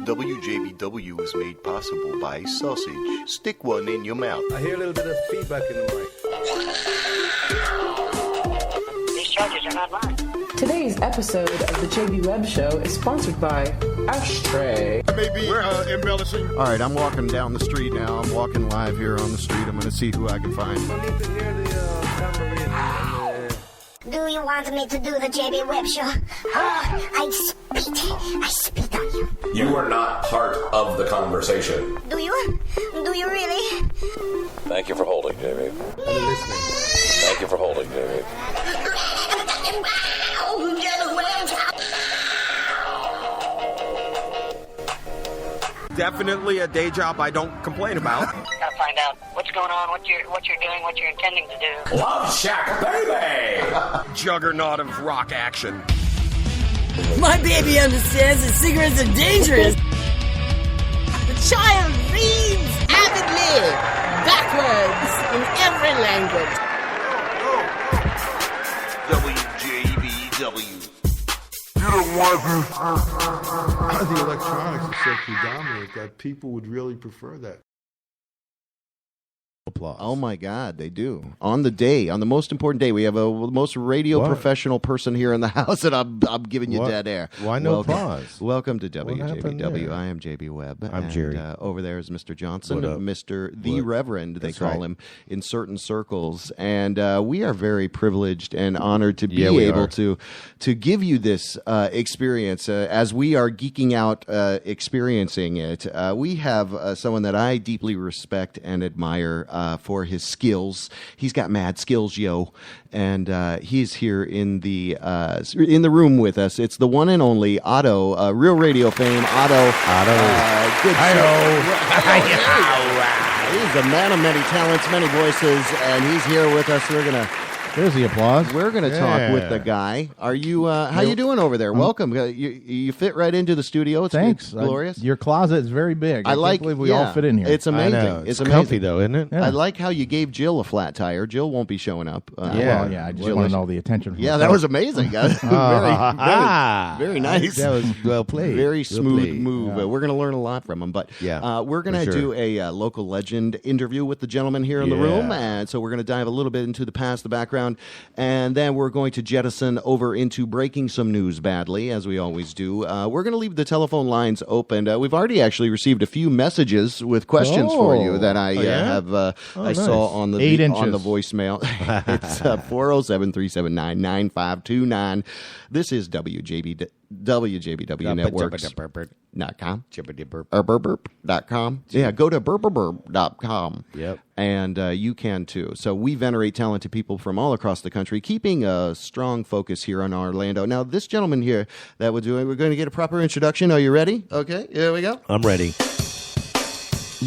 WJBW is made possible by sausage. Stick one in your mouth. I hear a little bit of feedback in the mic. These charges are not mine. Today's episode of the JB Webb Show is sponsored by Ashtray. Maybe embellishing. All right, I'm walking down the street now. I'm walking live here on the street. I'm going to see who I can find. I need to hear the tambourine. Do you want me to do the JB Webb Show? Oh, I spit on you. You are not part of the conversation. Do you? Do you really? Thank you for holding, Jamie. I'm listening. Thank you for holding, Jamie. Definitely a day job I don't complain about. Gotta find out what's going on, what you're doing, what you're intending to do. Love Shack, baby! Juggernaut of rock action. My baby understands that cigarettes are dangerous. The child reads avidly, backwards, in every language. WJBW. The electronics are so predominant that people would really prefer that. Applause. Oh my God, they do. On the day, on the most important day, we have the most radio professional person here in the house, and I'm giving you dead air. Why no applause? Welcome to WJBW. I am JB Webb. I'm Jerry. Over there is Mr. Johnson, Mr. The What? Reverend, they That's call right. him in certain circles. And we are very privileged and honored to be we able are. to give you this experience as we are geeking out experiencing it. We have someone that I deeply respect and admire for his skills. He's got mad skills, yo, and he's here in the room with us. It's the one and only ODDO, real radio fame. ODDO. Good He's a man of many talents, many voices, and he's here with us. There's the applause. We're gonna talk with the guy. Are you? How you doing over there? Welcome. You fit right into the studio. Thanks. It's glorious. Your closet is very big. I like. can't believe we all fit in here. It's amazing. I know. It's amazing. comfy though, isn't it? Yeah. I like how you gave Jill a flat tire. Jill won't be showing up. I just want to know the attention. From Yeah, that myself. was amazing. very nice. That was well played. Very smooth played. move. We're going to learn a lot from him. But we're going to for sure. do a local legend interview with the gentleman here in the room. And so we're going to dive a little bit into the past, the background, and then we're going to jettison over into breaking some news badly, as we always do. We're going to leave the telephone lines open. We've already actually received a few messages with questions for you that I saw on the 8 inches. on the voicemail. It's 407-379-9529. This is WJBW Networks.com. Yeah, go to burburburp.com. Yep. And you can too. So we venerate talented people from all across the country, keeping a strong focus here on Orlando. Now, this gentleman here that we're doing, we're going to get a proper introduction. Are you ready? Okay, here we go. I'm ready.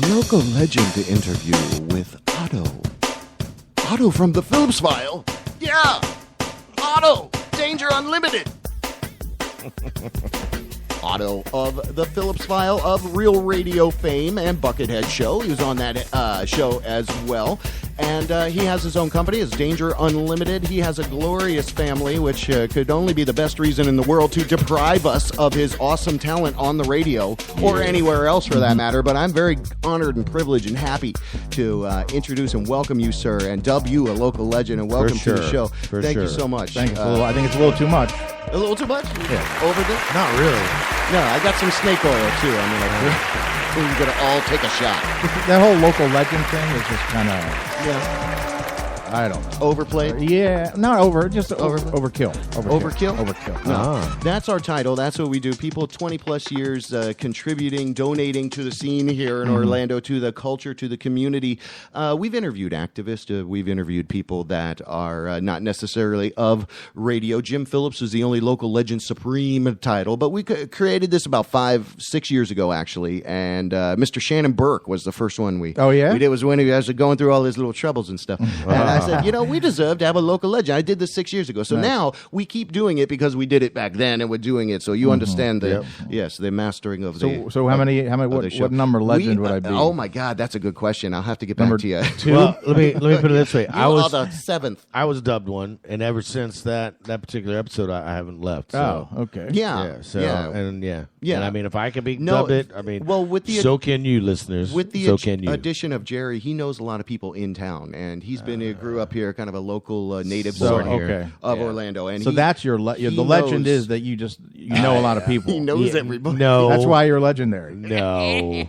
Local legend to interview with ODDO. ODDO from the Phillips File. Yeah! ODDO! Danger Unlimited! ODDO of the Phillips File of Real Radio fame and Buckethead Show. He was on that show as well. And he has his own company. It's Danger Unlimited. He has a glorious family, which could only be the best reason in the world to deprive us of his awesome talent on the radio or anywhere else for that matter. But I'm very honored and privileged and happy to introduce and welcome you, sir, and dub you a local legend, and welcome to the show. Thank you so much. Thank you. I think it's a little too much. A little too much? Yeah. Over this? Not really. No, I got some snake oil, too. I mean, we're going to all take a shot. That whole local legend thing is just kind of, I don't know. Overplayed? Yeah, not over, just overkill. Overkill? Overkill. No. That's our title. That's what we do. People 20-plus years contributing, donating to the scene here in Orlando, to the culture, to the community. We've interviewed activists. We've interviewed people that are not necessarily of radio. Jim Phillips was the only local legend supreme title, but we created this about 5-6 years ago, actually, and Mr. Shannon Burke was the first one we Oh, yeah? we did. Was when he was going through all his little troubles and stuff. And I said, we deserve to have a local legend. I did this 6 years ago. So now we keep doing it because we did it back then and we're doing it. So you understand the mastering of the. So what number legend would I be? Oh my God, that's a good question. I'll have to get back to you. 2. Well, let me put it this way. I was the 7th. I was dubbed one, and ever since that particular episode, I haven't left. So. Oh, okay. Yeah. And I mean, if I can be dubbed it, I mean, so can you, listeners. With the so can you. addition of Jerry, he knows a lot of people in town, and he's grew up here, kind of a local native born here of Orlando. And so that's your the legend is that you know a lot of people. He knows everybody. No, that's why you're legendary. No.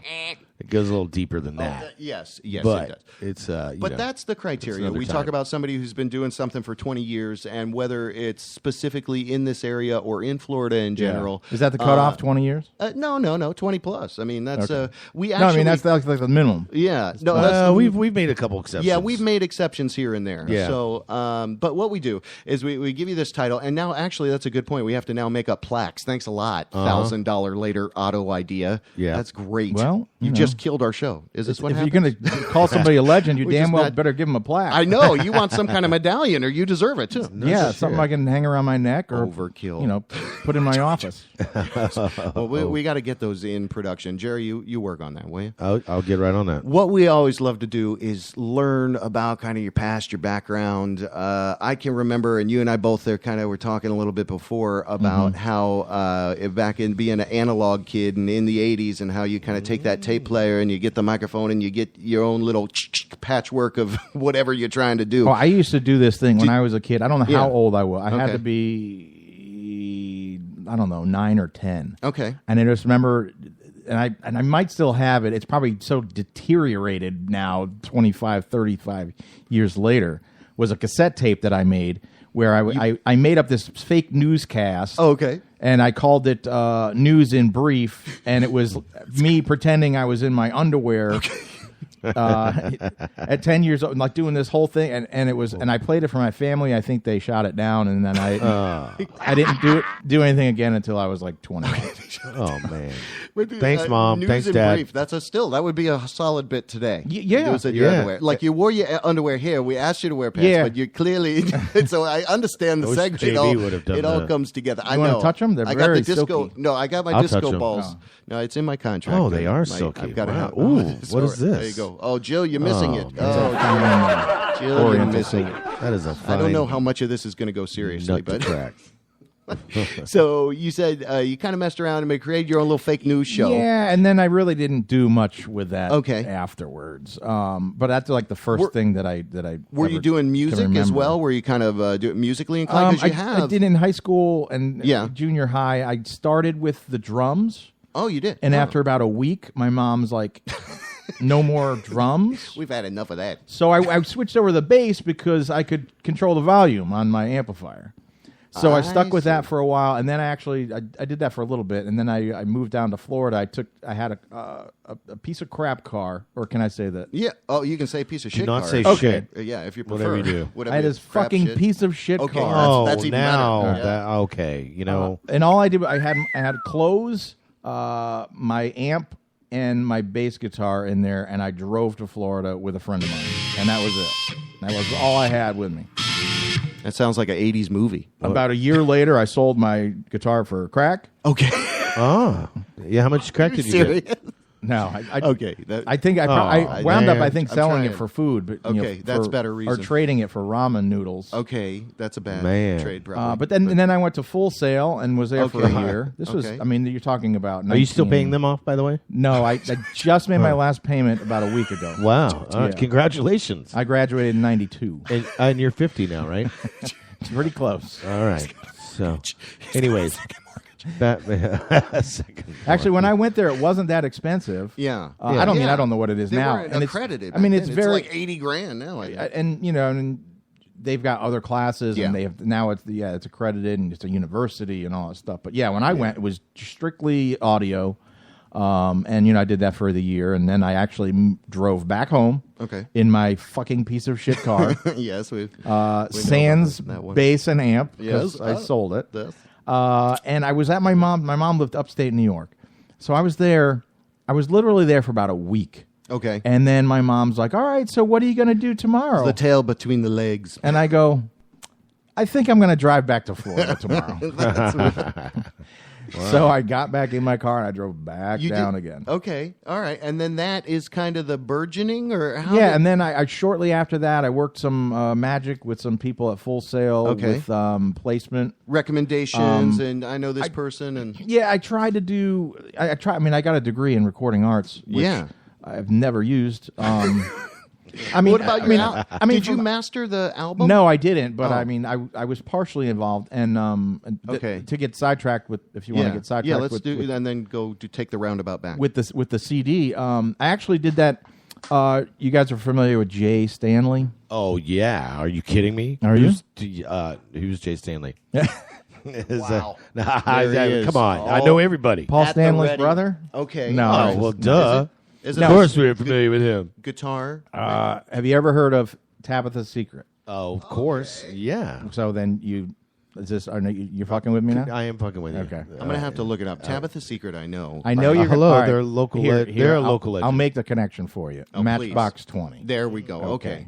It goes a little deeper than that. Yes, but it does. It's that's the criteria. We talk about somebody who's been doing something for 20 years, and whether it's specifically in this area or in Florida in general. Is that the cutoff? 20 years? No, 20 plus. I mean, that's we actually. No, I mean that's like the minimum. Yeah, no, we've made a couple exceptions. Yeah, we've made exceptions here and there. Yeah. So, but what we do is we give you this title, and now actually that's a good point. We have to now make up plaques. Thanks a lot. $1,000 later auto idea. Yeah, that's great. Well, you just killed our show. Is this what happens? If you're going to call somebody a legend, you damn well better give them a plaque. I know. You want some kind of medallion, or you deserve it, too. Something I can hang around my neck or overkill. Put in my office. Well, we got to get those in production. Jerry, you work on that, will you? I'll get right on that. What we always love to do is learn about kind of your past, your background. I can remember, and you and I both were talking a little bit before about how back in being an analog kid and in the 80s and how you kind of take that tape player and you get the microphone and you get your own little patchwork of whatever you're trying to do. Oh, I used to do this thing when I was a kid. I don't know how old I was. I had to be, I don't know, 9 or 10. Okay. And I just remember, and I might still have it. It's probably so deteriorated now, 25, 35 years later, was a cassette tape that I made where I made up this fake newscast. Oh, okay. And I called it News in Brief, and it was me pretending I was in my underwear. Okay. At 10 years old, like doing this whole thing, and it was, and I played it for my family. I think they shot it down, and then I didn't do anything again until I was like 20. Oh man! Thanks, Mom. News Thanks, in Dad. Brief. That would be a solid bit today. Yeah, it was your underwear. Like you wore your underwear here. We asked you to wear pants, but you clearly. So I understand the segment. It all comes together. You want to touch them? They're very disco. silky. No, I got my disco balls. Oh. No, it's in my contract. Oh, they are silky. I've got to have. Ooh, what is this? There you go. Oh, Jill, you're missing it. Oh, Jill, you're missing it. That is a fine. I don't know how much of this is going to go seriously, but. Track. So you said you kind of messed around and created your own little fake news show. Yeah, and then I really didn't do much with that afterwards. But that's like the first thing that I were you doing music as well? Were you kind of doing musically inclined? I did in high school and junior high. I started with the drums. Oh, you did? And after about a week, my mom's like, no more drums. We've had enough of that. So I switched over to the bass because I could control the volume on my amplifier. So I stuck with that for a while, and then I did that for a little bit, and then I moved down to Florida. I had a piece of crap car, or can I say that? Yeah. Oh, you can say piece of shit. Do not car. say shit. Yeah, if you prefer. Whatever you do. I had this fucking piece of shit car. Oh, that's even better. Okay. You know. And all I did, I had clothes, my amp, and my bass guitar in there, and I drove to Florida with a friend of mine, and that was it. That was all I had with me. That sounds like an 80s movie. About a year later, I sold my guitar for crack. Okay. Oh. Yeah, how much crack did you get? No. Okay. I think I wound up, selling it for food. But, okay, that's better reason. Or trading it for ramen noodles. Okay, that's a bad trade, probably. But then I went to Full Sail and was there for a year. This was, I mean, you're talking about 19... Are you still paying them off, by the way? No, I just made my last payment about a week ago. Wow. Congratulations. I graduated in 92. And you're 50 now, right? Pretty close. All right. So, anyways... Actually, when I went there, it wasn't that expensive. Yeah. I don't know what it is they now. And accredited. It's very like $80,000 now. And they've got other classes, and it's accredited, and it's a university and all that stuff. But when I went, it was strictly audio. And I did that for the year, and then I actually drove back home. Okay. In my fucking piece of shit car. Yes, we sans bass and amp. Yes, I sold it. Yes. And I was at my mom. My mom lived upstate New York, so I was there. I was literally there for about a week. Okay. And then my mom's like, all right, so what are you going to do tomorrow? The tail between the legs. And I go, I think I'm going to drive back to Florida tomorrow. So I got back in my car and I drove back down again. Okay, all right, and then that is kind of the burgeoning, or how? Yeah, and then I shortly after that I worked some magic with some people at Full Sail with placement recommendations, and I know this person, and yeah, I tried to do. I mean, I got a degree in recording arts, which I've never used. I mean, what about did you master the album? No, I didn't. But I mean, I was partially involved, and to get sidetracked with, if you want to get sidetracked, let's do, and then go to take the roundabout back with the CD. I actually did that. You guys are familiar with Jay Stanley? Oh yeah, are you kidding me? Are you? Who's Jay Stanley? Wow. Come on, I know everybody. Paul Stanley's brother? Okay. No. Oh well, duh. Is it of course we're familiar with him. Guitar. Have you ever heard of Tabitha's Secret? Oh, of course. Yeah. So then you're fucking with me now? I am fucking with you. Okay. I'm gonna have to look it up. Tabitha's Secret, I know. I know you're. Hello, all right, they're local. They're a local legend. I'll make the connection for you. Matchbox 20. There we go. Okay.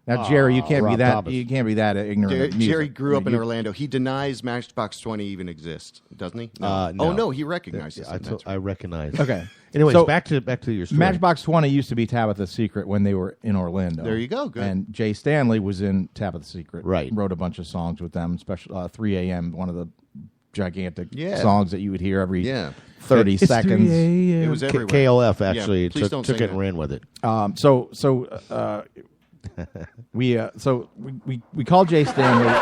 Now, Jerry, you can't be that. Thomas. You can't be that ignorant. of music. Jerry grew up in Orlando. He denies Matchbox 20 even exists, doesn't he? No. No. Oh no, he recognizes. I recognize. Okay. Anyways, so, back to your story. Matchbox 20 used to be Tabitha's Secret when they were in Orlando. There you go. Good. And Jay Stanley was in Tabitha's Secret. Right. Wrote a bunch of songs with them. Special 3 a.m. One of the gigantic Yeah. songs that you would hear every Yeah. 30 It's seconds. 3 a.m. It was everywhere. KLF actually Yeah, please don't took sing it and that. ran with it. We called Jay Stanley.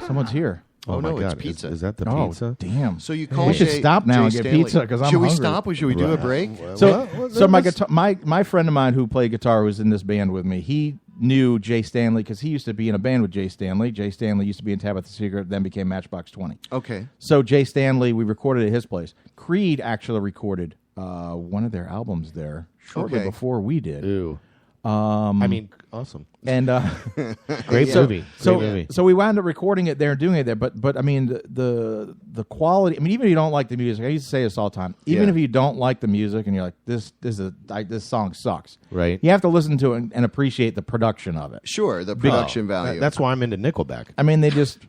Someone's here. Oh, no, my God. it's pizza. Is that the Oh, pizza? damn. So you call We should Jay- stop now Jay and get Stanley. pizza because I'm Should we hungry. stop or should we do a break? So my friend of mine who played guitar was in this band with me. He knew Jay Stanley because he used to be in a band with Jay Stanley. Jay Stanley used to be in Tabitha's Secret, then became Matchbox 20. Okay. So Jay Stanley, we recorded at his place. Creed actually recorded one of their albums there shortly before we did. Ew. I mean, awesome. And great movie. So, Great movie. so we wound up recording it there and doing it there. But I mean the quality. I mean, even if you don't like the music, I used to say this all the time. Even if you don't like the music and you're like, this song sucks. Right. You have to listen to it and appreciate the production of it. Sure, the production value. That's why I'm into Nickelback. I mean, they just.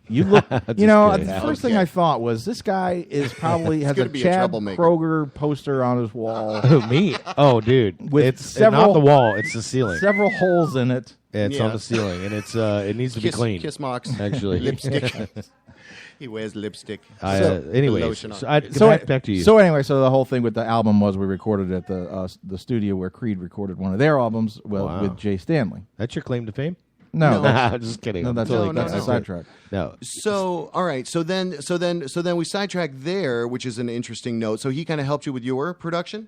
You look, you know. kidding. The first thing I thought was this guy is probably has a gonna be a Chad troublemaker. Kroger poster on his wall Who, me? Oh, dude. With it's several- not the wall. It's the ceiling. several holes in it. It's Yeah. on the ceiling, and it's it needs to be clean. Kiss marks. Actually. Lipstick. He wears lipstick. Anyways, lotion on. back to you. So anyway, so the whole thing with the album was we recorded at the studio where Creed recorded one of their albums with Jay Stanley. That's your claim to fame? No, I'm just kidding. no, I'm that's totally that's a kidding. sidetrack. No. So all right, so then we sidetracked there, which is an interesting note. So he kind of helped you with your production.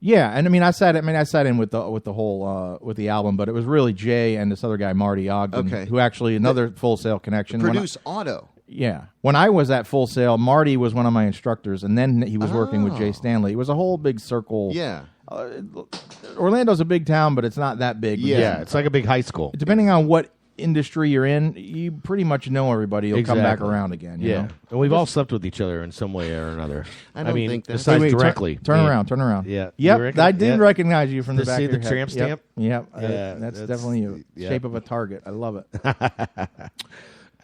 Yeah, and I sat in with the whole with the album, but it was really Jay and this other guy Marty Ogden, who actually another Full Sail connection. Produce ODDO. Yeah, when I was at Full Sail, Marty was one of my instructors, and then he was working with Jay Stanley. It was a whole big circle. Yeah. Orlando's a big town, but it's not that big. Yeah, it's like a big high school. Depending on what industry you're in, you pretty much know everybody. You'll come back around again. You know? And we've all slept with each other in some way or another. I don't mean, think that- besides Wait, directly. Turn around. Yeah. Yep, I did recognize you from the back See of the your head. tramp stamp? Yep. Yeah, that's that's- definitely you. yeah. Shape of a target. I love it.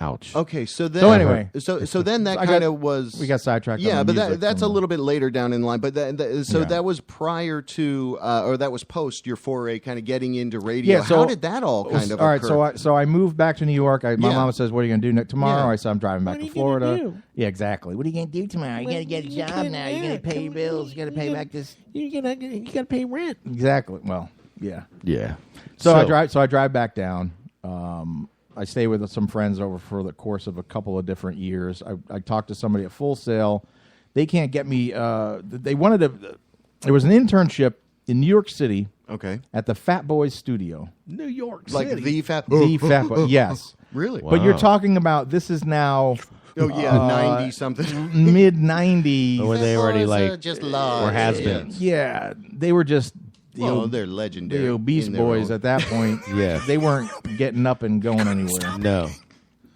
Ouch. Okay, so then So anyway. so then that I kind got- of was we got sidetracked on Yeah, the but music that's a from- little bit later down in line. But that was prior to or that was post your foray, kind of getting into radio. Yeah, so how did that all kind of all right? occur? So I moved back to New York. My Yeah. mama says, "What are you going to do tomorrow?" Yeah. I said, "I'm driving back to Florida." do? Yeah, exactly. What are you going to do tomorrow? You got to get a job now. You're going to pay your bills. You got to pay back this. You gotta pay rent. Exactly. Well, yeah. Yeah. So I drive back down. I stay with some friends over for the course of a couple of different years. I talked to somebody at Full Sail. They can't get me. They wanted to. There was an internship in New York City. Okay. At the Fat Boys studio. New York Like City. the Fat Boy. Yes. Really? But you're talking about this is now. Oh yeah, 90 something. Mid 90s. When they already like just were large. has-beens. Yeah, they were just. They're legendary. The obese in their boys own- at that point. Yeah. They weren't getting up and going anywhere. No.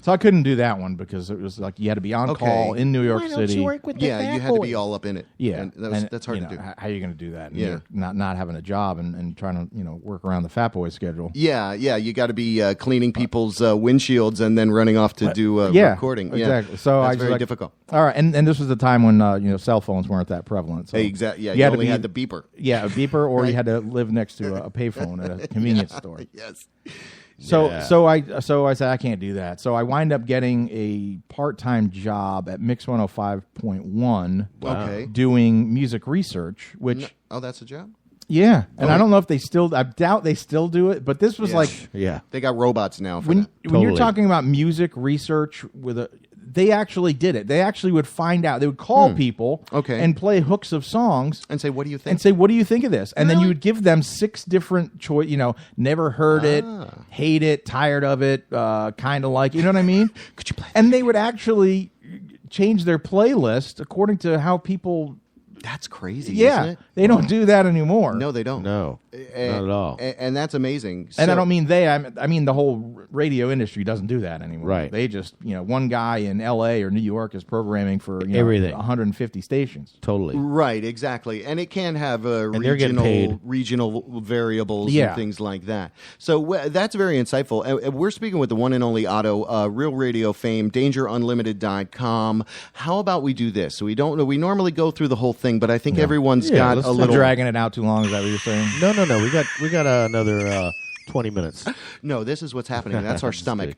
So I couldn't do that one because it was like you had to be on call in New York Why City. don't you work with the Yeah, you fat had to be boys? all up in it. Yeah, and that's hard to do. How are you going to do that? And Yeah. you're not having a job and trying to work around the fat boy schedule. Yeah, you got to be cleaning people's windshields and then running off to do recording. Exactly. Yeah. So that's I very difficult. All right, and this was the time when cell phones weren't that prevalent. So Exactly. Yeah, you you had to only be- had the beeper. Yeah, a beeper, or Right. you had to live next to a payphone at a convenience store. Yes. So Yeah. so I said I can't do that. So I wind up getting a part-time job at Mix 105.1 Okay. doing music research, which Oh, that's a job? yeah, and I don't know if they still I doubt they still do it, but this was Yeah. like Yeah. They got robots now for when that. when you're Totally. talking about music research with a they actually did it. They actually would find out. They would call people Okay. and play hooks of songs And say, what do you think? and say, "What do you think of this?" And then you Really? would give them 6 different choice. Never heard it, hate it, tired of it, kind of like. You know what I mean? Could you play And they would actually change their playlist according to how people. That's crazy, Yeah, isn't it? they don't do that anymore. No, they don't. No. And, Not at all. And that's amazing. And I So- don't mean they. I mean the whole radio industry doesn't do that anymore. Right. They just one guy in L.A. or New York is programming for Everything. 150 stations. Totally. Right, exactly, and it can have they're getting paid. regional variables Yeah. and things like that. So that's very insightful. And we're speaking with the one and only ODDO, real radio fame, DangerUnlimited.com. How about we do this? So we normally go through the whole thing, but I think everyone's Yeah, got let's a do little Dragging it out too long. Is that what you're saying? No. We got another 20 minutes. No, this is what's happening. That's our stomach.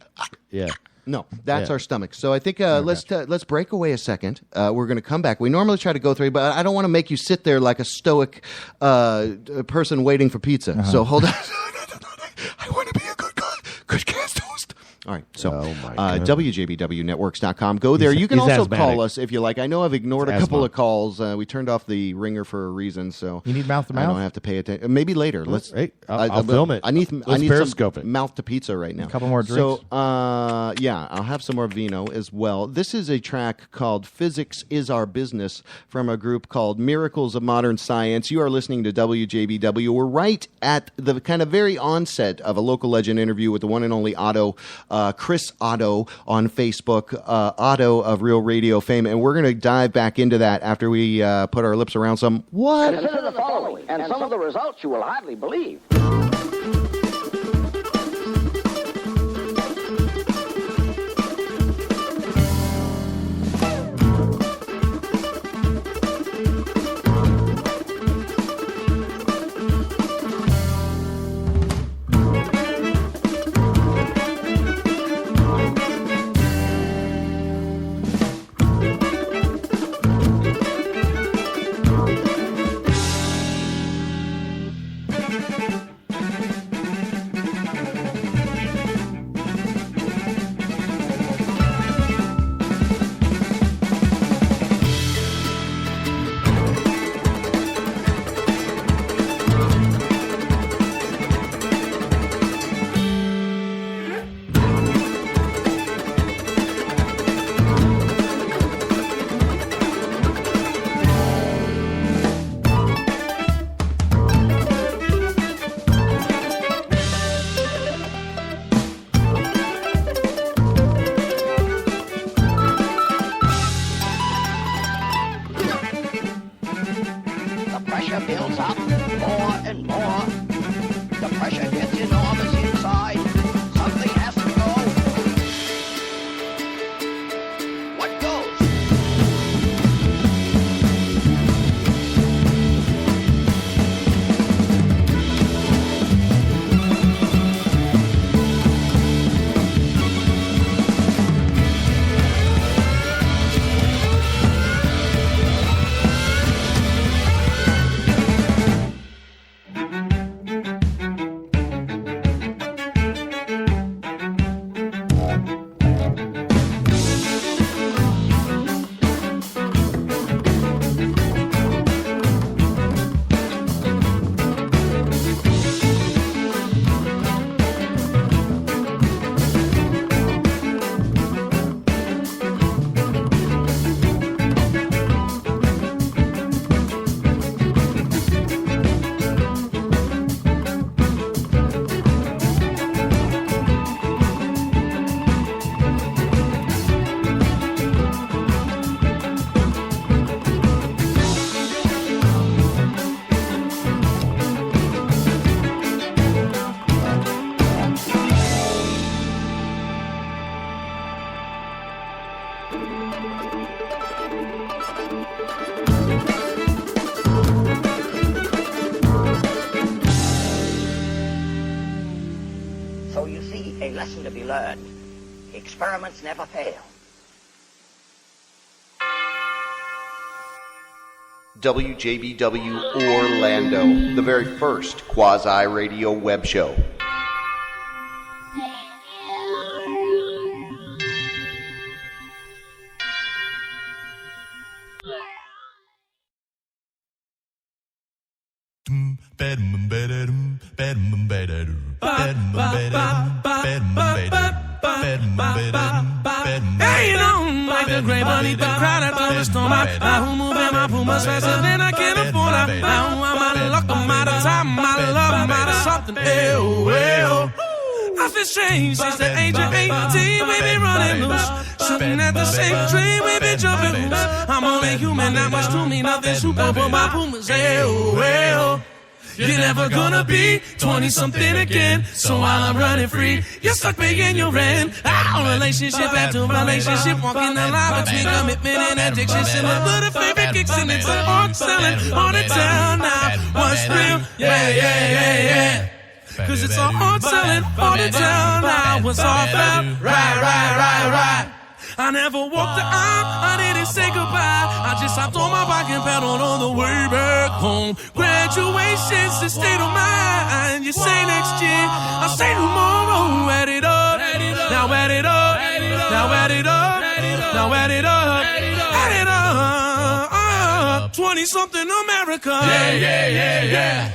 Yeah. No, that's Yeah. our stomach. So I think let's break away a second. We're going to come back. We normally try to go through, but I don't want to make you sit there like a stoic person waiting for pizza. So hold on. I want to be a good cast host. All right, so WJBWnetworks.com. Go there. You can he's also asthmatic. call us if you like. I know I've ignored It's a couple asthma. of calls. We turned off the ringer for a reason, so You need mouth to I mouth? don't have to pay attention. Maybe later. Let's. Hey, I'll film it. I need Let's Periscope some it. mouth to pizza right now. A couple more drinks? So yeah, I'll have some more vino as well. This is a track called "Physics Is Our Business" from a group called Miracles of Modern Science. You are listening to WJBW. We're right at the kind of very onset of a local legend interview with the one and only ODDO, Chris ODDO on Facebook, ODDO of Real Radio fame, and we're going to dive back into that after we put our lips around some what. Consider the following, and some of the results you will hardly believe. The pressure builds up more and more. The pressure gets enormous inside. Something has to go. What goes? to be learned. Experiments never fail. WJBW Orlando, the very first quasi-radio web show. Hey, like the gray bunny, the crowd at the storm. I move in my pumas faster than I can afford. I'm out of luck, I'm out of time, I'm out of love, I'm out of something. Well, I feel strange since the age of 18. We be running loose, shooting at the same tree. We be jumping hoops. I'm only human, not much to me, nothing super. But my pumas, well. You're never gonna be 20-something again. So while I'm running free, you're stuck paying your rent. Relationship after relationship, walking the line between commitment and addiction. Similar to the favorite kicks, and it's a hard selling on the town now. What's real? Yeah. Cause it's a hard selling on the town now. What's all felt? Right. I never walked the aisle, I didn't say goodbye. I just hopped on my bike and pedaled on the way back home. Graduation's the state of mind. You say next year, I say tomorrow. Add it up, now add it up, now add it up, now add it up, add it up. 20-something America. Yeah.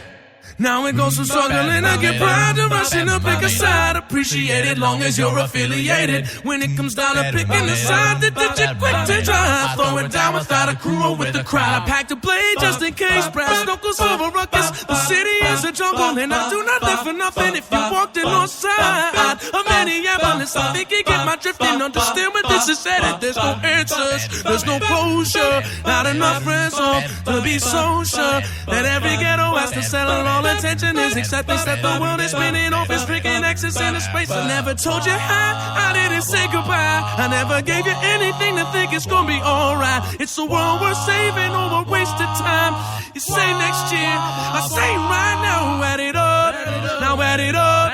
Now it goes from struggling to get pride to rushing to pick a side. Appreciate it long as you're affiliated. When it comes down to picking a side, that you're quick to drive. Throw it down without a crew or with the crowd. I packed a blade just in case. Brass knuckles over ruckus. The city is a jungle and I do nothing for nothing. If you walked in on side of Minneapolis, I think you get my drifting. Understand what this is headed. There's no answers, there's no closure. Not enough friends to be so sure that every ghetto has to settle all attention is acceptance that the world is spinning off its freaking axis in space. I never told you how, I didn't say goodbye. I never gave you anything to think it's gonna be alright. It's a world worth saving over wasted time. You say next year, I say right now, add it up, now add it up,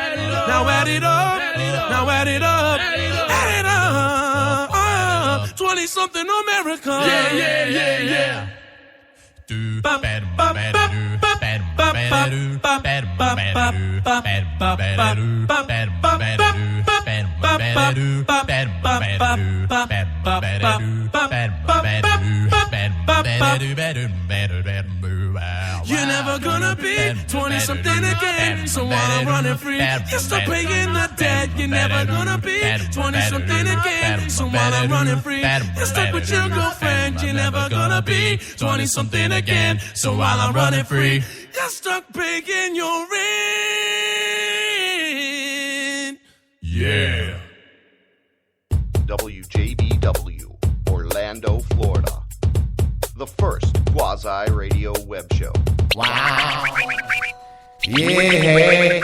now add it up, now add it up, add it up. 20-something America. Yeah. You're never gonna be 20-something again. So while I'm running free, you're still paying the debt. You're never gonna be 20-something again. So while I'm running free, you're stuck with your girlfriend. You're never gonna be 20-something again. So while I'm running free, you're stuck paying your rent. Yeah. WJBW, Orlando, Florida. The first quasi-radio web show. Wow. Yeah.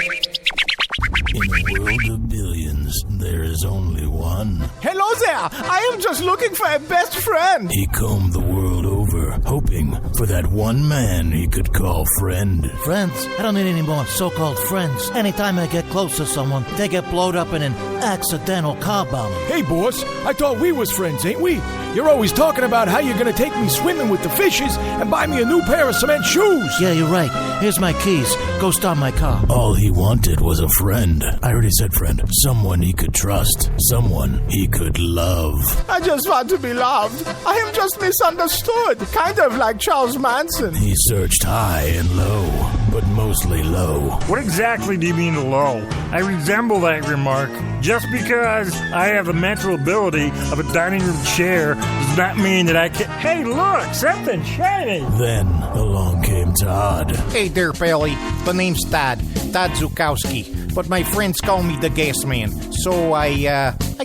In a world of billions, there is only one. Hello there! I am just looking for a best friend! He combed the world over, hoping for that one man he could call friend. Friends? I don't need any more so-called friends. Anytime I get close to someone, they get blowed up in an accidental car bombing. Hey, boss, I thought we was friends, ain't we? You're always talking about how you're gonna take me swimming with the fishes and buy me a new pair of cement shoes. Yeah, you're right. Here's my keys. Go start my car. All he wanted was a friend. I already said friend. Someone he could trust. Someone he could love. I just want to be loved. I am just misunderstood. Kind of like Charles Manson. He searched high and low, but mostly low. What exactly do you mean low? I resemble that remark. Just because I have the mental ability of a dining room chair does not mean that I can... Hey, look! Something shiny! Then along came Todd. Hey there, Billy. The name's Todd Zukowski. But my friends call me the gas man. So I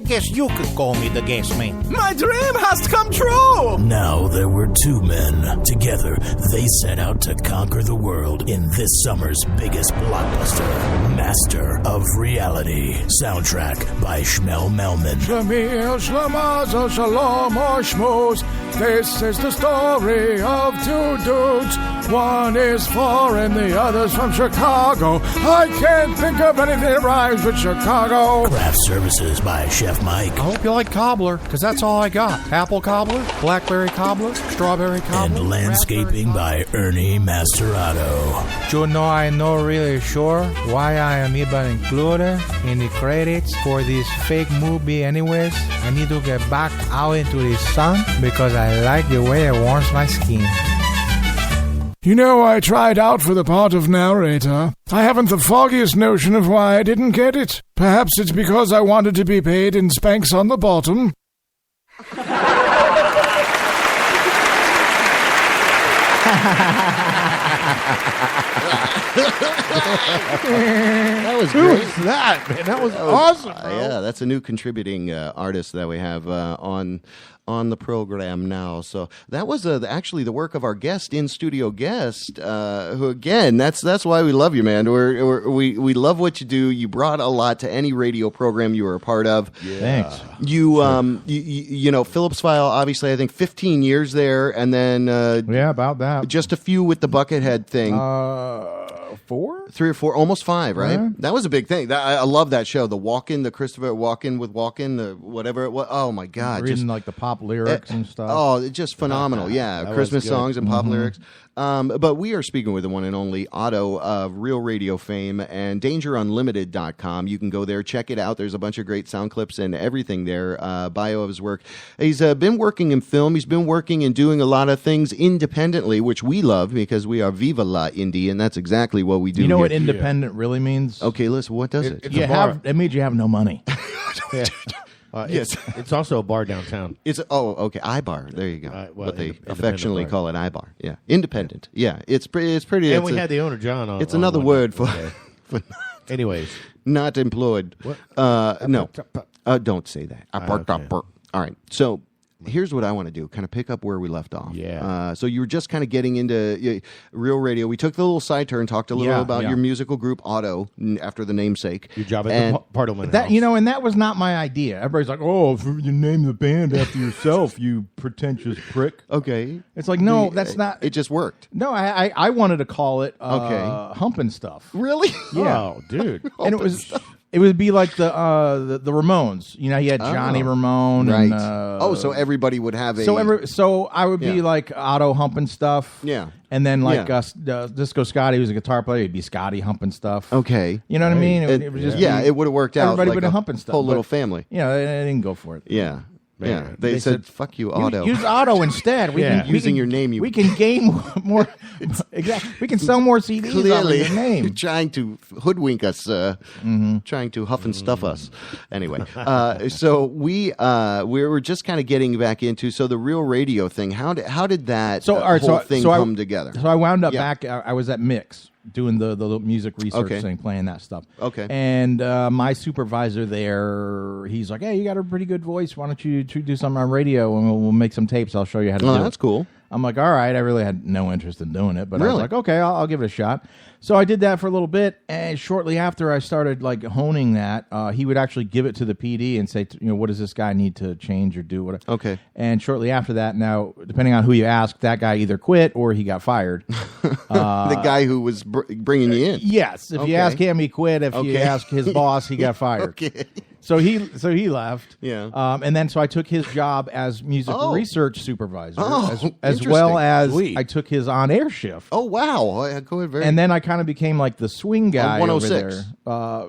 guess you could call me the gas man. My dream has come true! Now there were two men. Together, they set out to conquer the world in this summer's biggest blockbuster, Master of Reality. Soundtrack by Shmel Melman. Shamil, Shlamazo, Shalom, or Shmooze. This is the story of two dudes One is foreign, the other's from Chicago. I can't think of anything that rhymes with Chicago. Craft services by Chef Mike. I hope you like cobbler, because that's all I got. Apple cobbler, blackberry cobbler, strawberry cobbler. And landscaping by Ernie Masturado. You know, I'm not really sure why I am even included in the credits for this fake movie anyways. I need to get back out into the sun because I like the way it warms my skin. You know, I tried out for the part of narrator. I haven't the foggiest notion of why I didn't get it. Perhaps it's because I wanted to be paid in Spanx on the bottom. That was Who great. was that, man? That was awesome, bro. Yeah, that's a new contributing artist that we have on the program now. So that was actually the work of our guest, in-studio guest, who, again, that's why we love you, man. We love what you do. You brought a lot to any radio program you were a part of. Yeah. Thanks. You know, Phillips File, obviously, I think 15 years there, and then... yeah, about that. Just a few with the Buckethead thing. 4? 3 or 4, almost 5, right? Yeah. That was a big thing. I love that show. The Walk-In, the Christopher Walken with Walken, the whatever it was. Oh, my God. Reading like the pop lyrics and stuff. Oh, it's just phenomenal. Yeah, That Christmas was good. songs and pop lyrics. But we are speaking with the one and only ODDO of Real Radio fame and DangerUnlimited.com. You can go there, check it out. There's a bunch of great sound clips and everything there, bio of his work. He's been working in film. He's been working and doing a lot of things independently, which we love because we are Viva La Indie, and that's exactly what we do. You know here. what independent really means? Okay, listen, what does it? It means you have no money. Yeah. Yes. It's also a bar downtown. Okay, iBar. There you go. Well, what they independent affectionately bar. call it, iBar. Yeah, independent. Yeah, it's pretty. And we had the owner, John, on. It's on another one word night. for. Okay. Anyways, not employed. What? No, don't say that. Okay. All right, so. Here's what I want to do, kind of pick up where we left off. Yeah. So you were just kind of getting into Real Radio. We took the little side turn, talked a little about your musical group, ODDO, after the namesake. Your job at the Parliament that, House. you know, and that was not my idea. Everybody's like, "Oh, if you name the band after yourself, you pretentious prick." Okay. It's like, no, that's not. It just worked. No, I wanted to call it Humpin' Stuff. Really? Yeah. Oh, dude. And it would be like the Ramones. You know, he had Johnny Ramone. Right. And, so everybody would have a... So I would be like ODDO Humpin' Stuff. Yeah. And then like Disco Scotty, who's a guitar player, he'd be Scotty Humpin' Stuff. Okay. You know what I mean? It would just it would have worked out. Everybody like would have Humpin' Stuff. Whole little family. Yeah, they didn't go for it. Yeah. Man. Yeah, they said, "Fuck you, ODDO." Use ODDO instead. Using your name, we can gain more. Exactly, we can sell more CDs. Clearly, under your name. You're trying to hoodwink us, trying to huff and stuff us. Anyway, so we were just kind of getting back into the Real Radio thing. How did that whole thing come together? So I wound up back. I was at Mix doing the music research thing, playing that stuff. Okay. And my supervisor there, he's like, "Hey, you got a pretty good voice. Why don't you do something on radio and we'll make some tapes. I'll show you how to do it." That's cool. I'm like, all right. I really had no interest in doing it, but I was like, okay, I'll give it a shot. So I did that for a little bit, and shortly after I started like honing that, he would actually give it to the PD and say, what does this guy need to change or do? Whatever. Okay. And shortly after that, now depending on who you ask, that guy either quit or he got fired. The guy who was bringing you in. Yes. If you ask him, he quit. If you ask his boss, he got fired. Okay. So he left. Yeah. And then so I took his job as music research supervisor, as interesting. well as Sweet. I took his on-air shift. Oh wow! Go ahead. And then I kind of became like the swing guy. 106. Over there.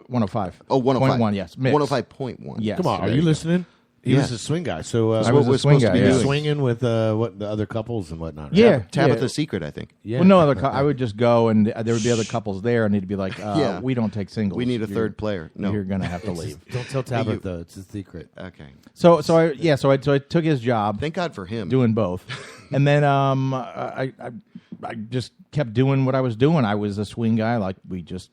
105. Oh, 105. 105. Yes. Mix. 105.1. Yes. Come on, are you listening? He was a swing guy. So I was a swing guy. He was swinging with what the other couples and whatnot. Right? Yeah. Tabitha's Secret, I think. Yeah. Well, no other. I would just go, and there would be other couples there, and he'd be like, "We don't take singles. We need a third player. No, you're gonna have to leave." Don't tell Tabitha. It's a secret. Okay. So I took his job. Thank God for him. Doing both, and then I just kept doing what I was doing. I was a swing guy, like we just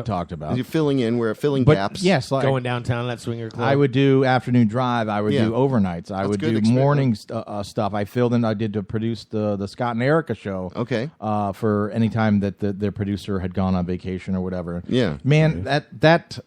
talked about. You're filling in. We're filling But gaps. yes, like Going downtown that swinger club. I would do afternoon drive. I would do overnights. I would good do experience. morning stuff. I filled in. I did to produce the Scott and Erica show. Okay. For any time that their producer had gone on vacation or whatever. Yeah. Man, that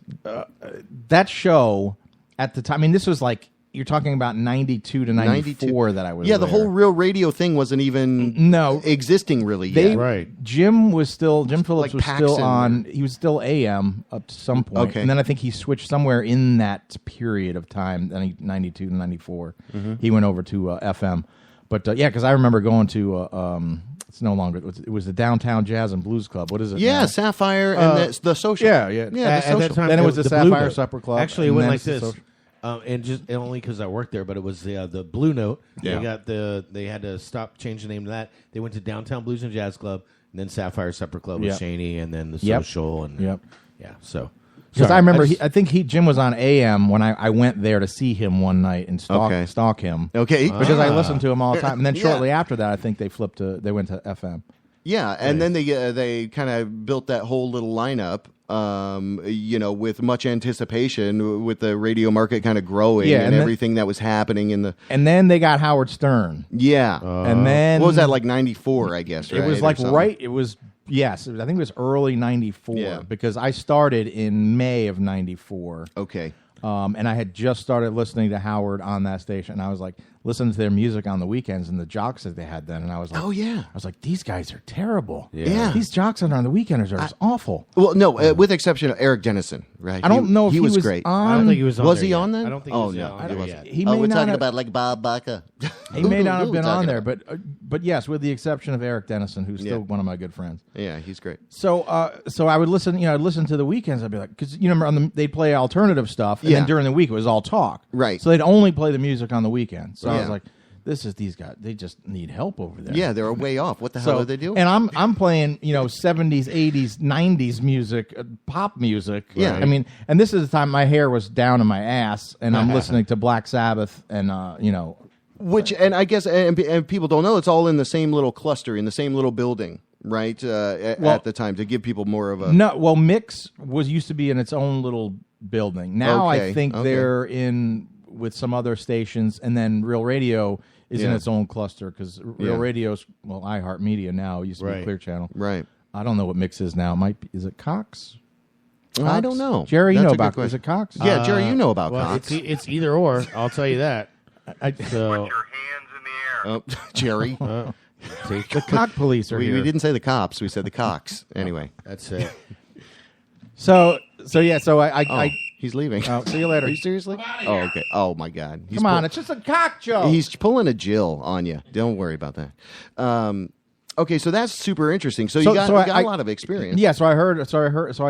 show at the time. I mean, this was like you're talking about 92 to 94 that I was. Yeah, the whole Real Radio thing wasn't even existing really yet. Jim Phillips was Paxson still on. He was still AM up to some point, Okay. and then I think he switched somewhere in that period of time. Then 92 to 94, he went over to FM. But yeah, because I remember going to. It's no longer. It was the Downtown Jazz and Blues Club. What is it? Yeah, now? Sapphire and the Social. Yeah. The At that Social. time, Then it was the Sapphire Blue Note. Supper Club. Actually, it and went then like it's the this. Social. And just only because I worked there, but it was the Blue Note. Yeah. They had to change the name to that. They went to Downtown Blues and Jazz Club, and then Sapphire Supper Club with Shaney, and then the Social, and so. Because I remember, I think Jim was on AM when I went there to see him one night and stalk him. Okay, because I listened to him all the time, and then shortly after that, I think they went to FM. Yeah, and then they kind of built that whole little lineup, with much anticipation, with the radio market kind of growing and everything that was happening in the. And then they got Howard Stern. Yeah, and then what was that, like 94? I guess right? It was like It was. Yes, I think it was early 94 because I started in May of 94. Okay. And I had just started listening to Howard on that station. And I was like, listening to their music on the weekends and the jocks that they had then. And I was like, oh, yeah. I was like, these guys are terrible. Yeah. These jocks on the weekenders are just awful. Well, no, with the exception of Eric Dennison, right? I don't know if he was great. on. I don't think he was on. Was there he yet. on then? I don't think he was on there wasn't. yet. He may we're not talking have- about like Bob Baca. He may not have been on there, but yes, with the exception of Eric Dennison, who's still one of my good friends. Yeah, he's great. So I would listen. I'd listen to the weekends. I'd be like, because they'd play alternative stuff, and then during the week it was all talk. Right. So they'd only play the music on the weekend. So I Yeah. was like, these guys. They just need help over there. Yeah, they're way off. What the hell are they doing? And I'm playing 70s, 80s, 90s music, pop music. Yeah. I mean, and this is the time my hair was down in my ass, and I'm listening to Black Sabbath, and Which, and I guess, and people don't know, it's all in the same little cluster, in the same little building, right? At the time, to give people more of a... No, well, Mix used to be in its own little building. Now I think they're in with some other stations, and then Real Radio is in its own cluster, because Real Radio's, iHeartMedia now, it used to be Clear Channel. Right. I don't know what Mix is now. Is it Cox? I don't know. Jerry, you That's know a good about question. Is it Cox? Yeah, Jerry, you know about Cox. It's either or. I'll tell you that. So, oh, Jerry. The cock police are here. We didn't say the cops. We said the cocks. Anyway. That's it. So he's leaving. Oh, see you later. Are you seriously? Oh, okay. Oh, my God. Come on, it's just a cock joke. He's pulling a Jill on you. Don't worry about that. Okay, so that's super interesting. So you got a lot of experience. Yeah, so I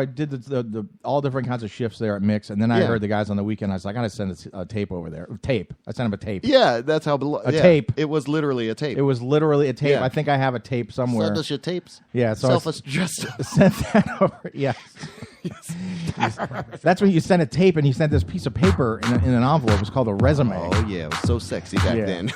did the all different kinds of shifts there at Mix, and then I heard the guys on the weekend. I was like, I gotta send a tape over there. I sent him a tape. Yeah, that's how tape. It was literally a tape. It was literally a tape. Yeah. I think I have a tape somewhere. Send us your tapes. Yeah, so Selfless justice. Sent that over. Yeah. That's when you sent a tape and you sent this piece of paper in an envelope. It was called a resume. Oh yeah, it was so sexy back then.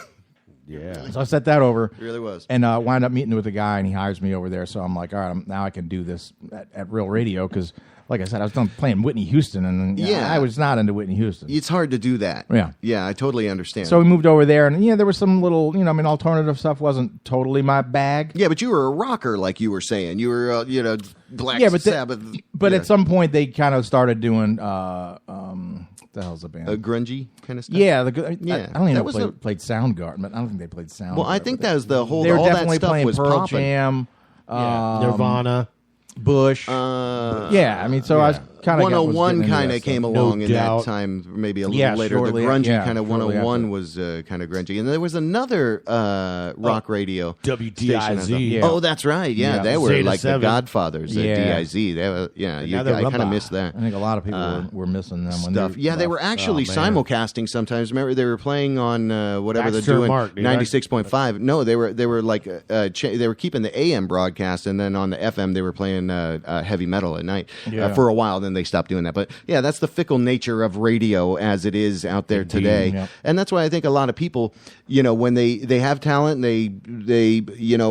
Yeah. So I sent that over. It really was. And wound up meeting with a guy, and he hires me over there. So I'm like, all right, now I can do this at Real Radio, because, like I said, I was done playing Whitney Houston, and I was not into Whitney Houston. It's hard to do that. Yeah. Yeah, I totally understand. So we moved over there, and there was some little, alternative stuff wasn't totally my bag. Yeah, but you were a rocker, like you were saying. You were, Black Sabbath. But at some point, they kind of started doing, what the hell's the band? Grungy kind of stuff? Yeah. I don't even know if they played Soundgarden, but I don't think they played Soundgarden. Well, I think that was the whole... They were all definitely that stuff playing was Pearl popping. Jam. Nirvana. Bush. I mean, so I was kind of 101 kind of came along in doubt. that time, maybe a little later. Shortly, the grungy kind of shortly 101 was kind of grungy, and there was another rock radio WDIZ. station. Oh, that's right. Yeah, they were Zeta like 7. the Godfathers at DIZ. They were, I kind of missed that. I think a lot of people were missing them. Stuff. They were actually simulcasting sometimes. Remember, they were playing on whatever Baxter they're doing, Mark, 96.5. No, they were like they were keeping the AM broadcast, and then on the FM they were playing heavy metal at night for a while. Then they stopped doing that. But yeah, that's the fickle nature of radio as it is out there today. Yeah. And that's why I think a lot of people, when they have talent, they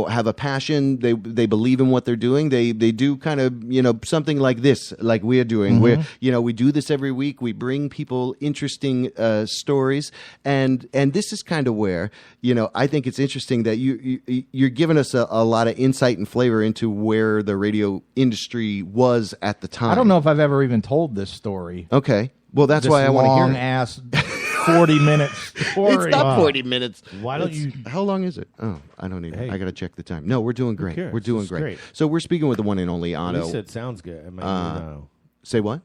have a passion, they believe in what they're doing, they do kind of, something like this, like we're doing, where, we do this every week, we bring people interesting stories, and this is kind of where, I think it's interesting that you're giving us a lot of insight and flavor into where the radio industry was at the time. I don't know if I've ever even told this story. Okay. Well, that's why I want to hear it. Ass 40-minute story. It's not 40 minutes. Why don't you? How long is it? Oh, I don't even. Hey. I got to check the time. No, we're doing great. cares? We're doing It's great. great. So we're speaking with the one and only Otto. At least it sounds good. I mean, no. Say what?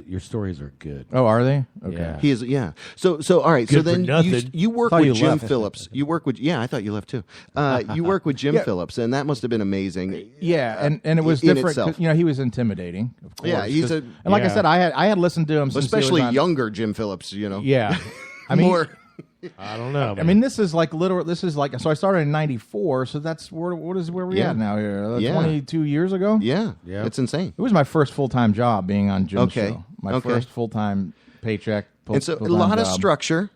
Your stories are good. Oh, are they? Okay. Yeah. He is, yeah. So all right. Good so for then nothing. you work Thought with you Jim left. Phillips. You work with, I thought you left too. You work with Jim Phillips, and that must have been amazing. Yeah, and it was in different. itself. 'Cause, he was intimidating. Of course, Yeah, he's 'cause- a- and like I said, I had listened to him, since he was Especially on- younger Jim Phillips. Yeah, I mean, more. I don't know. I mean, this is like literal. This is like so. I started in '94, so that's where we Yeah. at now here. Yeah. 22 years ago. Yeah, Yeah. it's insane. It was my first full-time job being on Jim's Okay. show. My Okay. first full-time paycheck. And so a full-time lot of job. structure.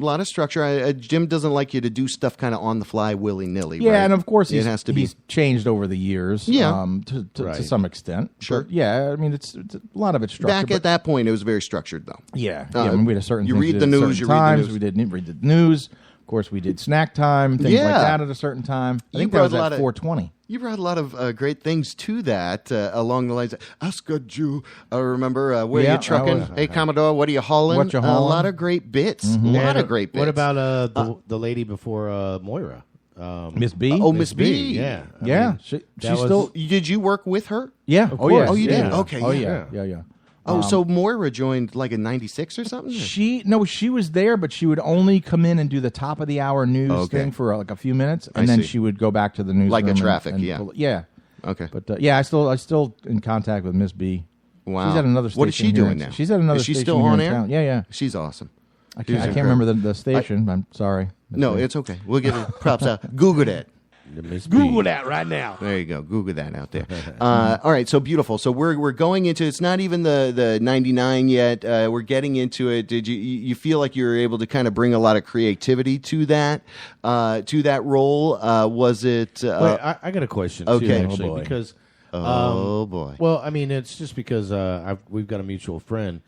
A lot of structure. Jim doesn't like you to do stuff kind of on the fly, willy nilly. Yeah, right? and of course it has to be. he's changed over the years. Yeah. To Right. some extent. Sure. But yeah, I mean, it's a lot of it's structured. Back at that point, it was very structured, though. Yeah, I mean, we had a certain. You things read we the did at news. certain You read the times. news. We did read the news. Of course, we did snack time, things like Yeah. that at a certain time. I You think that brought was a lot at of- 4:20. You brought a lot of great things to that along the lines of, ask a Jew. Remember, where Yeah, you trucking? Hey, Commodore, what are you hauling? What you A hauling? lot of great bits. A lot of great bits. What about the lady before Moira? Miss B? Miss B. Yeah. I Yeah, mean, she's that was- still. Did you work with her? Yeah. Of Oh course. yeah. Oh, you did? Yeah. Okay. Oh yeah. yeah. Oh, so Moira joined like in '96 or something? She was there, but she would only come in and do the top of the hour news Okay. thing for like a few minutes, I and then see. she would go back to the news Like a room traffic, and yeah. yeah. Okay. But I still in contact with Miss B. Wow. She's at another station. What is she here doing in- now? She's at another Is she station still here on in air? town. Yeah. She's awesome. I can't remember the station. I'm sorry. No, it's okay. We'll give her props out. Google that. Google that right now. There you go. Google that out there. All right. So beautiful. So we're going into it's not even the 99 yet. We're getting into it. Did you feel like you were able to kind of bring a lot of creativity to that role? Was it? Wait, I got a question. Okay. Too, actually, Oh, boy. because Oh boy. well, I mean, it's just because we've got a mutual friend,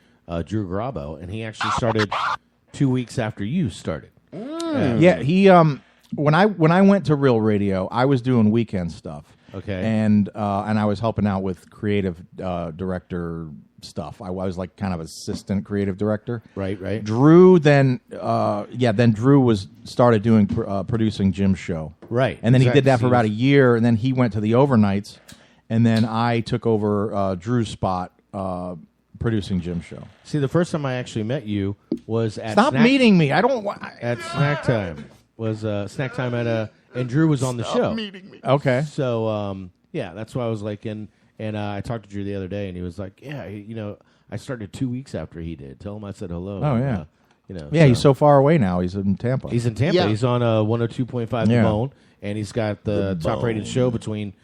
Drew Grabo, and he actually started 2 weeks after you started. Yeah, he when I went to Real Radio, I was doing weekend stuff. Okay. And I was helping out with creative director stuff. I was like kind of assistant creative director. Right. Drew then Drew started doing producing Jim's show. Right. And then he Exactly. did that for about a year, and then he went to the overnights, and then I took over Drew's spot producing Jim's show. See, the first time I actually met you was at Stop meeting me. I don't want at snack time. Was snack time at and Drew was on the show. Meeting me. Okay. So yeah, that's why I was like, and I talked to Drew the other day, and he was like, yeah, I started 2 weeks after he did. Tell him I said hello. Oh yeah. Yeah, he's so far away now. He's in Tampa. He's in Tampa. Yeah. He's on 102.5 The Yeah. Bone, and he's got the top-rated show between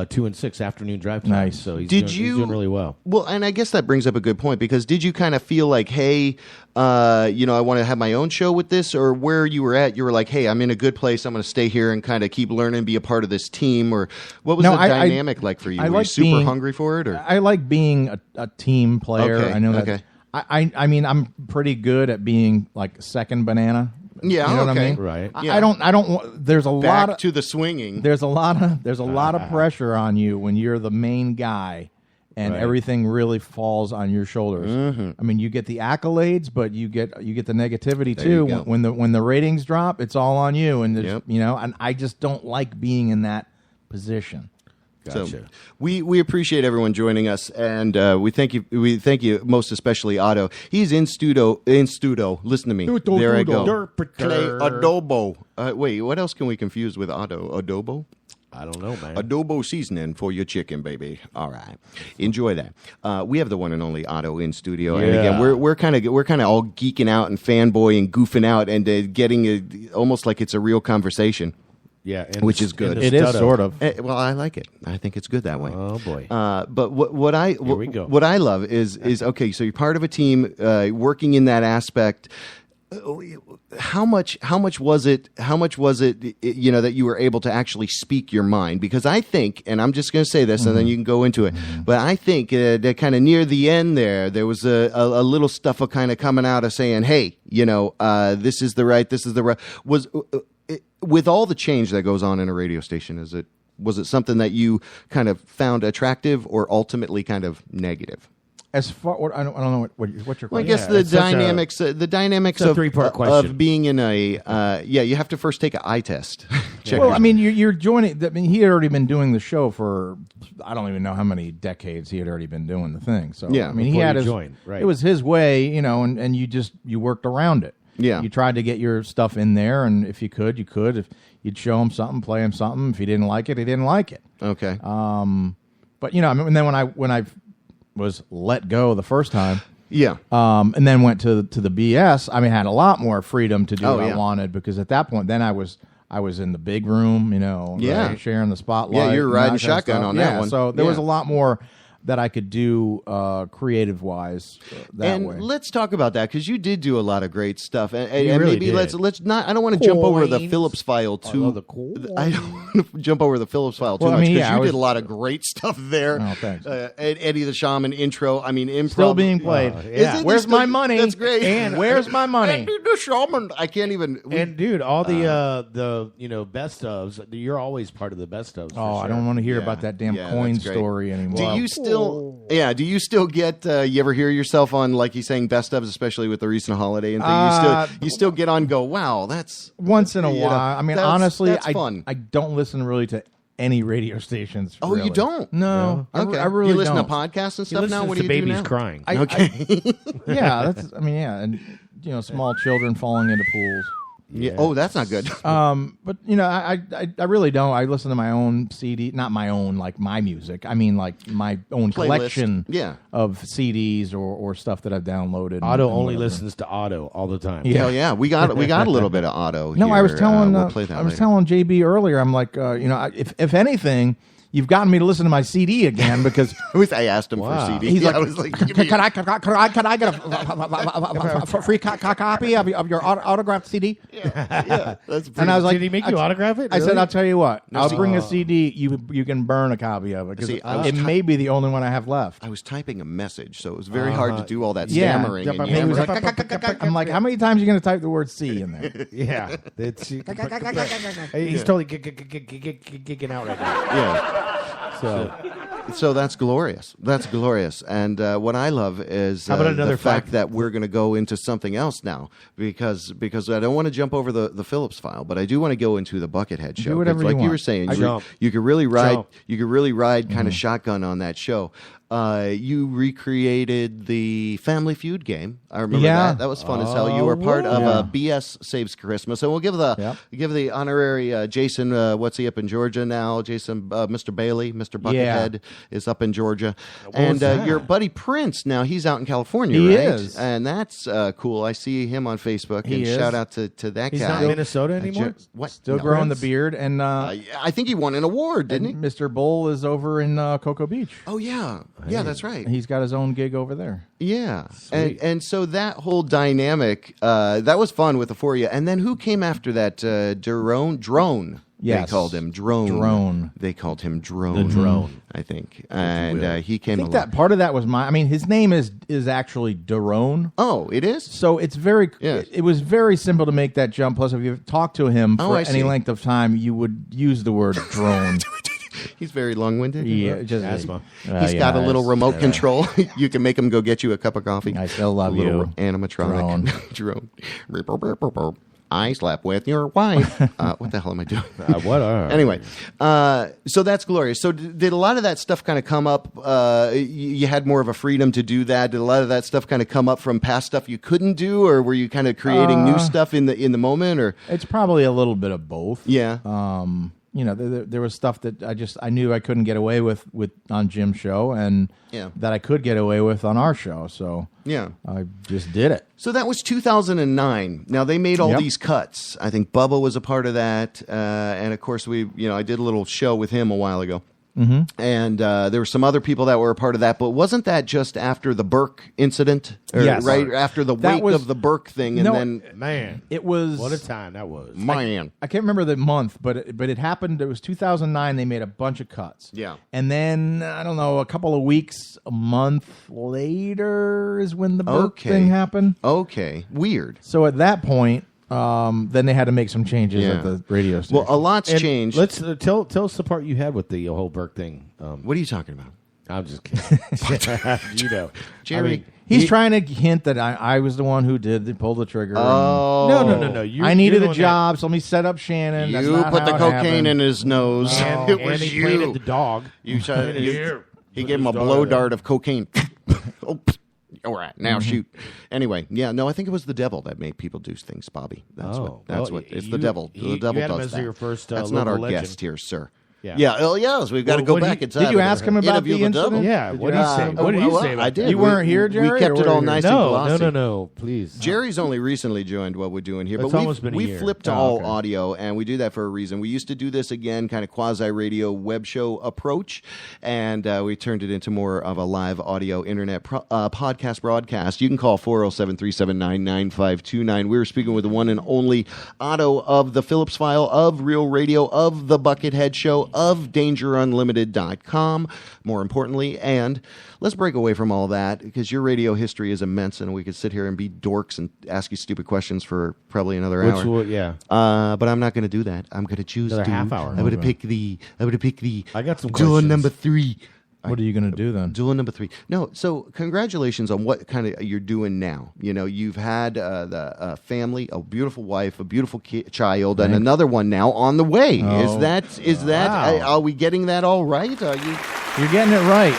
2 and 6 afternoon drive time. Nice. So he's Did he's doing really well. Well, and I guess that brings up a good point, because did you kind of feel like, hey, I want to have my own show with this, or where you were at, you were like, hey, I'm in a good place, I'm going to stay here and kind of keep learning, be a part of this team, or what was the dynamic like for you? Were you super hungry for it? Or? I like being a team player. Okay, I know that. okay. I mean, I'm pretty good at being like second banana. Yeah, you know what I okay. mean? Right. I don't. There's a Back lot of to the swinging. There's a lot of pressure on you when you're the main guy, and Right. everything really falls on your shoulders. Mm-hmm. I mean, you get the accolades, but you get the negativity There you too. go. When the ratings drop, it's all on you, and Yep. and I just don't like being in that position. Gotcha. So we appreciate everyone joining us, and we thank you. We thank you most especially Otto. He's in studio. Listen to me. There I go. Clay adobo. Wait, what else can we confuse with Otto? Adobo. I don't know, man. Adobo seasoning for your chicken, baby. All right, enjoy that. We have the one and only Otto in studio, and again, we're kind of all geeking out and fanboy and goofing out and getting almost like it's a real conversation. Yeah, which is good. It is sort of. Well, I like it. I think it's good that way. Oh boy! But what I we go. what I love is okay. So you're part of a team, working in that aspect. How much was it? That you were able to actually speak your mind? Because I think, and I'm just going to say this, and then you can go into it. But I think that kind of near the end there was a little stuff of kind of coming out of saying, hey, this is the right. Was with all the change that goes on in a radio station, was it something that you kind of found attractive or ultimately kind of negative? As far, I don't know what your question. Well, I guess the dynamics of being in a you have to first take an eye test. Well, I mean, you're joining. I mean, he had already been doing the show for I don't even know how many decades he had already been doing the thing. So yeah, I mean, he had his. It was his way, and you worked around it. Yeah, you tried to get your stuff in there, and if you could, you could. If you'd show him something, play him something. If he didn't like it, he didn't like it. Okay. But I mean, and then when I was let go the first time. Yeah. And then went to the BS. I mean, had a lot more freedom to do what yeah. I wanted because at that point, then I was in the big room, right, sharing the spotlight. Yeah, you're riding shotgun on that one. So there was a lot more that I could do creative wise that way. And let's talk about that because you did do a lot of great stuff. And really maybe did. let's not. I don't want to jump over the Phillips file too. I don't want to jump over the Phillips file too much because you did a lot of great stuff there. Oh, thanks. Eddie the Shaman intro. I mean, improv Still being played. Where's my money? That's great. And where's my money? Eddie the Shaman. I can't even. And dude, all the best ofs. You're always part of the best ofs. Oh, I don't want to hear about that damn coin story anymore. Do you still? Yeah. Do you still get? You ever hear yourself on like you saying best ofs, especially with the recent holiday and thing? You still get on and go, wow, that's once in a while. I mean, honestly, that's fun. I don't listen really to any radio stations. Oh, really. You don't? No. Okay. I really you listen don't. to podcasts and stuff now. What do you babies do now? Crying. Okay. Yeah, that's. I mean, yeah, and small children falling into pools. Yeah. Oh, that's not good. But I really don't. I listen to my own CD, not my own like my music. I mean like my own collection of CDs or stuff that I've downloaded. ODDO only listens to ODDO all the time. Yeah, yeah. We got a little bit of ODDO. No, here. I was telling we'll play that I was later. telling JB earlier. I'm like, if anything. You've gotten me to listen to my CD again because I asked him for a CD. He's like, I was like, "Can I get a free copy of your autographed CD?" Yeah, that's pretty. And I was like, "Did he make you autograph it?" I said, "I'll tell you what. No, I'll bring a CD. You can burn a copy of it because it may be the only one I have left." I was typing a message, so it was very hard to do all that stammering. And he was like, "I'm like, how many times are you going to type the word C in there?" Yeah, he's totally kicking out right now. Yeah. So that's glorious. That's glorious. And what I love is the fact that we're going to go into something else now because I don't want to jump over the Phillips file, but I do want to go into the Buckethead show. Do whatever like you want. were saying, you could really ride kind of shotgun on that show. You recreated the Family Feud game. I remember that. That was fun as hell. You were part of BS Saves Christmas, and we'll give the honorary Jason. What's he up in Georgia now? Jason, Mr. Bailey, Mr. Buckethead is up in Georgia, and your buddy Prince. Now he's out in California, he right? is, and that's cool. I see him on Facebook. He and is. Shout out to that He's guy. not in Minnesota anymore. Still growing the beard, and I think he won an award, didn't he? Mr. Bull is over in Cocoa Beach. Oh yeah. Yeah, that's right. He's got his own gig over there. Yeah, and so that whole dynamic that was fun with the four of you. And then who came after that? Drone. Yes. They called him Drone. They called him Drone. The Drone, I think. And he came. I think that part of that was his name is actually Drone. Oh, it is. So it's very. It was very simple to make that jump. Plus, if you talked to him for any length of time, you would use the word drone. He's very long-winded. Yeah, just asthma. He's got a little remote control. You can make him go get you a cup of coffee. I still love you. Animatronic. Drone. I slept with your wife. What the hell am I doing? Anyway, so that's glorious. So did a lot of that stuff kind of come up? You had more of a freedom to do that. Did a lot of that stuff kind of come up from past stuff you couldn't do, or were you kind of creating new stuff in the moment? Or it's probably a little bit of both. Yeah. There was stuff that I knew I couldn't get away with on Jim's show, and that I could get away with on our show. So I just did it. So that was 2009. Now they made all these cuts. I think Bubba was a part of that, and of course I did a little show with him a while ago. Mm-hmm. And there were some other people that were a part of that, but wasn't that just after the Burke incident? Yes. Right after the wake of the Burke thing, and then man, it was what a time that was. Man, I can't remember the month, but it happened. It was 2009. They made a bunch of cuts. Yeah, and then I don't know, a couple of weeks, a month later is when the Burke thing happened. Okay, weird. So at that point. Then they had to make some changes at the radio station. Well, a lot's changed. Let's tell us the part you had with the whole Burke thing. What are you talking about? I'm just kidding. You know, Jerry. He's trying to hint that I was the one who pull the trigger. Oh. No. I needed a job, so let me set up Shannon. That's You not put the how it cocaine happened. in his nose. And, It and was he you. planted the dog. He gave him a blow dart of cocaine. All right, now shoot. Anyway, yeah, no, I think it was the devil that made people do things, Bobby. That's what. It's the devil. The devil you had him does as that. your first, That's not our local legend. guest here, sir. Yeah. Oh, yes. We've got to go back inside. Did you ask him about the incident? devil? Yeah. What did he say? What did he say about I did. You weren't here, Jerry? We kept it all nice and glossy. No. Please. Jerry's only recently joined what we're doing here, It's but almost been a we year. flipped to all audio, and we do that for a reason. We used to do this again, kind of quasi-radio web show approach, and we turned it into more of a live audio internet podcast broadcast. You can call 407-379-9529. We were speaking with the one and only ODDO of the Phillips File, of Real Radio, of the Buckethead Show, of DangerUnlimited.com, more importantly. And let's break away from all that, because your radio history is immense, and we could sit here and be dorks and ask you stupid questions for probably another hour. But I'm not going to do that. I'm going to choose Another half hour. I'm going to pick the I got some duel questions. number 3. What are you going to do then? Duel number 3. No, so congratulations on what kind of you're doing now. You know, you've had the family, a beautiful wife, a beautiful child, and another one now on the way. Oh. Is that? Are we getting that all right? You're getting it right.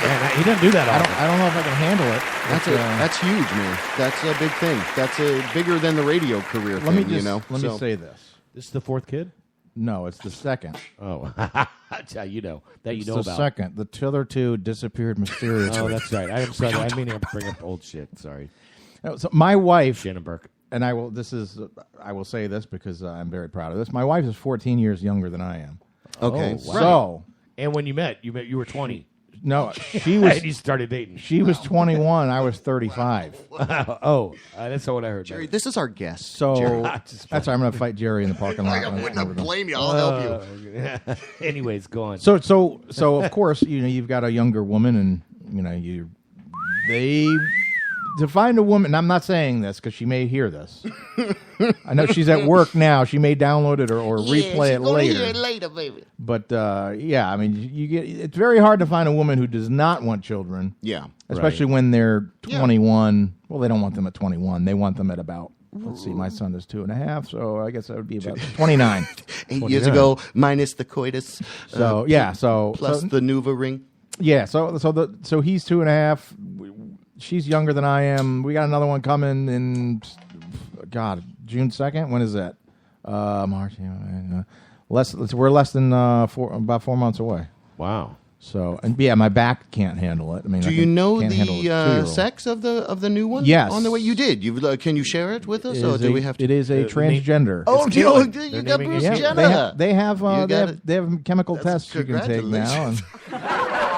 Yeah, he doesn't do that often. I don't know if I can handle it. That's huge, man. That's a big thing. That's bigger than the radio career thing. Let me say this. This is the fourth kid? No, it's the second. Oh, that's how you know that you It's know the about. second. The other two disappeared mysteriously. Oh, that's right. I'm sorry. I mean to bring up old shit. Sorry. So my wife, Shannon Burke, and I will say this because I'm very proud of this. My wife is 14 years younger than I am. Okay, wow. So and when you met, you were 20. No, she was. And you started dating. She was 21. I was 35. That's not what I heard. Jerry, this is our guest. So Jerry. that's why I'm going to fight Jerry in the parking lot. I wouldn't blame you. I'll help you. Anyways, go on. So of course, you've got a younger woman, and to find a woman. And I'm not saying this because she may hear this. I know she's at work now. She may download it or replay it later. Hear it later, baby. But I mean, it's very hard to find a woman who does not want children. Yeah, especially when they're 21. Well, they don't want them at 21. They want them at about. Let's see, my son is 2.5, so I guess that would be about 29. 8 years ago, minus the coitus. So plus the Nuva ring. Yeah, so he's 2.5. She's younger than I am. We got another one coming in, June 2nd. When is that? March. We're less than about 4 months away. Wow. So my back can't handle it. I mean, do you know the sex of the new one? Yes. On the way, you did. Can you share it with us, or do we have to? It is a transgender. Oh, you got Bruce Jenner. They have chemical tests you can take now, and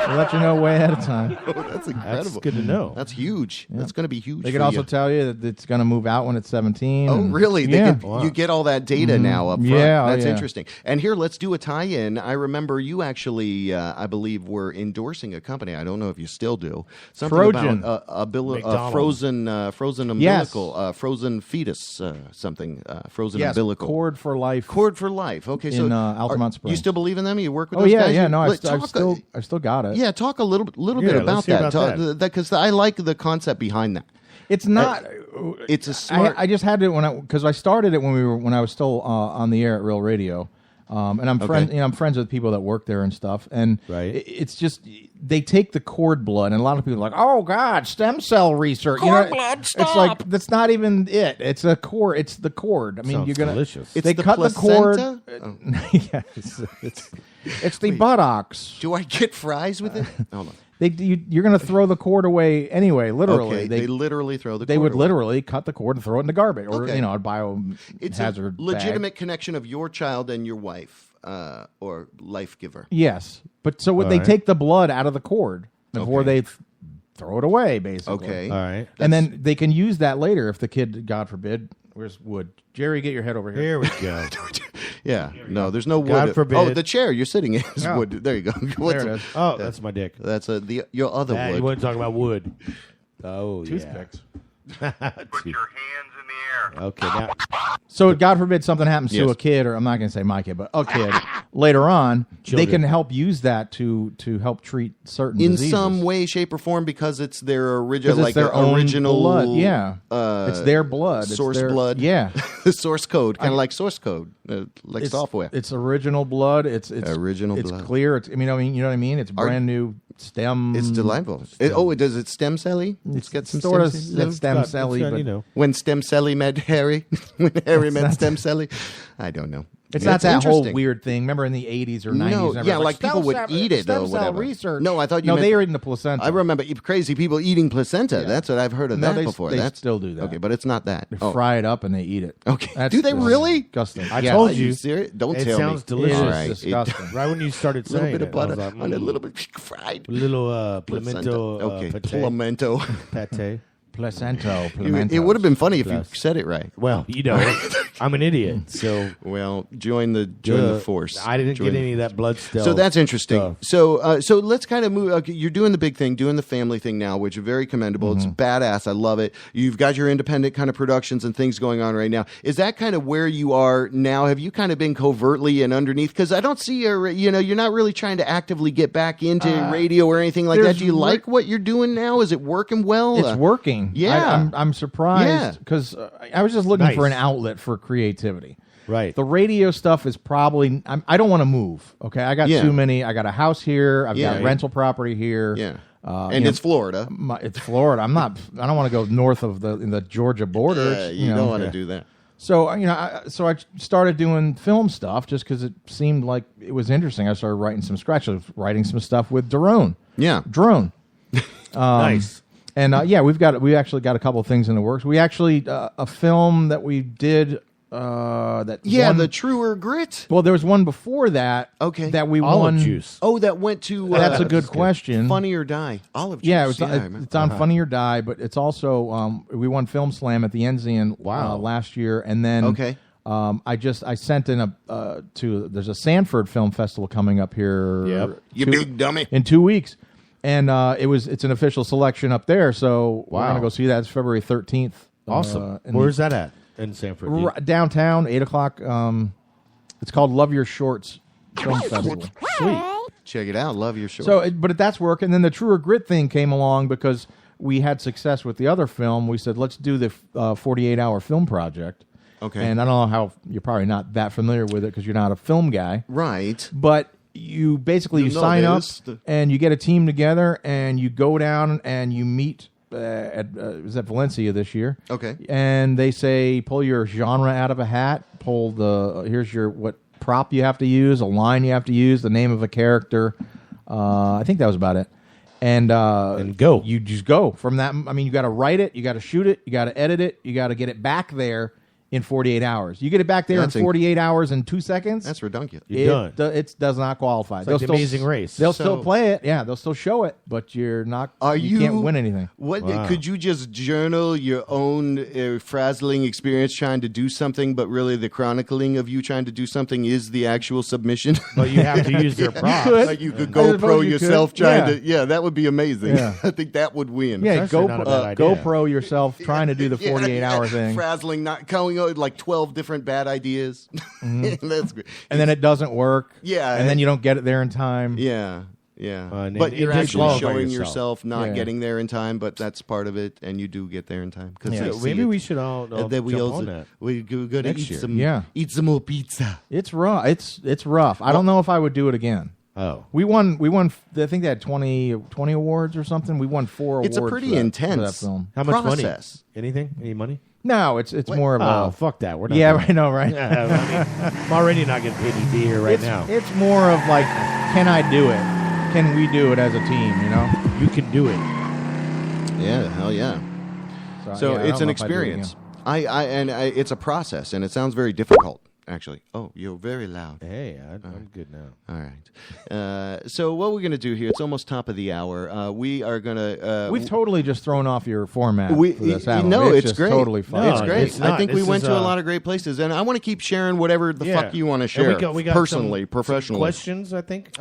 we'll let you know way ahead of time. Oh, that's incredible. That's good to know. That's huge. Yeah. That's going to be huge. They could also tell you that it's going to move out when it's 17. Oh, really? Yeah. You get all that data now up front. Yeah, that's interesting. And here, let's do a tie-in. I remember you actually, I believe, were endorsing a company. I don't know if you still do. Something Trojan. about frozen umbilical, frozen fetus, something, frozen umbilical. Cord for Life. Cord for Life. Okay, so in Altamont Springs. You still believe in them? You work with those guys? Yeah, no, I still got it. Yeah, talk a little bit about that, because I like the concept behind that. It's not. It's a smart. I just had it because I started it when I was still on the air at Real Radio, and I'm friends with people that work there and stuff. And it's just they take the cord blood, and a lot of people are like, "Oh God, stem cell research." Cord blood, stop. It's like that's not even it. It's a cord. It's the cord. I mean, Sounds you're gonna. delicious. It's They the cut placenta? the cord. It's the buttocks. Do I get fries with it? Hold on. You're going to throw the cord away anyway. Literally, Okay, they literally throw the cord They would away. literally cut the cord and throw it in the garbage, or Okay. a biohazard. It's a legitimate connection of your child and your wife, or life giver. Yes, but they take the blood out of the cord before they throw it away, basically. Okay, all right, and then they can use that later if the kid, God forbid, where's wood? Jerry, get your head over here. Here we go. Yeah, no, there's no wood. God forbid. Oh, the chair you're sitting in is Oh. wood. There you go. There it is. Oh, that's my dick. That's your other You wood. want to talk about wood? Oh, Toothpicks. Yeah. Put your hands in Okay, now So God forbid something happens to Yes. a kid, or I'm not going to say my kid, but a kid later on, Children. they can help use that to help treat certain In diseases. some way, shape, or form, because it's their original, 'Cause it's like their own original blood. Yeah, it's their blood. It's source their- blood. Yeah, source code, kind of like source code, like it's, software. It's original blood. It's original It's blood. clear. It's you know what I mean. It's brand new stem. It's delightful. Does it stem celly? It's got some sort of stem stem celly, but when stem celly met Harry, when Harry met stem celly, I don't know. It's not that whole interesting. weird thing. Remember in the 80s or 90s? No, everybody yeah, was like people would eat it stem or cell whatever. research. No, I thought you No, meant, they were eating the placenta. I remember crazy people eating placenta. Yeah. That's what I've heard of No, that they- before. they That's still do that. Okay, but it's not that. They fry it up and they eat it. Okay. That's Do they really? Disgusting. I Yeah. told Are you. you serious? Don't it tell me. sounds delicious. All right. disgusting. Right when you started A little saying bit of it, I was butter like, on a little bit fried. little Placenta. pimento, Okay, pate. pimento. Pate. Placento. It would have been funny if you Plus. said it right. Well, you know, I'm an idiot, so Well, join the force. I didn't Join get the- any of that blood stuff. So that's interesting. stuff. So let's kind of move. Okay, you're doing the big thing, doing the family thing now, which is very commendable. It's badass. I love it. You've got your independent kind of productions and things going on right now. Is that kind of where you are now? Have you kind of been covertly and underneath? Because I don't see you're not really trying to actively get back into radio or anything like that. there's Do you like what you're doing now? Is it working well? It's working. Yeah. I'm surprised Yeah. because I was just looking Nice. for an outlet for creativity. Right. The radio stuff is probably. I don't want to move. Okay, I got Yeah. too many. I got a house here. I've Yeah. got rental property here. Yeah. And And it's Florida. It's Florida. I don't want to go north of the Georgia border. Yeah, you don't want to do that. So I started doing film stuff just because it seemed like it was interesting. I started writing some scratch. I was writing some stuff with Drone. Yeah. Nice. And we actually got a couple of things in the works. We actually a film that we did The Truer Grit. Well, there was one before that. Okay. That we Olive won. juice. Oh, that went to. That's a good question. Funny or Die. Olive juice. Yeah, I remember. it's on Funny or Die, but it's also we won Film Slam at the Enzian last year, and then Okay. I sent in there's a Sanford Film Festival coming up here. Yep. You big dummy. In 2 weeks, and it's an official selection up there, so we're Wow. gonna go see that. It's February 13th. Awesome. Where's that at? In Sanford. Downtown, 8:00. It's called Love Your Shorts Film Festival. Sweet. Check it out. Love your show. So, but that's working. And then the Truer Grit thing came along because we had success with the other film. We said, let's do the 48-hour film project. Okay. And I don't know how, you're probably not that familiar with it because you're not a film guy. Right. But you basically You'll know sign up this. and you get a team together and you go down and you meet it was at Valencia this year. Okay. And they say, pull your genre out of a hat, here's what prop you have to use, a line you have to use, the name of a character. I think that was about it. And go. You just go from that. I mean, you got to write it, you got to shoot it, you got to edit it, you got to get it back there in 48 hours. You get it back there in 48 hours and 2 seconds. That's redundant. You're done. It does not qualify. It's like The Amazing Race. They'll So- still play it. Yeah, they'll still show it, but you can't win anything. What Wow. could you just journal your own frazzling experience trying to do something, but really the chronicling of you trying to do something is the actual submission? But you have to use their props. Like you could I suppose GoPro you yourself could. trying Yeah. to. Yeah, that would be amazing. Yeah. I think that would win. Yeah, actually not a bad idea. GoPro yourself trying to do the 48-hour thing. Frazzling, not going out like 12 different bad ideas. That's good. And then it doesn't work. Yeah. And then you don't get it there in time. Yeah. Yeah, and but it you're actually disqualify showing yourself. yourself not Yeah. getting there in time, but that's part of it, and you do get there in time. Cause Yeah. they So see maybe it. we should all And then we jump also on that. we go to Next eat year. some eat some more pizza. It's rough. It's rough. I don't know if I would do it again. Oh. We won. I think they had 20 awards or something. We won 4 awards. It's a pretty for that intense film. How much process. money? Anything? Any money? No, it's more of Oh, a. fuck that. We're not Yeah, doing I know, right? I'm already not getting paid to be here right now. It's more of like, can I do it? Can we do it as a team? You know. You can do it. Yeah, hell yeah. So yeah, I it's don't an know if I'd do it experience. It's a process, and it sounds very difficult. actually. Oh, you're very loud. Hey, I'm good now. All right. So what we're going to do here, it's almost top of the hour. We are going to... We've totally just thrown off your format for this, haven't we? No, it's just great. Totally fun. It's great. I think we went to a lot of great places, and I want to keep sharing whatever the fuck you want to share. We got personally, professionally. some questions, I think.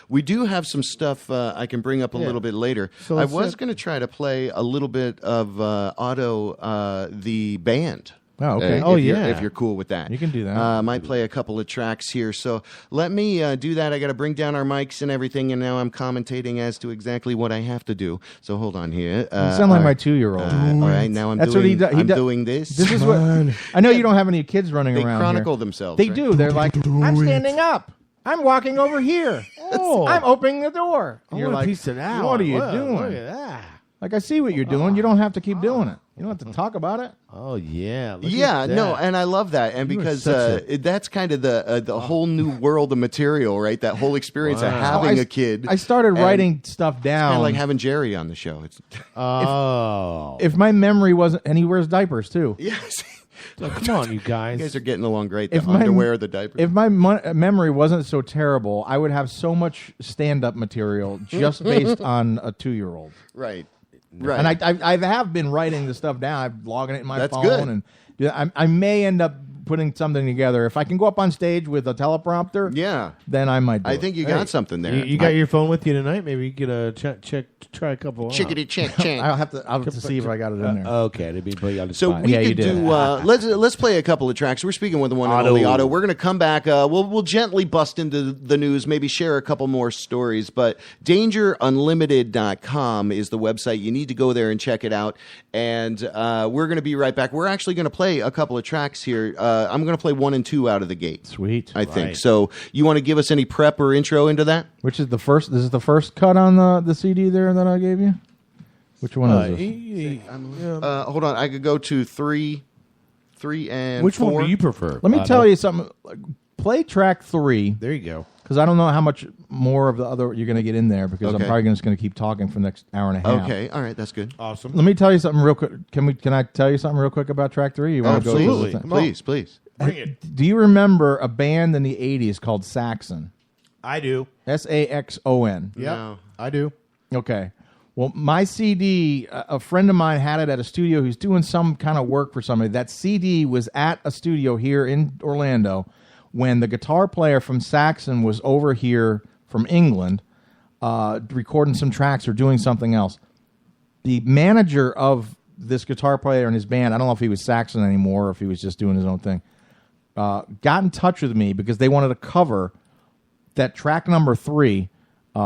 We do have some stuff I can bring up a little bit later. So I was going to try to play a little bit of ODDO, the band. Oh, okay. If you're cool with that. You can do that. Might play a couple of tracks here. So let me do that. I got to bring down our mics and everything, and now I'm commentating as to exactly what I have to do. So hold on here. You sound like my 2-year-old. All right, now I'm doing this. This is what I know. You don't have any kids running around. They chronicle here. themselves. They right? do. They're like, I'm standing up. I'm walking over here. I'm opening the door. And you're like, piece of that. what are you doing? Look at that. Like, I see what you're doing. You don't have to keep doing it. You don't have to talk about it. Oh, yeah. No, and I love that. And because that's kind of the whole new world of material, right? That whole experience of having a kid. I started writing stuff down. Kind of like having Jerry on the show. It's if my memory wasn't, and he wears diapers too. Yes. Oh, come on, you guys. You guys are getting along great. The underwear, the diapers. If my memory wasn't so terrible, I would have so much stand-up material just based on a 2-year-old. Right. Right. And I have been writing the stuff down. I'm logging it in my phone. Good. And I may end up putting something together. If I can go up on stage with a teleprompter, then I might do I think you got something there. You got your phone with you tonight? Maybe you could try a couple. Chickity check check. I'll have to see if I got it in there. Okay, to be put you on the So spot. we could do. Let's play a couple of tracks. We're speaking with the one and only ODDO. We're going to come back. We'll gently bust into the news. Maybe share a couple more stories. But DangerUnlimited.com is the website. You need to go there and check it out. And we're going to be right back. We're actually going to play a couple of tracks here. I'm going to play 1 and 2 out of the gate. Sweet. I think so. You want to give us any prep or intro into that? Which is the first? This is the first cut on the CD there that I gave you. Which one is this? Hold on. I could go to 3 and Which 4. one do you prefer? Let me tell you something. Play track 3. There you go. Because I don't know how much more of the other you're going to get in there. Because I'm probably just going to keep talking for the next hour and a half. Okay. All right. That's good. Awesome. Let me tell you something real quick. Can I tell you something real quick about track 3? You want to go? Please. Bring it. Do you remember a band in the 80s called Saxon? I do. Saxon. Yeah, No. I do. Okay. Well, my CD, a friend of mine had it at a studio. He's doing some kind of work for somebody. That CD was at a studio here in Orlando when the guitar player from Saxon was over here from England recording some tracks or doing something else. The manager of this guitar player and his band, I don't know if he was Saxon anymore or if he was just doing his own thing, got in touch with me because they wanted to cover that track number 3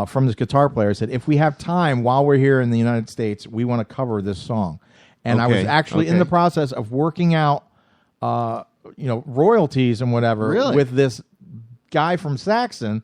from this guitar player. Said, if we have time while we're here in the United States, we want to cover this song. And I was actually in the process of working out, royalties and whatever with this guy from Saxon.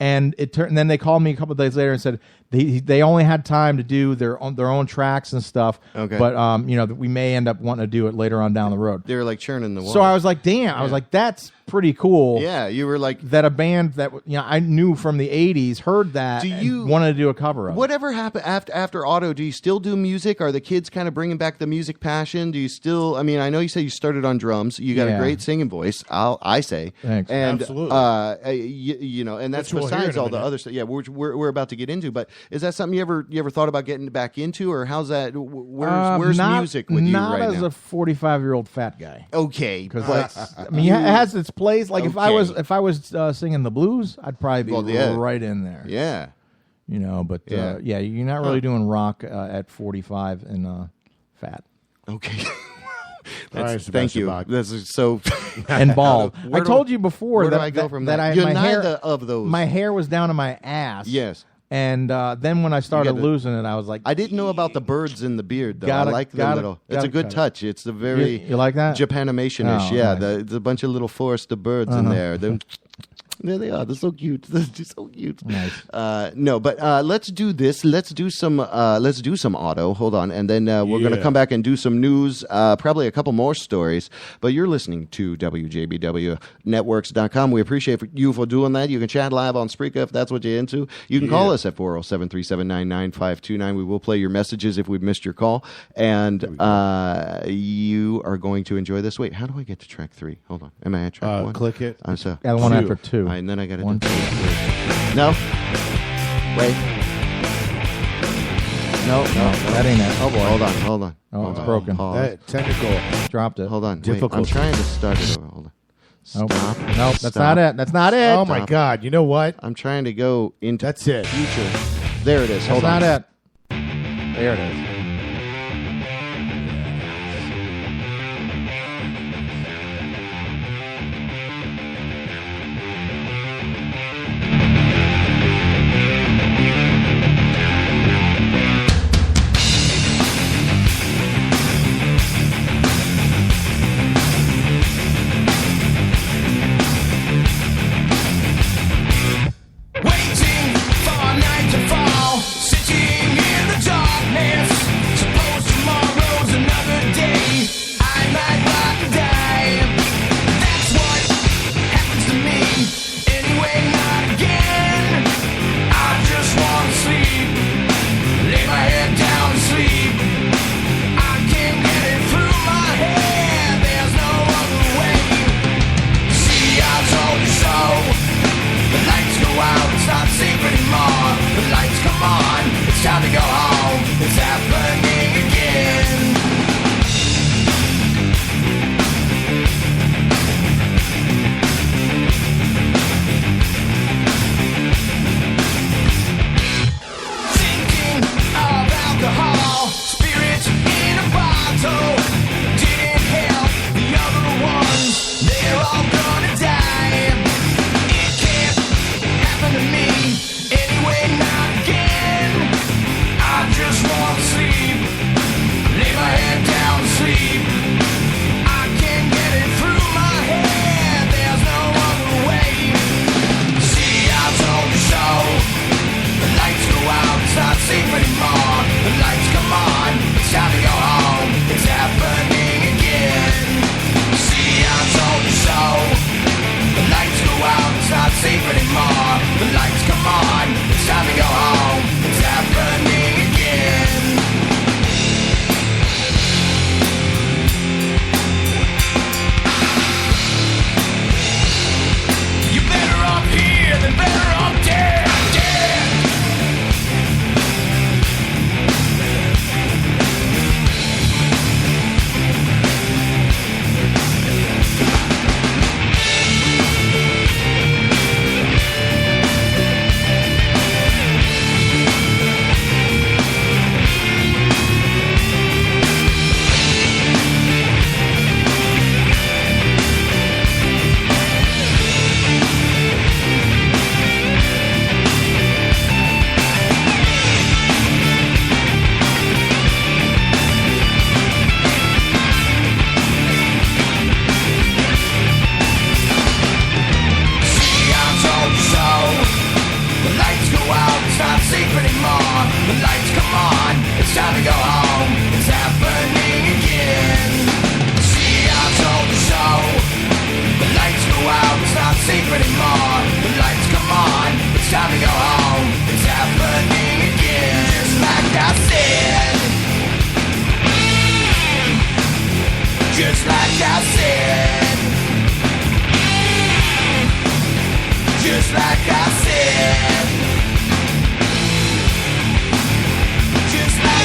And then they called me a couple of days later and said they only had time to do their own tracks and stuff. Okay. But we may end up wanting to do it later on down the road. They were like churning the water. So I was like, damn. I was like, that's pretty cool. Yeah, you were like that. A band that I knew from the '80s heard that. And wanted to do a cover of. Whatever happened after ODDO? Do you still do music? Are the kids kind of bringing back the music passion? Do you still? I mean, I know you said you started on drums. You got a great singing voice. I say. Thanks. And absolutely. And that's besides all the other stuff. Yeah, we're about to get into. But is that something you ever thought about getting back into, or how's that? Where's music with you right now? Not as a 45-year-old fat guy. Okay, because it has its place. Like if I was singing the blues, I'd probably be right in there. Yeah, But you're not really doing rock at 45 and fat. Okay. Thank you. This is so and bald. I told you before that I go from that I You're my neither hair of those. My hair was down to my ass. Yes. And then when I started losing it, I was like, I didn't know about the birds in the beard, though. I like the little. It's a good touch. It's a very you like that Japanimation-ish. Oh, yeah, nice. there's a bunch of little forested birds in there. There they are. They're so cute. They're just so cute. Nice. No, but let's do this. Let's do some auto. Hold on, and then we're going to come back and do some news. Probably a couple more stories. But you're listening to WJBWNetworks.com. We appreciate you for doing that. You can chat live on Spreaker if that's what you're into. You can call us at 407-379-9529. We will play your messages if we've missed your call, and you are going to enjoy this. Wait, how do I get to track 3? Hold on. Am I at track 1? Click it. So Got one after 2. And then I got to do 1, 2, 3. No. Wait. No, that ain't it. Oh boy. Hold on. Oh, it's broken. Technical. Dropped it. Hold on. Difficult. I'm trying to start it over. Hold on. Stop. Nope, that's not it. That's not it. Oh my God! You know what? I'm trying to go into That's it. future. There it is. That's Hold on. not it. There it is. Waiting for a night to fall, sitting in the darkness. Suppose tomorrow's another day. I might rock and die. That's what happens to me. Anyway, not again. I just wanna sleep. Lay my head down and sleep. I can't get it through my head. There's no other way. See, I told you so. The lights go out, it's not safe anymore. The lights come on, it's time to go home. It's happening again. Thinking of alcohol, spirits in a bottle. Didn't help the other ones, they're all gonna die. It can't happen to me. Anyway, not again. I just wanna sleep. Lay my head down and sleep. I can't get it through my head. There's no other way. See, I told you so. The lights go out, it's not safe anymore. The lights come on, it's time to go home. It's happening again. See, I told you so. The lights go out, it's not safe anymore. The lights come on, it's time to go home. It's happening again. You're better off here than better off dead. Dead. See, I told you so. The lights go out, it's not safe anymore. The lights come on, it's time to go home. It's happening again. See, I told you so. The lights go out, it's not safe anymore. The lights come on, it's time to go home. It's happening again. Just like I said. Just like I said. Just like I said. Just like I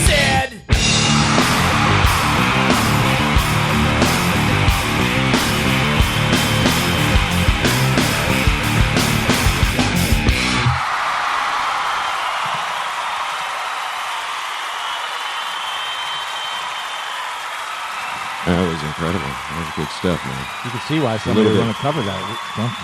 said. That was incredible. That was good stuff, man. You can see why somebody was going to cover that. Don't you?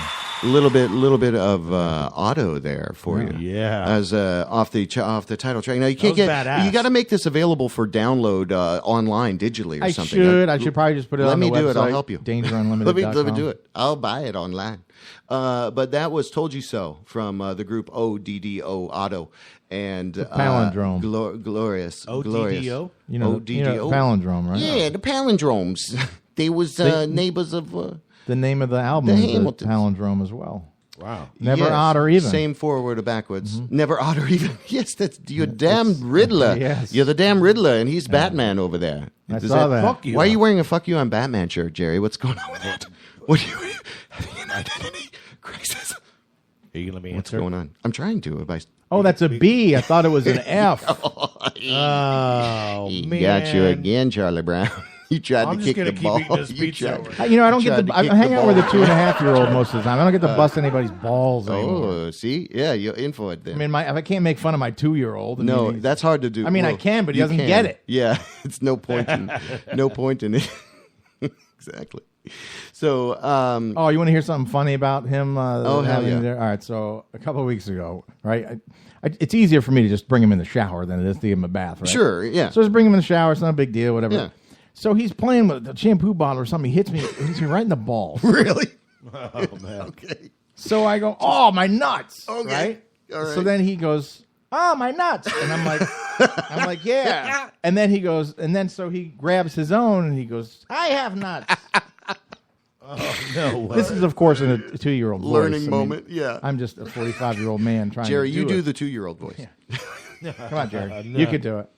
little bit of ODDO there for you. Yeah. As off the title track. Now you can't That was get. badass. You got to make this available for download online digitally or something. I should probably just put it on the website. Let me do it. I'll help you. DangerUnlimited.com. let me do it. I'll buy it online. But that was "Told You So" from the group ODDO ODDO and palindrome. Glorious. ODDO? You know palindrome, right? Yeah, the palindromes. They was neighbors of the name of the album is a palindrome as well. Wow. Never odd or even. Same forward or backwards. Never odd or even. Yes, you're damn Riddler. Yes. You're the damn Riddler, and he's Batman over there. I saw that. Fuck you. Why are you wearing a "Fuck You, I'm Batman" shirt, Jerry? What's going on with that? What are you having an identity crisis? Are you going to let me What's answer? going on? I'm trying to. Oh, that's a B. I thought it was an F. Oh, He man. got you again, Charlie Brown. You tried I'm to just kick gonna the keep ball. eating this You pizza. tried- I don't get tried the. to I kick hang the out with a ball. 2.5-year-old most of the time. I don't get to bust anybody's balls anymore. Oh, see? Yeah, you're in for it then. I mean, if I can't make fun of my 2-year-old. No, that's hard to do. I mean, I Well, can, but he you doesn't can. get it. Yeah, it's no point in it. Exactly. So, Oh, you want to hear something funny about him? hell yeah. All right, so a couple of weeks ago, right? It's easier for me to just bring him in the shower than it is to give him a bath, right? Sure, yeah. So just bring him in the shower. It's not a big deal, whatever. Yeah. So he's playing with a shampoo bottle or something. He hits me right in the balls. Really? Oh, man. Okay. So I go, oh, my nuts. Okay. Right? All right. So then he goes, oh, my nuts. And I'm like, yeah. And then he goes, so he grabs his own and he goes, I have nuts. Oh, no way. This is, of course, in a 2-year-old voice. Learning moment, yeah. I'm just a 45-year-old man trying Jerry, to do you do it. the 2-year-old voice. Come on, Jerry. No. You can do it.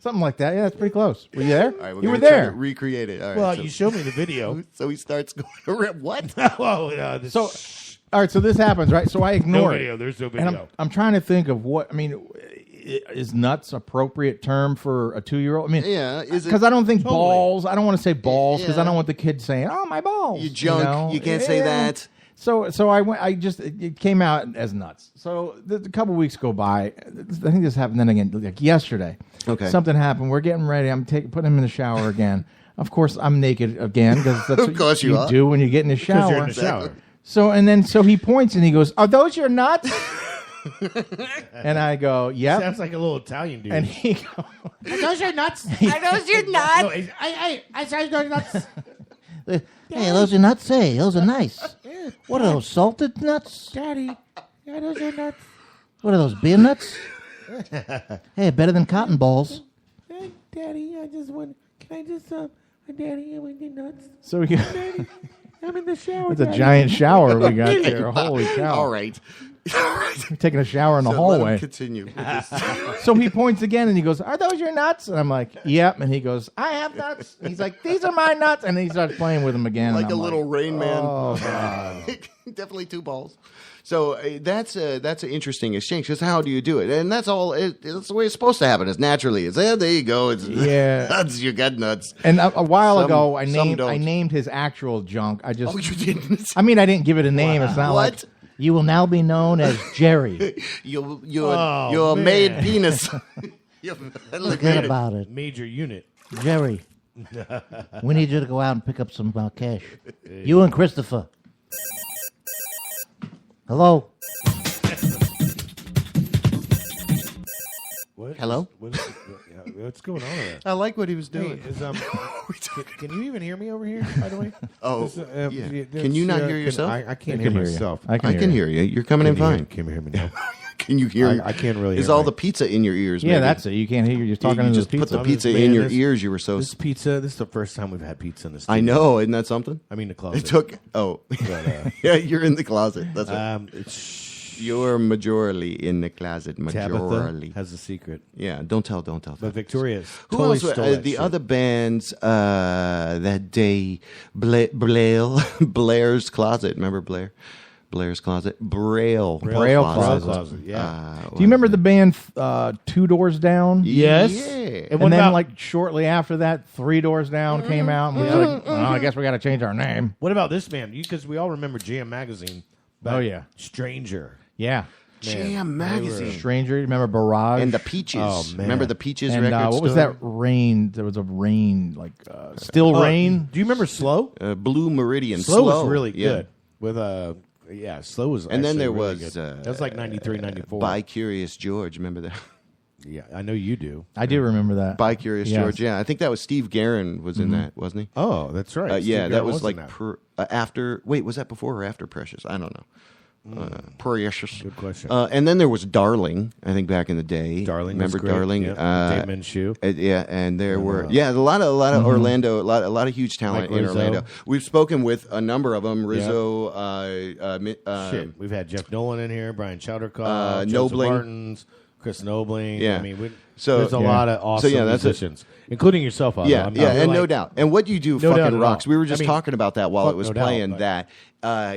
Something like that. Yeah, that's pretty close. Were you there? All right, you were gonna try there. to recreate it. All right, Well, so- you showed me the video. So he starts going around. What? Oh, So, all right, so this happens, right? So I ignore video. it. There's no And video. I'm trying to think of what, I mean, is nuts appropriate term for a 2-year-old? I mean, Yeah, is it- because I don't think Totally. balls, I don't want to say balls because Yeah. I don't want the kid saying, oh, my balls. You junk. You can't say that. So I went. It came out as nuts. So a couple weeks go by. I think this happened then again, like yesterday. Okay. Something happened. We're getting ready. I'm putting him in the shower again. Of course, I'm naked again because that's Of course what you you are. do when you get in the shower. you're in the shower. So he points and he goes, "Are those your nuts?" And I go, "Yep." Sounds like a little Italian dude. And he goes, Are those your nuts? Are those your nuts? No, I saw your nuts. Hey, those are nuts. Hey, those are nice. What are those, salted nuts? Daddy, are those your nuts? What are those, beer nuts? Hey, better than cotton balls. Hey, Daddy, I just want. Can I just Daddy, I want your nuts. so we Daddy, I'm in the shower. it's a Daddy. giant shower we got there. Holy cow! All right. We're taking a shower in the So hallway. Let him continue. with this. So he points again and he goes, "Are those your nuts?" And I'm like, "Yep." And he goes, "I have nuts." And he's like, "These are my nuts." And he starts playing with them again. Like and a I'm little Rain Man. Oh, God. Definitely 2 balls. So that's an interesting exchange. Because how do you do it? And that's all. That's the way it's supposed to happen. It's naturally. It's there you go. It's Yeah. nuts. You got nuts. And a while Some- ago, I some named don't. his actual junk. I just, Oh, you didn't. I mean, I didn't give it a name. It's not What? like you will now be known as Jerry. You're Oh, a made man. penis. Forget about it, Major unit. Jerry. We need you to go out and pick up some cash. You and Christopher. Hello. What? Hello? What's going on there? I like what he was doing. Hey, can you even hear me over here, by the way? Oh, yeah. Can you not hear yourself? I can't hear myself. I can hear you. You're coming in fine. Can you hear me now? Can you hear? I can't really. Is hear all my- the pizza in your ears? Yeah, maybe? that's it. You can't hear. You're just talking You to just the put pizza. the pizza Man, in your this- ears. You were so. This pizza. This is the first time we've had pizza in this. I know, isn't that something? I mean, the closet. It took. Oh, But, yeah, you're in the closet. That's right. it's You're majorly in the closet. Tabitha Majorly has a secret. Yeah, don't tell. But Victoria's Who totally else? stole that The shit. other bands that day, Blair's Closet. Remember Blair? Blair's Closet. Braille Closet. Yeah. Do you remember the band 2 Doors Down? Yes. Yeah. And then, like shortly after that, 3 Doors Down came out, and we were like, "Well, I guess we got to change our name." What about this band? Because we all remember Jam Magazine. but Oh, yeah. Stranger. Yeah. Jam Magazine. Stranger. Remember Barrage And the Peaches. Oh, man. Remember the Peaches And record what was store? that? Rain. There was a Rain, like Still Rain. Do you remember Slow? Blue Meridian. Slow was really Yeah. good. With Slow was. And then there really was good. That was like 93, 94. By Curious George. Remember that? Yeah, I know you do. I do remember that. By Curious George. Yeah, I think that was Steve Guerin was in that, wasn't he? Oh, that's right. Yeah, Steve that Guerin was like in that. after. Wait, was that before or after Precious? I don't know. Precious. Good question. And then there was Darling. I think back in the day. Darling, remember was great. Darling? Yeah. Dave Minshew. Yeah, and there were a lot of Orlando, a lot of huge talent Mike in Rizzo. Orlando. We've spoken with a number of them. Rizzo, Shit, we've had Jeff Nolan in here, Brian Chowdercott, Joseph Nobling. Martins, Chris Nobling. Yeah. I mean, So- there's a lot of awesome that's it. musicians, including yourself. Otto. Yeah, and no doubt. And what you do No doubt fucking at rocks. all. We were just I mean, talking about that while fuck it was no doubt, playing. but- That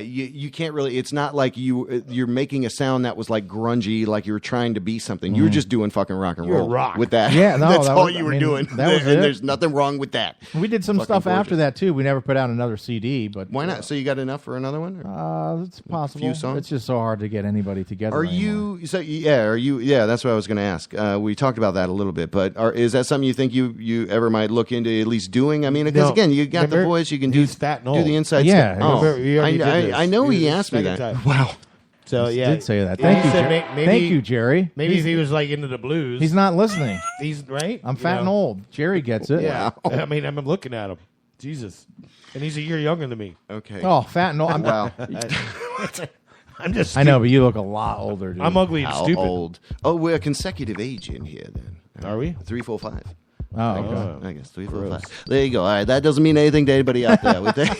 you can't really. It's not like you're making a sound that was like grungy, like you were trying to be something. You were just doing fucking rock and You're roll rock. with that. Yeah, no, that's that all was- you I were mean, doing. that was and it. there's nothing wrong with that. We did some Fucking stuff after gorgeous. that too. We never put out another CD, but Why not? So you got enough for another one? It's possible. few songs? It's just so hard to get anybody together. Are anymore. you? So yeah. Are you? Yeah. That's what I was going to ask. We talked about that a little bit, but is that something you think you ever might look into at least doing? I mean, because No. again, you got the Remember, voice. You can do he's fat and do old. the inside. Yeah, stuff. Oh, remember, we already did this. I know We he did asked me this that. second time. Wow. So He yeah, did say that. yeah, Thank he you, said Jerry. maybe, Thank you, Jerry. Maybe if he was like into the blues, He's not listening. He's right. I'm you fat know? and old. Jerry gets it. Yeah, I mean, I'm looking at him. Jesus, and he's a year younger than me. Okay. Oh, fat and old. Wow. I'm just. I know, but you look a lot older, dude. I'm ugly and How stupid. old? Oh, we're a consecutive age in here then. Are we? 3, 4, 5. Oh, okay. I guess 3, 4, 5. There you go. All right, that doesn't mean anything to anybody out there. With that.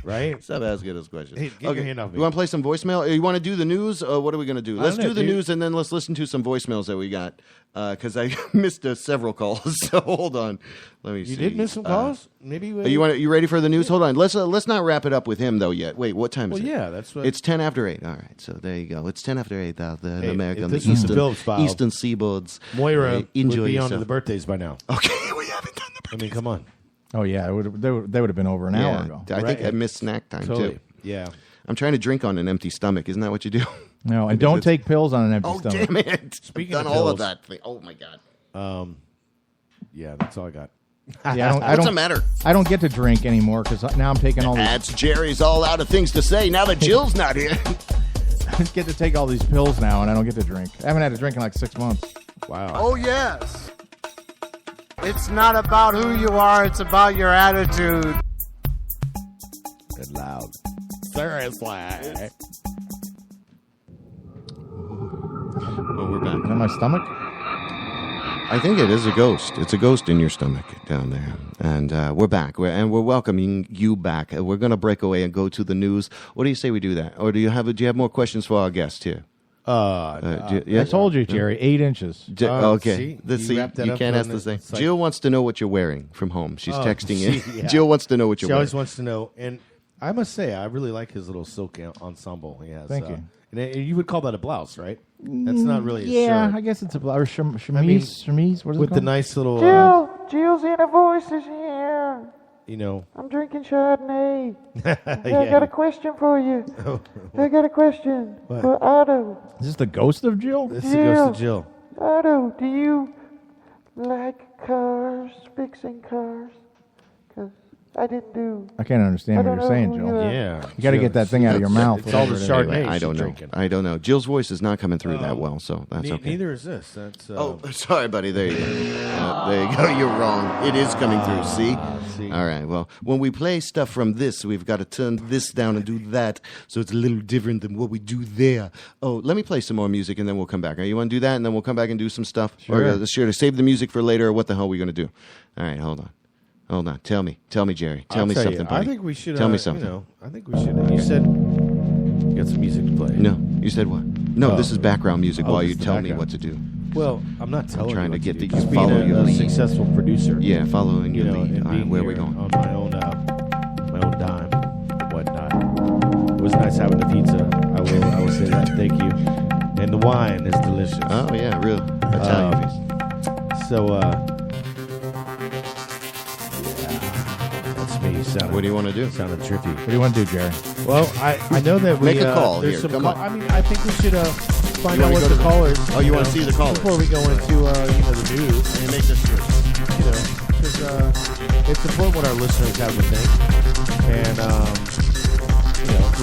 Right? Stop asking us questions. Hey, get your hand off me. You want to play some voicemail? You want to do the news? What are we going to do? Let's don't know, do the dude. news and then let's listen to some voicemails that we got. Because I missed several calls. So hold on. Let me see. You did miss some calls. Maybe you ready for the news? Hold on. Let's not wrap it up with him though yet. Wait, what time is it? Well, yeah, that's what. It's 10 after 8. All right, so there you go. It's 10 after 8 out there in Hey, America, if on the this was the Phillips file, eastern seaboards. Moira Enjoy would be on yourself. to the birthdays by now. Okay, we haven't done the birthdays. I mean, come on. Oh yeah, they would have been over an hour ago. I think Right. I missed snack time Totally. too. Yeah. I'm trying to drink on an empty stomach. Isn't that what you do? No, and don't take pills on an empty Oh, stomach. damn it. Speaking I've done of all of pills. that thing. Oh, my God. Yeah, that's all I got. Yeah, What's the matter? I don't get to drink anymore because now I'm taking all these. That's Jerry's all out of things to say now that Jill's not here. I get to take all these pills now, and I don't get to drink. I haven't had a drink in like 6 months. Wow. Oh, yes. It's not about who you are, it's about your attitude. Good loud. Seriously. Oh, we're back. Is that my stomach? I think it is a ghost. It's a ghost in your stomach down there. And we're back. We're welcoming you back. We're going to break away and go to the news. What do you say we do that? Or do you have more questions for our guest here? I told you, Jerry, 8 inches. Okay. See? You wrapped that You up can't on ask the the- same. it's like- Jill wants to know what you're wearing from home. She's texting in. Yeah. Jill wants to know what you're She wearing. always wants to know. And I must say, I really like his little silk ensemble he has. Thank you. And you would call that a blouse, right? That's not really a Yeah, shirt. I guess it's a blouse. Chemise. I mean, chemise. What is it With the called? nice little, Jill's inner voice is here. you know. I'm drinking Chardonnay. I Yeah. got a question for you. I got a question What? for Otto. Is this the ghost of Jill? This is the ghost of Jill. Otto, do you like cars, fixing cars? Because I didn't do. I can't understand what don't you're know saying, who Jill. you are. Yeah. You got to get that thing out of your mouth. It's all the whatever it is. Chardonnay. I don't she's know. drinking. I don't know. Jill's voice is not coming through that well, so that's okay. Neither is this. That's Oh, sorry, buddy. There you go. There you go. You're wrong. It is coming through. See? All right. Well, when we play stuff from this, we've got to turn this down and do that, so it's a little different than what we do there. Oh, let me play some more music, and then we'll come back. You want to do that, and then we'll come back and do some stuff? Sure. Or sure to save the music for later, or what the hell are we going to do? All right, hold on. Hold on. Tell me, Jerry. Tell me something, buddy. I think we should. Tell me something. You know, I think we should. You said you got some music to play. No, you said what? No, Oh. this is background music Oh, while this you is the tell me background. what to do. Well, I'm not telling trying you to get what that do. you Just follow being your a lead. successful producer. Yeah, following You your know, lead. and All right, being where are we here going? on my own dime, whatnot. It was nice having the pizza. I will say that. Thank you. And the wine is delicious. Oh yeah, real Italian piece. So, that's me. What do you want to do? Sounding trippy. What do you want to do, Jerry? Well, I know that we Make a call there's here, some come call- on. I mean, I think we should find You out wanna what go the to- callers. Oh, you wanna see the callers? before we go into the news. Let me make this true. You know, because it's important what our listeners have to think, and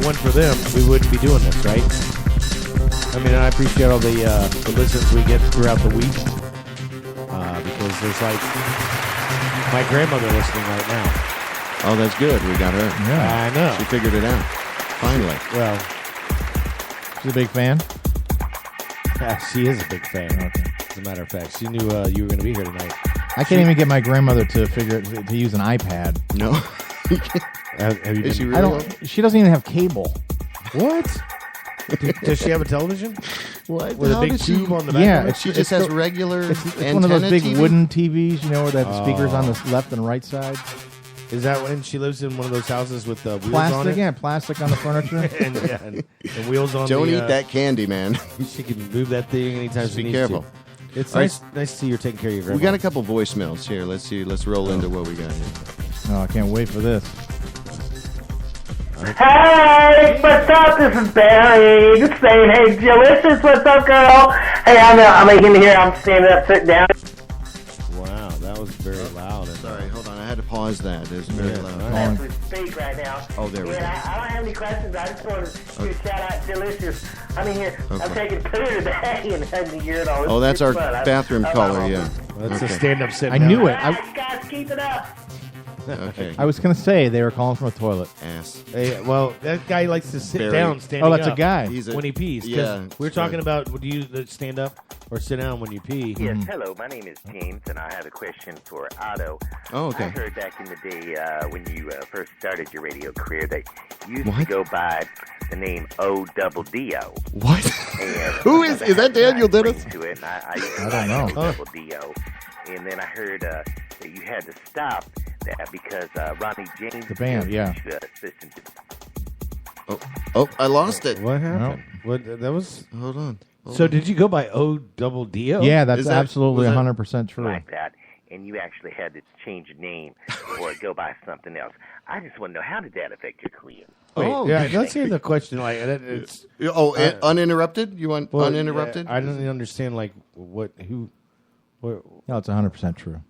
weren't for them, we wouldn't be doing this, right? I mean, I appreciate all the listens we get throughout the week because there's like my grandmother listening right now. Oh, that's good. We got her. Yeah, I know. She figured it out. Finally. Well, she's a big fan. Yeah, she is a big fan. Okay. As a matter of fact, she knew you were going to be here tonight. I can't even get my grandmother to use an iPad. No. Have you Is been- she really? She doesn't even have cable. What? Does she have a television? What? With How a big does she- tube on the back? Yeah, of it? She just has regular It's one of those antenna big TV? wooden TVs, you know, where they have the speakers on the left and right side. Is that when she lives in one of those houses with wheels on Plastic, it? yeah, plastic on the furniture. and wheels on Don't the... eat that candy, man. She can move that thing anytime Just she be needs careful. to. It's All nice to see you're taking care of your grandma. We got a couple voicemails here. Let's see. Let's roll into what we got here. Oh, I can't wait for this. Hey, what's up? This is Barry. Just saying, hey, Delicious, what's up, girl? Hey, I'm in here. I'm standing up, sitting down. Wow, that was very loud. Sorry, hold on. I had to pause that. It was very loud. As we speak right now. Oh, there we go. I don't have any questions. I just wanted to do a shout out to Delicious. I'm in here. I'm Okay. taking poo today and having to hear it all. Oh, that's our It's fun. bathroom caller, yeah. That's Okay. a stand-up sit I down. knew it. Guys, keep it up. Okay. I was going to say they were calling from a toilet. Ass. Hey, well, that guy likes to sit Barry. down standing Oh, that's a up guy. when he pees. 'Cause yeah, we're talking right. about, do you stand up or sit down when you pee? Yes, hello. My name is James, and I have a question for Otto. Oh, okay. I heard back in the day when you first started your radio career that you used to What? Oh, go by the name ODDO. What? And Who is that? Daniel Dennis? to it, and I don't know. ODDO. And then I heard that you had to stop that because Ronnie James. The band, yeah. Listened to. Oh, I lost it. What happened? What that was? Hold on. So did you go by ODDO? Yeah, that's Is that- absolutely was that- 100% true. Like that, and you actually had to change your name or go by something else. I just want to know, how did that affect your career? Wait, Oh, yeah, let's hear the question. Like it's uninterrupted? You want well, uninterrupted? I don't understand. Like what? What No, it's 100% true.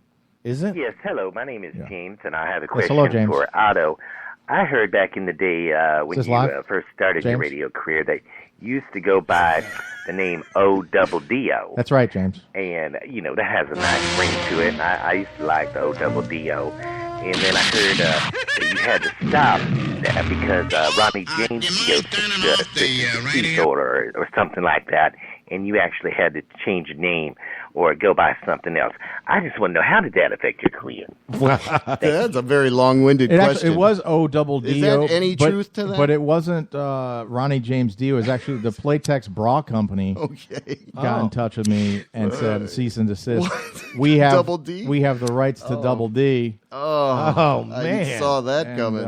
is it? Yes, hello. My name is James, and I have a Yes, question hello, James. for Otto. I heard back in the day when Is this you live? first started your James? radio career that you used to go by the name ODDO. That's right, James. And, that has a nice ring to it. And I used to like the ODDO. And then I heard that you had to stop that because Ronnie James goes to disorder or something like that. And you actually had to change your name or go by something else. I just want to know, how did that affect your career? That's a very long-winded question. It was ODDO. Is there any truth to that? But it wasn't Ronnie James Dio. It was actually the Playtex Bra Company. Okay. Got in touch with me and said cease and desist. We have Double D? We have the rights to Double D. Oh, man. I saw that And, coming.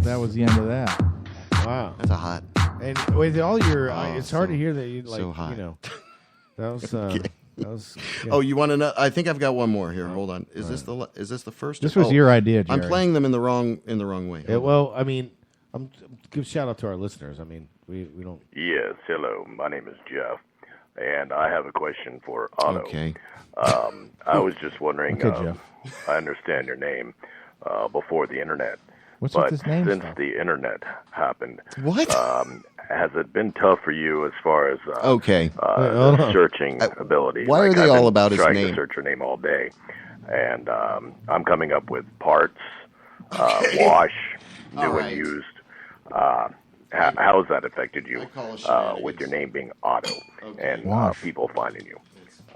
that was the end of that. Wow. That's a hot. And with all your, it's hard to hear that you like. so hot. That was. That was. Yeah. Oh, you want to know? I think I've got one more here. Hold on. Is this the first? This was your idea, Jerry. I'm playing them in the wrong way. Yeah, well, I mean, give shout out to our listeners. I mean, we don't. Yes, hello. My name is Jeff, and I have a question for Otto. Okay. I was just wondering. Okay, Jeff. I understand your name before the internet. What's but with this name since stuff? the internet happened, What? Has it been tough for you as far as Okay. the searching ability? why are Like, they I've all been about his trying name? to search your name all day, and I'm coming up with parts, wash, new All right. and used. How has that affected you with your name being Otto and Wash. people finding you?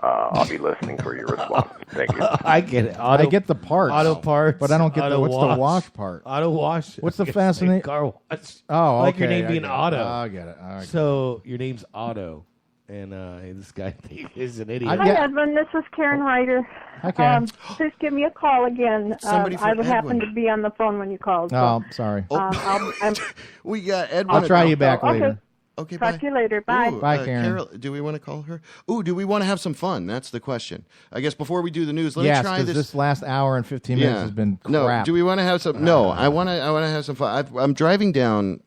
I'll be listening for your response. Thank you. I get it. I get the parts. Auto parts, But I don't get auto what's the wash part. Auto wash. What's the It's fascinate- like car wash. Oh, Like your okay, name I being get it. Otto. I get it. I get So your name's Otto, and this guy is an idiot. Hi, Edmund. This is Karen Ryder. Hi, Karen. Please give me a call again. Somebody for I happened Edwin. to be on the phone when you called. So, Oh, sorry. I'm, We got Edwin. I'll try you back okay. later. Okay, Talk bye. to you later. Bye. Ooh, Bye, Karen. Carol, do we want to call her? Ooh, do we want to have some fun? That's the question. I guess before we do the news, let Yes, me try because this. this last hour and 15 minutes has been crap. No, do we want to have some? No, I want to have some fun. I'm driving down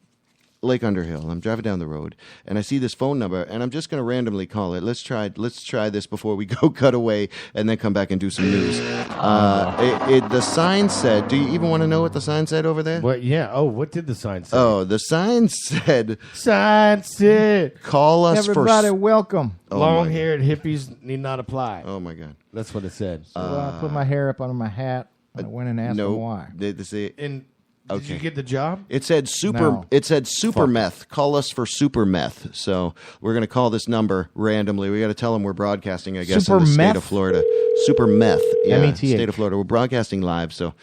Lake Underhill. I'm driving down the road, and I see this phone number, and I'm just going to randomly call it. Let's try this before we go cut away, and then come back and do some news. The sign said, do you even want to know what the sign said over there? What? Yeah. Oh, what did the sign say? Oh, the sign said... Sign said... Call us Everybody welcome. Long-haired hippies need not apply. Oh, my God. That's what it said. So I put my hair up under my hat, and I went and asked them why. Did you get the job? It said super. No. It said super meth. Call us for super meth. So we're going to call this number randomly. We got to tell them we're broadcasting. I guess Super in the state meth? of Florida. Super meth. Yeah, METH. state of Florida. We're broadcasting live. So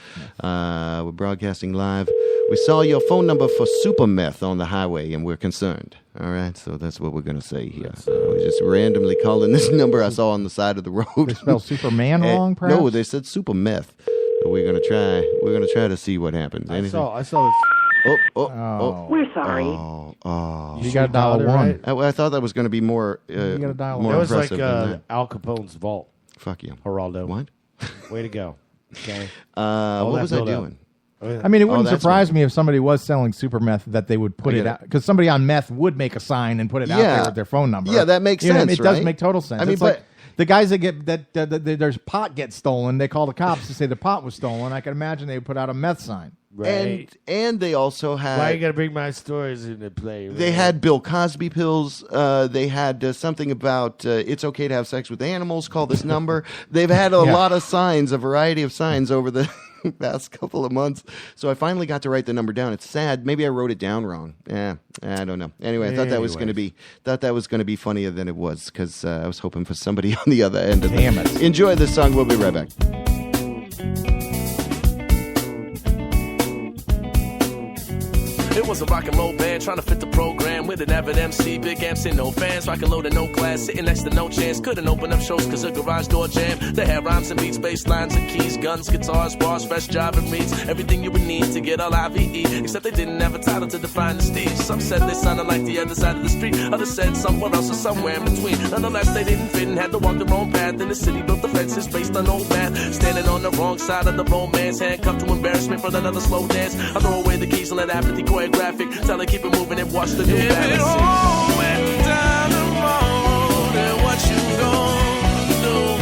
we're broadcasting live. We saw your phone number for super meth on the highway, and we're concerned. All right, so that's what we're going to say here. We're just randomly calling this number I saw on the side of the road. They spelled Superman wrong, perhaps? No, they said super meth. We're gonna try to see what happens. Anything? I saw this. Oh. We're sorry. Oh. You got to dial one. I thought that was going to be more. You got to dial more That was like impressive than that. Al Capone's vault. Fuck you, Geraldo. What? Way to go. Okay. What was I doing? I mean, it wouldn't that's surprise me if somebody was selling super meth that they would put it out, because somebody on meth would make a sign and put it out there with their phone number. Yeah, that makes You know, sense. it does right? make total sense. I mean, It's but like the guys that get that there's pot gets stolen, they call the cops to say the pot was stolen. I can imagine they would put out a meth sign. Right. And they also had. Why you got to bring my stories into play? They had Bill Cosby pills. They had something about it's okay to have sex with animals. Call this number. They've had a lot of signs, a variety of signs over the past couple of months. So I finally got to write the number down. It's sad. Maybe I wrote it down wrong. I don't know. Anyway, I thought that was going to be funnier than it was, because I was hoping for somebody on the other end of it. Damn it. Enjoy this song. We'll be right back. It was a rock and roll band trying to fit the program with an avid MC, big amps and no fans. Rock and load and no class, sitting next to no chance. Couldn't open up shows cause a garage door jam. They had rhymes and beats, bass lines and keys, guns, guitars, bars, fresh job and reads. Everything you would need to get all IVE, except they didn't have a title to define the steez. Some said they sounded like the other side of the street, others said somewhere else or somewhere in between. Nonetheless, they didn't fit and had to walk their own path. In the city built the fences based on old math. Standing on the wrong side of the romance, handcuffed to embarrassment for another slow dance. I throw away the keys and let apathy choreographic. Tell her keep it moving and watch the new If it all went down tomorrow, then what you gonna do?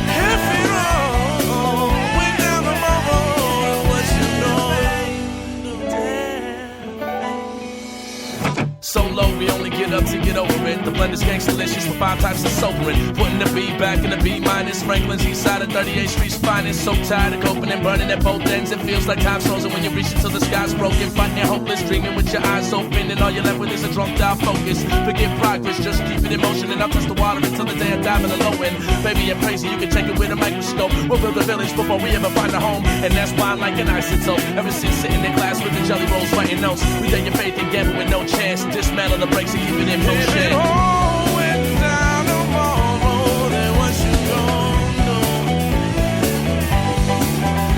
If it all went down tomorrow, then what you gonna do? So low, we only get up to get over it. The blend is gangsta-licious for 5 types of sobering. Putting the B back in the B minus. Franklin's east side of 38th Street's finest. So tired of coping and burning at both ends. It feels like time's frozen when you reach until the sky's broken. Fighting hopeless, dreaming with your eyes open. And all you're left with is a drunk down focus. Forget progress, just keep it in motion. And I'll touch the water until the day I dive in the low end. Baby, you're crazy, you can take it with a microscope. We'll build a village before we ever find a home. And that's why I'm like an isotope. Ever since sitting in class with the jelly rolls writing notes. We take your faith and gamble with no chance. Dismantle the brakes and keep it in motion. If it all went down tomorrow, then what you gonna do?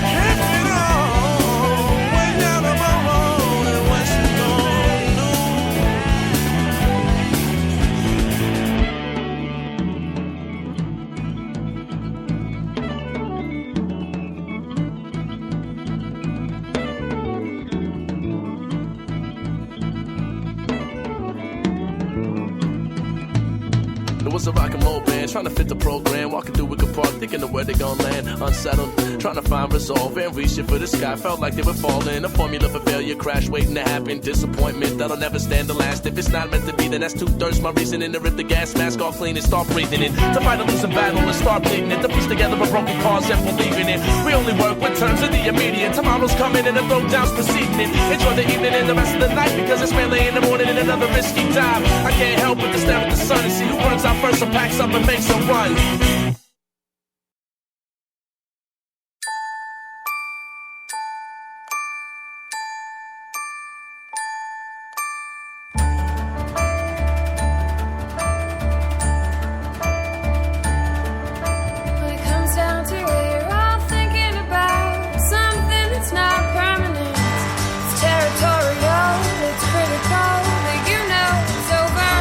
If it all went down tomorrow, then what you gonna It was a rock and roll band trying to fit the program. Walking through Wicker Park, thinking of where they gon' land. Unsettled, trying to find resolve and reaching for the sky. Felt like they were falling. A formula for failure, crash waiting to happen. Disappointment that'll never stand to last. If it's not meant to be, then that's 2/3 my reasoning to rip the gas mask off clean and start breathing it. To fight a losing battle and start bleeding it. To piece together a broken cause and believing it. We only work with terms of the immediate. Tomorrow's coming and the throwdown's preceding it. Enjoy the evening and the rest of the night because it's mainly in the morning and another risky dive. I can't help but to stare at the sun and see who burns out first or packs up and makes a run. When it comes down to it, you're all thinking about something that's not permanent. It's territorial, it's critical, but you know it's over.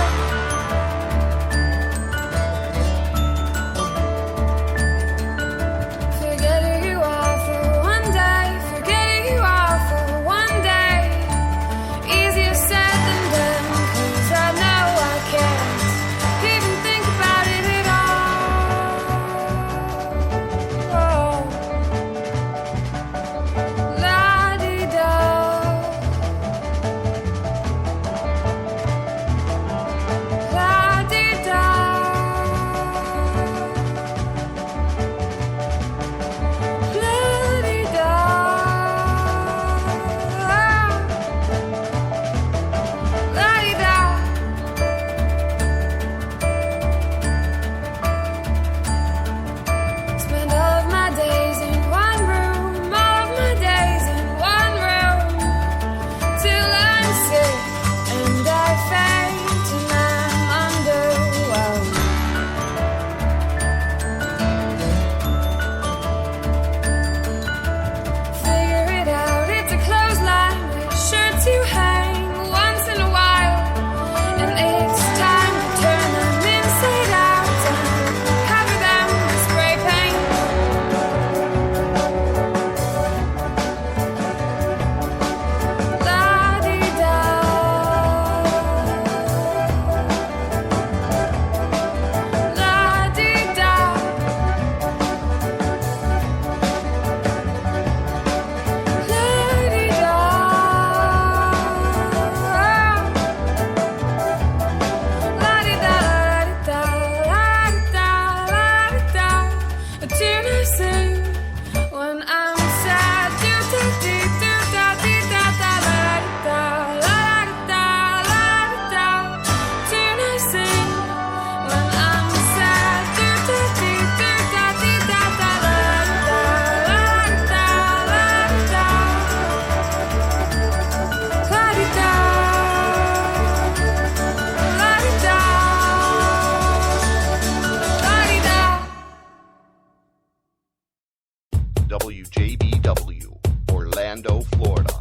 Orlando, Florida.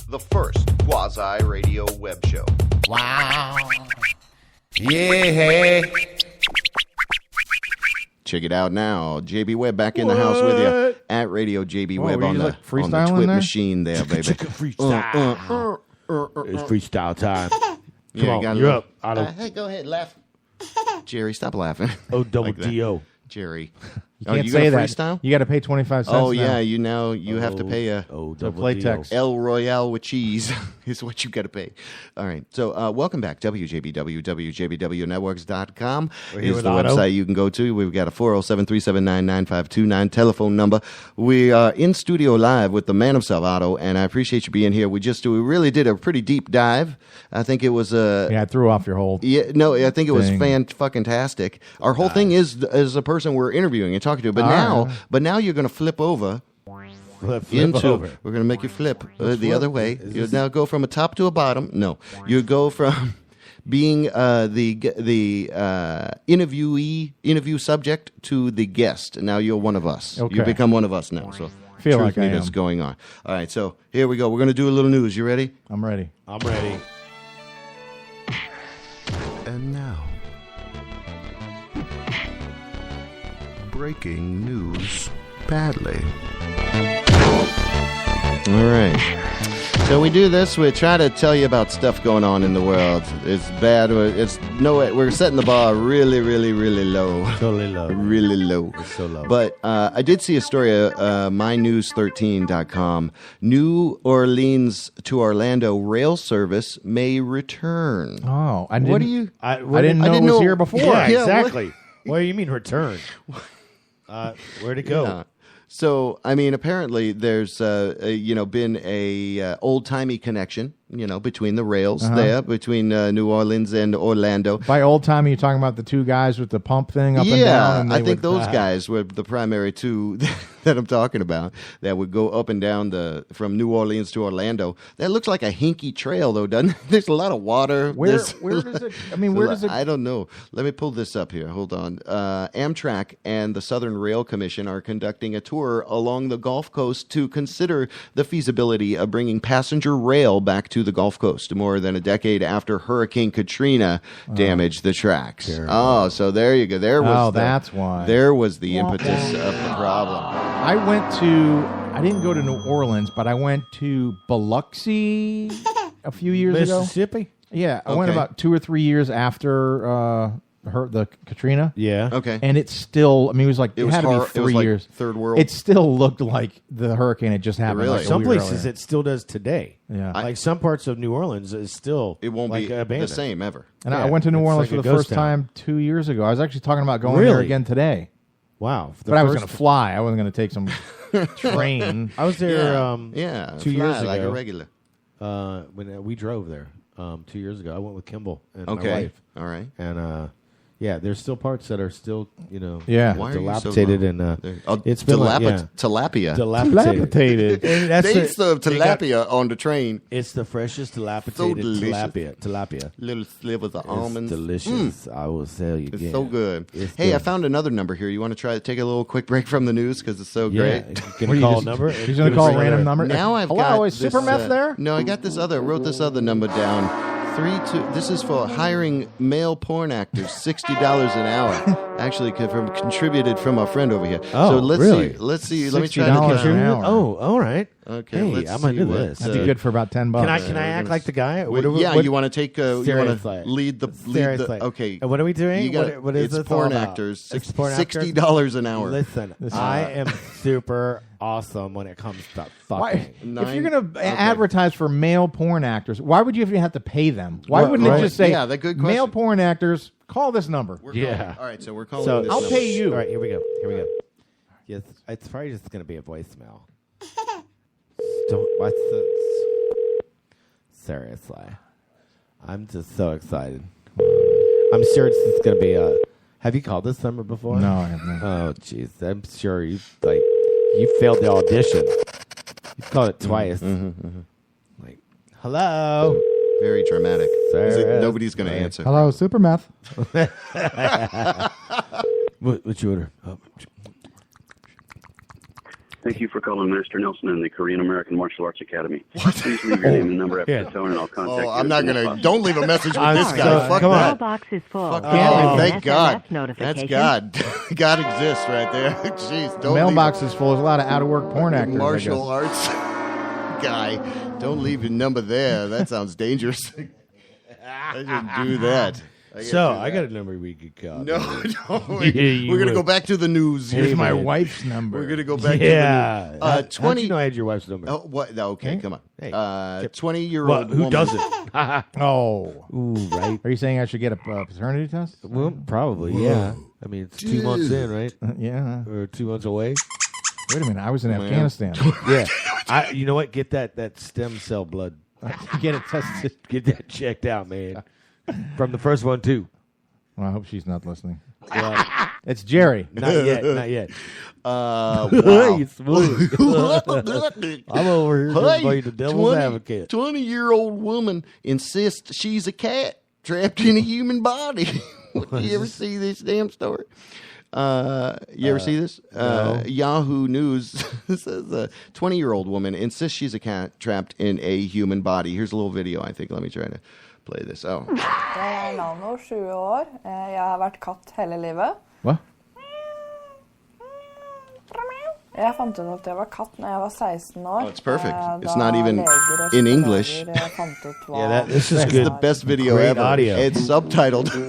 The first quasi-radio web show. Wow. Yeah. Check it out now. JB Webb back in the house with you at Radio JB Webb on the Twit machine there, baby. Freestyle. It's freestyle time. Come on, you're up. Hey, go ahead, laugh. Jerry, stop laughing. ODDO. Jerry. You can't say that. Freestyle? You got to pay 25 cents. Oh, now. yeah. You have to pay to play text. El Royale with cheese is what you got to pay. All right. So welcome back. WJBW, WJBWnetworks.com is the website you can go to. We've got a 407-379-9529 telephone number. We are in studio live with the man himself, Otto, and I appreciate you being here. We really did a pretty deep dive. I think it was I threw off your whole I think it was thing. fan-fucking-tastic. Our whole thing is a person we're interviewing and talking to, but now you're going to flip over into. We're going to make you flip the other way. You now go from a top to a bottom. No, you go from being the interview subject to the guest. Now you're one of us. Okay. You become one of us now. So feel like I that's am. going on. All right, so here we go. We're going to do a little news. You ready? I'm ready. I'm ready. And now, breaking news badly. All right. So we do this. We try to tell you about stuff going on in the world. It's bad. We're setting the bar really, really, really low. Totally low. Really low. It's so low. But I did see a story, mynews13.com. New Orleans to Orlando rail service may return. Oh, I didn't, what do you? I didn't know it was here before. Yeah, exactly. What do you mean return? Where'd it go? Yeah. So, I mean, apparently there's, been a old-timey connection, between the rails there, between New Orleans and Orlando. By old time, are you talking about the two guys with the pump thing up and down? Yeah, And I think those guys were the primary two that I'm talking about that would go up and down from New Orleans to Orlando. That looks like a hinky trail, though, doesn't it? There's a lot of water. Where does it? I mean, where does it? I don't know. Let me pull this up here. Hold on. Amtrak and the Southern Rail Commission are conducting a tour along the Gulf Coast to consider the feasibility of bringing passenger rail back to the Gulf Coast more than a decade after Hurricane Katrina damaged the tracks. Terrible. Oh, so there you go. That's why. There was the impetus of the problem. I didn't go to New Orleans, but I went to Biloxi a few years ago. Mississippi? Yeah, I went about 2 or 3 years after the Katrina. Yeah. Okay. And it still, it was like, it had to be it was 3 like years. third world. It still looked like the hurricane had just happened. Really? Like Some places it still does today. Yeah. Like some parts of New Orleans is still It won't like be abandoned. the same ever. And I went to New it's Orleans like for a the ghost first town. time 2 years ago. I was actually talking about going there Really? again today. Wow. But I was going to fly. I wasn't going to take some train. I was there 2 years ago. like a regular. When we drove there 2 years ago. I went with Kimball and my Okay. wife. All right. And there's still parts that are still, Why are you so dilapidated long? and it's been tilapia. Dilapidated. And that's They serve tilapia on the train. It's the freshest dilapidated delicious. tilapia. Little slivers of It's almonds. delicious. I will tell you. It's again. so good. It's Hey, I good. found another number here. You want to try to take a little quick break from the news because it's so Yeah. great? Can you call a number? He's going to call a random number. Now I've Hello, got is this, Super Meth there? No, I got this other. Wrote this other number down. This is for hiring male porn actors, $60 an hour. Actually, contributed from our friend over here. Oh, so let's really? see. Let's see. Let me try $60 to. an hour. Oh, all right. Okay, Hey, let's I'm gonna see do what, this. That'd be good for about $10. Can I act like the guy? You want to take? You want Seriously. to lead the? Seriously. Okay. And what are we doing? You got what is it's this porn all about? actors. It's porn actors? $60 an hour. Listen, I am super awesome when it comes to Why, fucking. if you're going to advertise for male porn actors, why would you even have to pay them? Why wouldn't it just say, Yeah, that's a good male question. porn actors, call this number? All right, so we're calling. So this I'll number. pay you. All right, here we go. Yes, it's probably just going to be a voicemail. What's this? Seriously, I'm just so excited. I'm sure it's going to be a. Have you called this number before? No, I haven't. Oh, jeez, I'm sure you failed the audition. You called it twice. Like, hello. Very dramatic. Sarah. Nobody's going to answer. Hello, Super Meth. What's your order? Oh. Thank you for calling Master Nelson and the Korean American Martial Arts Academy. Please leave your name and number after the tone, and I'll contact you. I'm not as soon as going to. possible. Don't leave a message with this guy. Fuck come on. that. Mailbox is full. Fuck Oh. thank God. That's notification. God. God exists right there. Jeez. The mailbox is full. There's a lot of out-of-work porn actors. I Martial guess. arts guy. Don't leave your number there. That sounds dangerous. I shouldn't do that. I got a number we could call. No, we're going to go back to the news. Here's my wife's number. We're going to go back to the news. How'd you know I had your wife's number? Oh, what? No, okay, come on. Hey. 20-year-old Who woman. doesn't? Oh. Ooh, right. Are you saying I should get a paternity test? Well, probably, Whoa. yeah. I mean, it's 2 months in, right? Yeah. Or 2 months away. Wait a minute. I was in Afghanistan. Yeah. You know what? Get that stem cell blood. Get it tested. Get that checked out, man. From the first one, too. Well, I hope she's not listening. Well, it's Jerry. Not yet. Not yet. Wow. You smooth. I'm over here just playing the devil's advocate. 20-year-old woman insists she's a cat trapped in a human body. You ever see this damn story? You ever see this? No. Yahoo News says a 20-year-old woman insists she's a cat trapped in a human body. Here's a little video, I think. Let me try to play this. Oh. Jeg er Nano, 7 år. Jeg har vært katt hele livet. Hva? Jeg fant ut at jeg var katt når jeg var 16 år. Oh, it's perfect. It's Da not even leger og in English. psykologer fant ut hva- Yeah, this is It's good. the best video Great ever. audio. It's subtitled. We're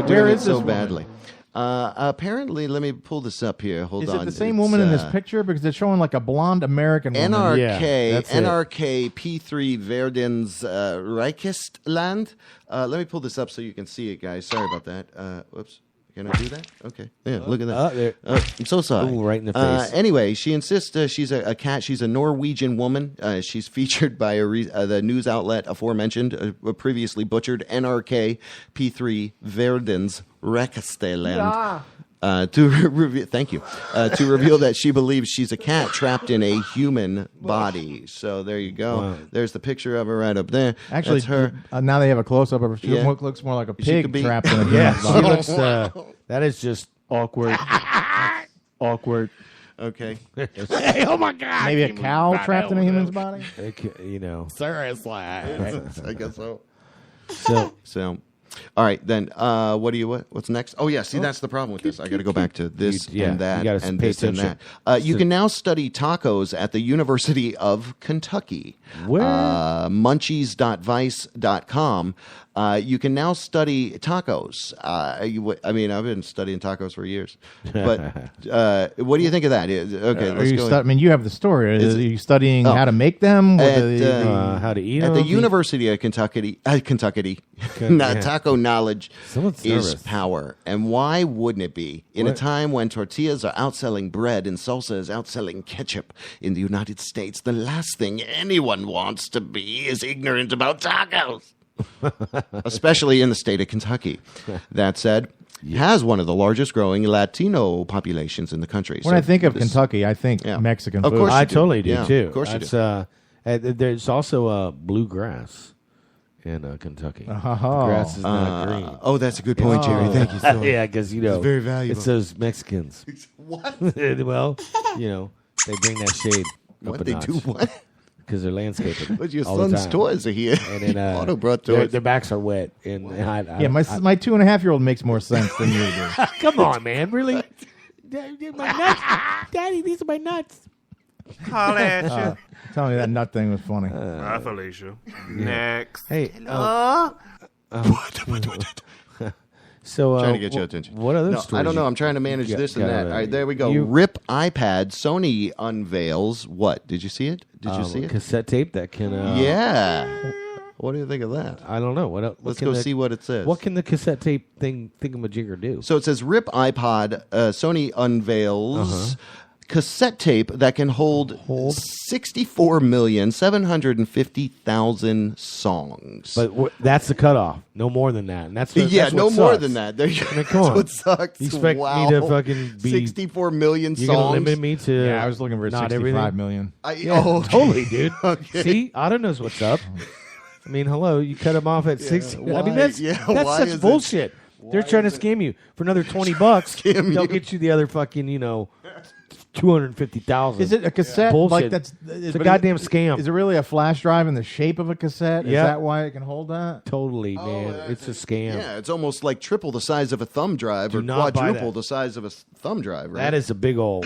doing Where it is so this woman? badly. Apparently, let me pull this up here. Hold Is on. it the same It's, woman in this picture? Because it's showing like a blonde American woman. NRK P3 Verdens Reichsland. Let me pull this up so you can see it, guys. Sorry about that. Whoops. Can I do that? Okay. Yeah, look at that. There. I'm so sorry. Ooh, right in the face. Anyway, she insists she's a cat. She's a Norwegian woman. She's featured by the news outlet aforementioned, previously butchered, NRK P3 Verdens Reichsland. Thank you. To reveal that she believes she's a cat trapped in a human body. So there you go. Wow. There's the picture of her right up there. Actually, that's her. Now they have a close-up of her. She Yeah. looks more like a She pig could be- trapped in a Yeah, human she body. looks. That is just awkward. Awkward. Okay. Hey, oh my God! Maybe a cow trapped in a human's body? You know. Seriously. I guess so. So. All right, then. What's next? Oh yeah, see that's the problem with this. I got to go back to this Yeah, and that you gotta and pay this and attention. that. You can now study tacos at the University of Kentucky. Where? Munchies.vice.com. You can now study tacos. I mean, I've been studying tacos for years. But what do you think of that? Okay, let's go. I mean, you have the story. Are you studying Oh. how to make them? How to eat at them? the University of Kentucky. Yeah. Taco knowledge Someone's is nervous. power. And why wouldn't it be? In a What? time when tortillas are outselling bread and salsa is outselling ketchup in the United States, the last thing anyone wants to be is ignorant about tacos. Especially in the state of Kentucky. That said, has one of the largest growing Latino populations in the country. When So I think of this- Kentucky, I think Yeah. Mexican Of food. course I you do. totally do Yeah, too. of course you That's, there's also bluegrass in Kentucky. The grass is not green. Oh, that's a good point, Jerry. Thank you so much. Yeah, because It's very valuable. It's those Mexicans. What? Well, they bring that shade up What, a they notch. do what? Because they're landscaping. But your all the son's time. toys are here. And then Otto brought their, toys. their backs are wet. And my 2.5-year-old makes more sense than you do. Come on, man. Really? My nuts. Daddy, these are my nuts. Holla at you. Telling me that nut thing was funny. Bye, Felicia. Next. Hey. So trying to get your attention. What other No, stories? I don't know. I'm trying to manage this and that. All right, there we go. RIP iPad. Sony unveils what? Did you see it? Did you see it? Cassette tape that can. Yeah. What do you think of that? I don't know. What Let's can go the- see what it says. What can the cassette tape thingamajigger do? So it says RIP iPod. Sony unveils cassette tape that can hold 64,750,000 songs. But that's the cutoff. No more than that. And that's what, Yeah, that's no what more sucks. than that. There you I mean, come on. That's what sucks. You expect Wow. me to fucking be 64 million You're gonna songs? limit me to Yeah, I was looking for not 65 everything? million. Yeah, okay. totally, dude. Okay. See, Otto knows what's up. I mean, hello, you cut him off at 60. I why- mean, that's why such is it- bullshit. They're trying to scam you for another $20. They'll get you the other fucking, $250,000. Is it a cassette? Bullshit. Like it's a goddamn scam. Is it really a flash drive in the shape of a cassette? Is Yeah. that why it can hold that? Totally, man. It's a scam. Yeah, it's almost like triple the size of a thumb drive Do or not buy quadruple that. the size of a thumb drive, right? That is a big old.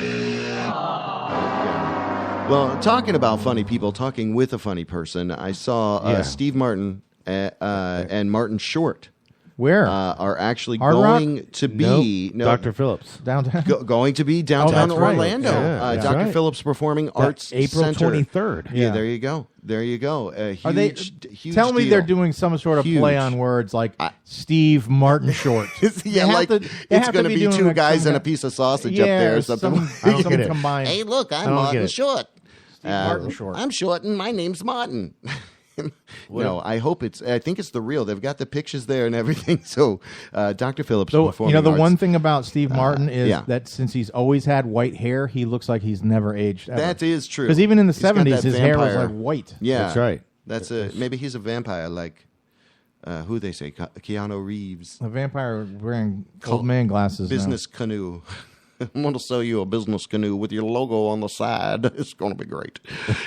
Well, talking about funny people, talking with a funny person, I saw Yeah. Steve Martin and Martin Short. Where? Are actually Hard going Rock? to be Dr. Phillips downtown. Going to be downtown that's right. Orlando. Yeah, that's Dr. right. Phillips Performing Arts April Center. 23rd. Yeah, Yeah. there you go. There you go. A huge, Are they? huge Tell me deal. they're doing some sort of play on words like Steve Martin Short. Yeah, They have like to- they it's have going to to be doing two like guys some and a kind- piece of sausage Yeah, up there or or something. I don't get it. combined. Hey, look, I I'm don't get Martin it. Short. Martin Short. I'm Short, and my name's Martin. No, I hope it's. I think it's the real. They've got the pictures there and everything. So, Dr. Phillips. So, Performing the Arts. one thing about Steve Martin is yeah. that since he's always had white hair, he looks like he's never aged. That is true. Because even in the He's got 70s, that his hair was vampire- like white. Yeah, That's right. That's maybe he's a vampire, like who they say, Keanu Reeves. A vampire wearing old man glasses. now. Business canoe. I'm going to sell you a business canoe with your logo on the side. It's going to be great.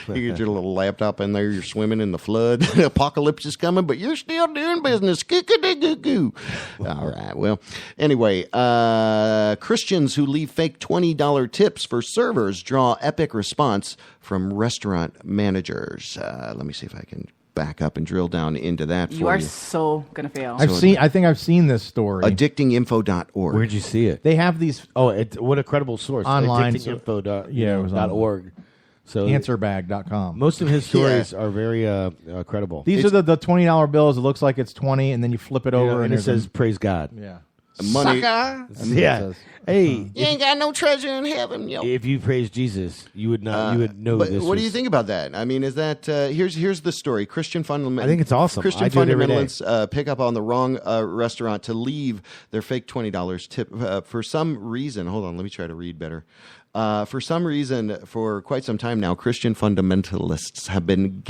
You get your little laptop in there. You're swimming in the flood. The apocalypse is coming, but you're still doing business. Goo-goo-goo-goo. All right. Well, anyway, Christians who leave fake $20 tips for servers draw epic response from restaurant managers. Let me see if I can back up and drill down into that for You are so gonna fail. I think I've seen this story. Addictinginfo.org. Where'd you see it? They have these what a credible source. online. Addictinginfo.org. It was on .org. So answerbag.com. most of his stories are very credible. These are the $20 bills. It looks like it's 20, and then you flip it over, and it there's says "Praise God." Yeah. Money. Sucker. Yeah. Hey, You ain't got no treasure in heaven, yo. if you praise Jesus, you would not. You would know But this. what do you was- think about that? I mean, is that here's the story? Christian fundamentalists. I think it's awesome. Christian I do it every day. fundamentalists pick up on the wrong restaurant to leave their fake $20 tip for some reason. Hold on, let me try to read better. For some reason, for quite some time now, Christian fundamentalists have been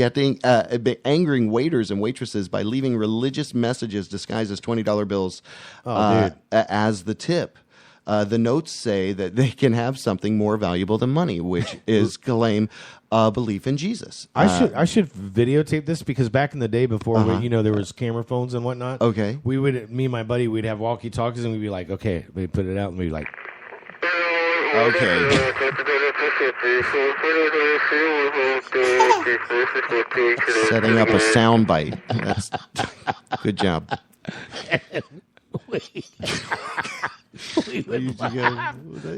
angering waiters and waitresses by leaving religious messages disguised as $20 bills as the tip. The notes say that they can have something more valuable than money, which is claim belief in Jesus. I should videotape this because back in the day before there was camera phones and whatnot. Okay. Me and my buddy, we'd have walkie talkies and we'd be like, okay, we put it out and we'd be like, okay. Setting up a sound bite. That's good job.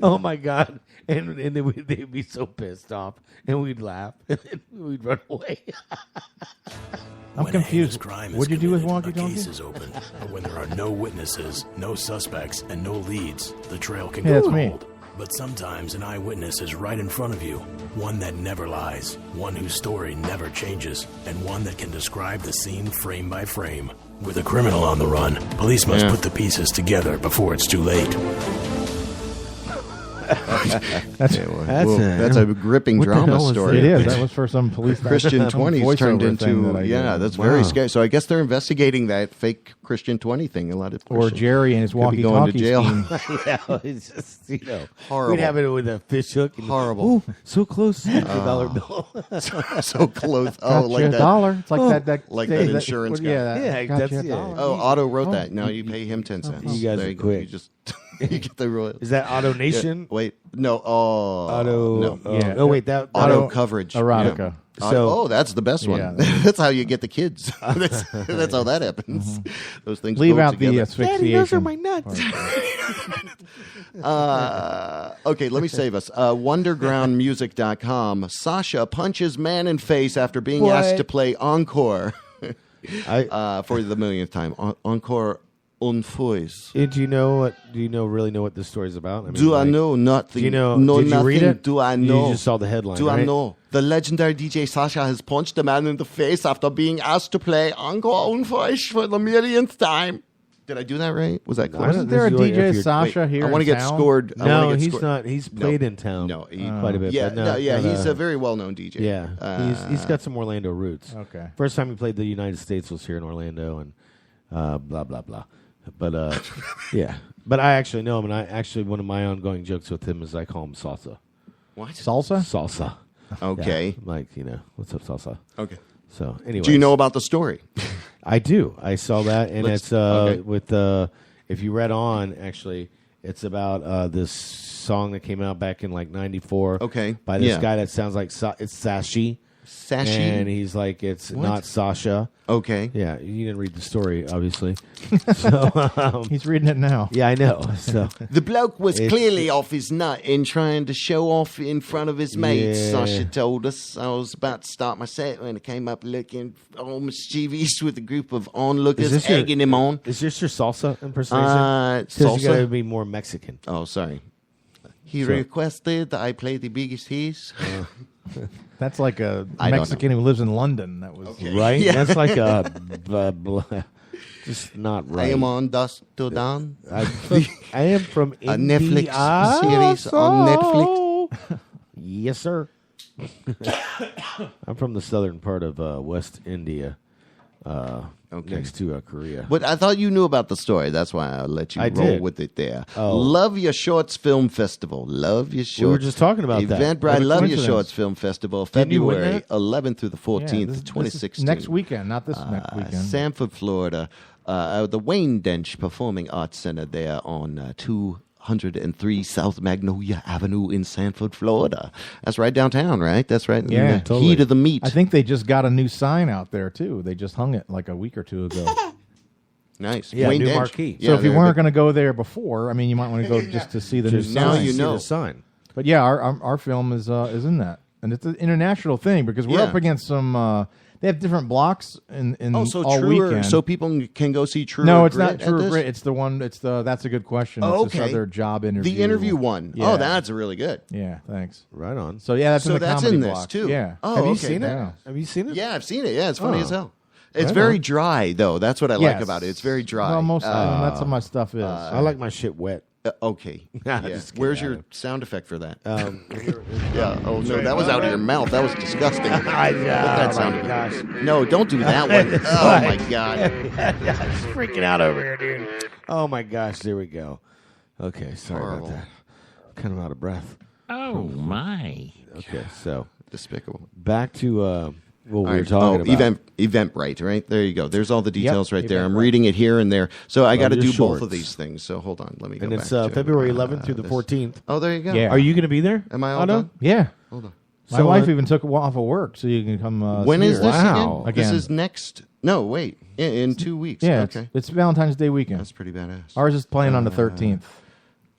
Oh my God! And then they'd be so pissed off, and we'd laugh, and then we'd run away. I'm confused. What'd you do with walkie A case talkie? is open, but when there are no witnesses, no suspects, and no leads, the trail can Yeah, go that's me. cold. But sometimes an eyewitness is right in front of you, one that never lies, one whose story never changes, and one that can describe the scene frame by frame. With a criminal on the run, police must put the pieces together before it's too late. That's a gripping drama story. It is. That was for some police. Christian 20s turned voiceover thing into that I did. that's very scary. So I guess they're investigating that fake Christian 20 thing. A lot of Or Jerry and his could be going to walkie-talkie jail. scheme. Yeah, it's just Horrible. We'd have it with a fish hook. And, Horrible. Ooh, so close to the $1 bill. so close. Oh, Got like you a that. dollar. It's like Oh, that like say that insurance guy. Yeah, got that's you a it. dollar. Oh, Otto wrote that. Now you pay him 10 cents. You guys there are you go. quick. You just you get the royal. Is that Auto Nation? Yeah, wait, no. Oh, Auto. no. Oh wait, that Auto coverage. Erotica. Yeah. So- that's the best one. Yeah. That's how you get the kids. That's how that happens. Those things Leave go out together. the asphyxiation. Daddy, those are my nuts. Okay, let me save us. Wondergroundmusic.com. Sasha punches man in face after being asked to play encore for the millionth time. Encore un fois. Do you know really know what this story's about? I mean, Do I know nothing? Do you know? No, did you nothing. read it? Do I know? You just saw the headline. Do I right? know? The legendary DJ Sasha has punched a man in the face after being asked to play Encore un fois for the millionth time. Did I do that right? Was that close? Wasn't there a DJ Sasha here I want to in get town? scored. I No, wanna get he's scored. not. He's played in town. No, quite a bit. Yeah, but he's a very well-known DJ. Yeah, he's got some Orlando roots. Okay. First time he played the United States was here in Orlando, and blah blah blah. But yeah, but I actually know him, and one of my ongoing jokes with him is I call him Salsa. What? Salsa? Salsa. Okay. Yeah, like, what's up, salsa? Okay. So, anyway. Do you know about the story? I do. I saw that, and Let's- it's okay. with if you read on, actually, it's about this song that came out back in like '94. Okay. By this Yeah. guy that sounds like it's Sashi. Sashi? And he's like, it's What? not Sasha. Okay. Yeah, you didn't read the story, obviously. So, He's reading it now. Yeah, I know. So The bloke was It's- clearly off his nut in trying to show off in front of his mates. Yeah. Sasha told us. I was about to start my set when it came up looking all mischievous with a group of onlookers egging him on. Is this your salsa impersonation? Because Salsa? you got to be more Mexican. Oh, sorry. He So- requested that I play the biggest hits. That's like a I don't Mexican who lives in London. That was Right? Yeah. That's like a just not right. I am on Dust Till Dawn. I am from a India. Netflix series on Netflix. Yes, sir. I'm from the southern part of West India, next to Korea. But I thought you knew about the story. That's why I let you I roll did. with it there. Oh. Love Your Shorts Film Festival. Love Your Shorts. We were just talking about that. Eventbrite What a Love Your coincidence. Shorts Film Festival, Didn't you win February that? 11th through the 14th, this is 2016. next weekend, not this next weekend. Sanford, Florida. The Wayne Dench Performing Arts Center there on 203 South Magnolia Avenue in Sanford, Florida. That's right downtown, right? That's right in Yeah, the heat of the meat. I think they just got a new sign out there too. They just hung it like a week or two ago. Nice. Yeah, Wayne new Dench. marquee. So if you they're weren't good. going to go there before, I mean, you might want to go just to see the new Just sign. now you see know. the sign. But yeah, our film is in that, and it's an international thing because we're Yeah. up against some. They have different blocks in so all Truer, weekend. so people can go see Truer. No, it's Grit not at True this? Grit. It's the one. It's the. That's a good question. Oh, It's this okay. other job interview. The interview one. Yeah. Oh, that's really good. Yeah, thanks. Right on. So yeah, that's So in the that's comedy in this block. too. Yeah. Oh, Have you okay. seen it? Yeah. Have you seen it? Yeah, I've seen it. Yeah, it's funny Oh. as hell. It's Right very on. dry though. That's what I like Yes. about it. It's very dry. Well, most that's what my stuff is. I like my shit wet. Okay. Nah, Yeah. just kidding, Where's Adam. your sound effect for that? Here- Yeah. Oh no, that was out of your mouth. That was disgusting. Put that oh sound my effect. gosh. No, don't do that one. Oh my god. It's freaking out over here, dude. Oh my gosh, there we go. Okay, sorry Horrible. about that. Kind of out of breath. Oh, my. Okay, so Despicable. back to what we All were right. talking about. Eventbrite, right? There you go. There's all the details right there. I'm Eventbrite. reading it here and there. So I got to your do both shorts. of these things. So hold on. Let me go And back it's to, February 11th through the this. 14th. Oh, there you go. Yeah. Are you going to be there? Am I all Otto? done? Yeah. Hold on. My So, wife even took a while off of work so you can come. When see is her. this Wow. again? This Again. is next. No, wait. In 2 weeks. Yeah, Okay. it's Valentine's Day weekend. That's pretty badass. Ours is playing on the 13th.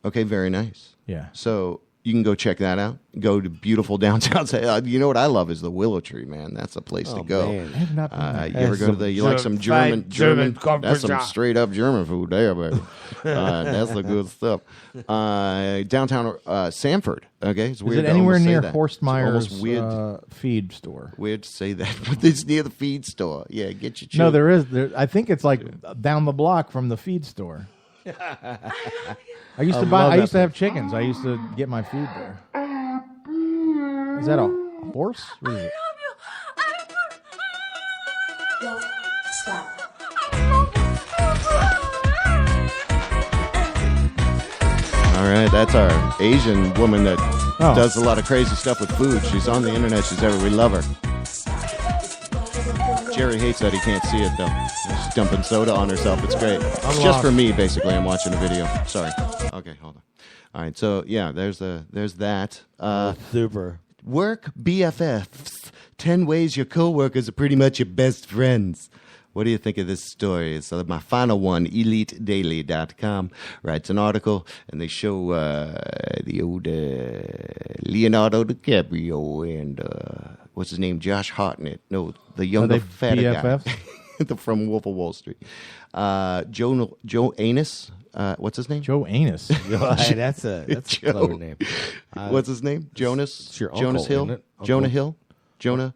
Okay, very nice. Yeah. So you can go check that out. Go to beautiful downtown. You know what I love is the Willow Tree, man. That's a place to go. man. I have not been there. You ever go to the? You like some German? That's some straight up German food there, baby. That's the good stuff. Downtown Sanford. Okay, it's Is weird. it to anywhere almost say near that. Horst It's almost Meyer's weird. feed store? Weird to say that, but it's near the feed store. Yeah, get your. No, children. there is. I think it's like down the block from the feed store. I used to buy. love I that used to have chickens. I used to get my food there. Is that a horse? What is it? All right, that's our Asian woman that Oh. does a lot of crazy stuff with food. She's on the internet. She's everywhere. We love her. Jerry hates that he can't see it though. She's dumping soda on herself. It's great. It's just lost. for me, basically. I'm watching a video. Sorry. Okay, hold on. All right, so yeah, there's that. Super. Work BFFs. 10 ways your coworkers are pretty much your best friends. What do you think of this story? So my final one, EliteDaily.com, writes an article, and they show the old Leonardo DiCaprio and what's his name, Josh Hartnett. No, the younger, they fatter BFFs? guy from Wolf of Wall Street. Joe Anus. What's his name? Joe Anus. That's a Joe. clever name. What's his name? Jonas. It's your Jonas uncle, Hill. isn't it? Jonah Uncle. Hill. Jonah.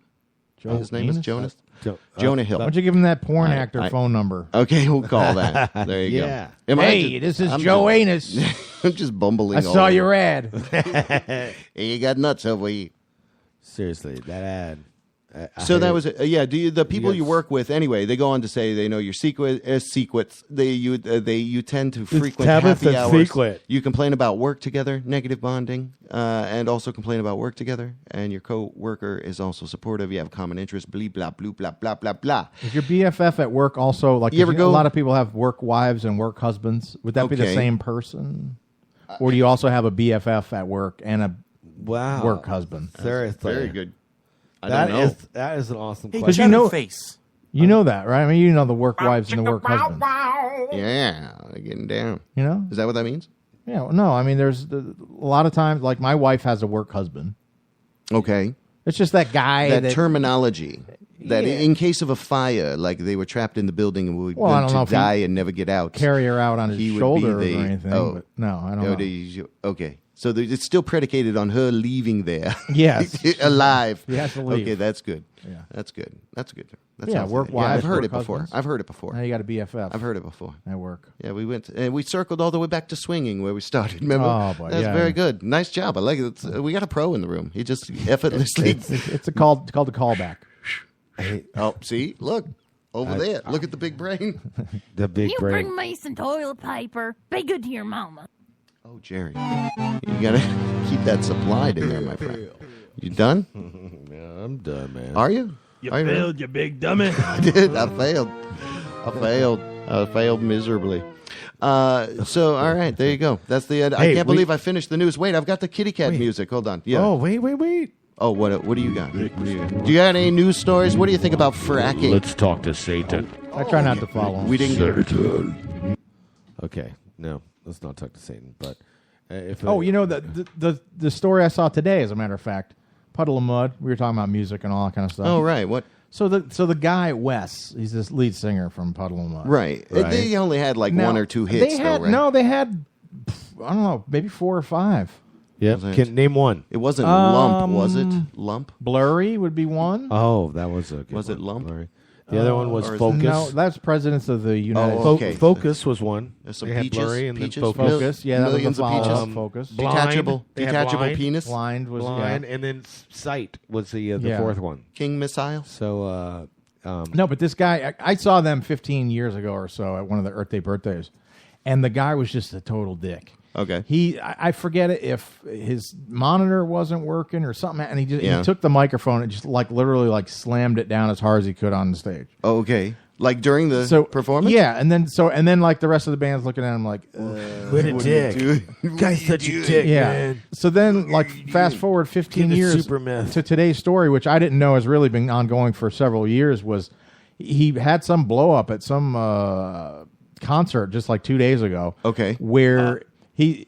Joe His name is Anus? Jonas. Jo- Jonah Hill. Why don't you give him that porn I- actor I- phone number? Okay, we'll call that. There you Yeah. go. Am I Hey, just- this is I'm Joe just- Anus. I'm just bumbling. I all saw over. your ad. Hey, you got nuts over you. Seriously, that ad. So that was the people you work with anyway. They go on to say they know your secrets. You tend to frequent happy hours. Secret. You complain about work together, negative bonding, and also complain about work together. And your co-worker is also supportive. You have common interests. Blah blah blah blah blah blah blah. Is your BFF at work also like? You ever go? A lot of people have work wives and work husbands. Would that be the same person, or do you also have a BFF at work and a work husband? Seriously. Very good. That is an awesome question. Because you know that, right? I mean, you know the work wives and the work husbands. Yeah, they're getting down. You know? Is that what that means? Yeah. Well, no, I mean, there's a lot of times, like my wife has a work husband. Okay. It's just that guy. That terminology. That in case of a fire, like they were trapped in the building and were I don't know going if to die and never get out. Carry her out on his he would shoulder be the, or anything. But no, I don't know. Okay. So it's still predicated on her leaving there. Yes. Alive. He has to leave. Okay, that's good. Yeah. That's good. That's good. Work wives. I've heard it work before. husbands. I've heard it before. Now you got a BFF. I've heard it before. At work. Yeah, we went and we circled all the way back to swinging where we started. Remember? Oh, boy. That's Yeah. very good. Nice job. I like it. We got a pro in the room. He just effortlessly. It's called a callback. Oh, see, look over there. Look at the big brain. The big You brain. bring me some toilet paper. Be good to your mama. Oh, Jerry, you gotta keep that supplied in there, my friend. You done? Yeah, I'm done, man. Are you? You Are you failed, you big dummy. I did. I failed miserably. So, all right, there you go. That's the. I can't believe I finished the news. Wait, I've got the kitty cat music. Hold on. Yeah. Oh, wait. Oh, what do you got? Do you got any news stories? What do you think about fracking? Let's talk to Satan. I try not to follow him. We didn't get Satan. Okay, no, let's not talk to Satan. But if you know the story I saw today, as a matter of fact, Puddle of Mud. We were talking about music and all that kind of stuff. Oh, right. What? So the guy Wes, he's this lead singer from Puddle of Mud. Right. They only had like one or two hits, though, right? No, they had I don't know, maybe 4 or 5. Yeah, can name one. It wasn't Lump, was it? Lump? Blurry would be one. Oh, that was a good Was one. it Lump? Blurry. The other one was Focus. No, that's Presidents of the United okay. Focus was one. There's some They had peaches, Blurry and then peaches, Focus. Yeah, that was millions the of peaches. follow-up Focus. Blind. They had Detachable Blind. penis. Blind was Blind, and then Sight was the Yeah. fourth one. King Missile. So, No, but this guy, I saw them 15 years ago or so at one of the Earth Day birthdays, and the guy was just a total dick. Okay. I forget it if his monitor wasn't working or something, and he Yeah. took the microphone and just literally slammed it down as hard as he could on the stage. Okay. Like during the performance? Yeah, and then like the rest of the band's looking at him like, what a dick. Guy's such a dick, yeah. man. So then, fast forward 15 Get a years super myth. to today's story, which I didn't know has really been ongoing for several years, was he had some blow up at some concert just like 2 days ago. Okay. Where you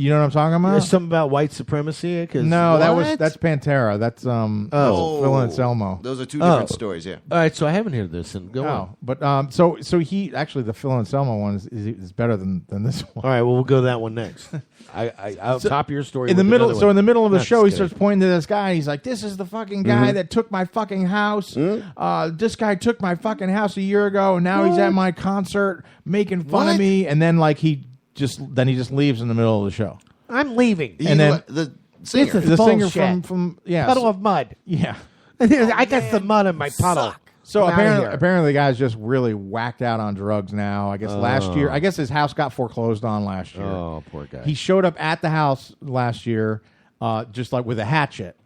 know what I'm talking about? There's something about white supremacy. No, that's Pantera. That's Phil Anselmo. Those are two different stories. Yeah. All right, so I haven't heard this. And go on. But so he actually the Phil Anselmo one is better than this one. All right, well we'll go to that one next. I'll top your story in the with middle. another So one. in the middle of the That's show, he good. starts pointing to this guy. He's like, "This is the fucking guy that took my fucking house. This guy took my fucking house a year ago, and now he's at my concert making fun of me." And then he just leaves in the middle of the show. I'm leaving. And then the singer, This is singer bullshit. from Puddle of Mud. Yeah. I got some mud in my puddle. So I'm outta here. apparently the guy's just really whacked out on drugs now. I guess last year, his house got foreclosed on last year. Oh, poor guy. He showed up at the house last year, just like with a hatchet,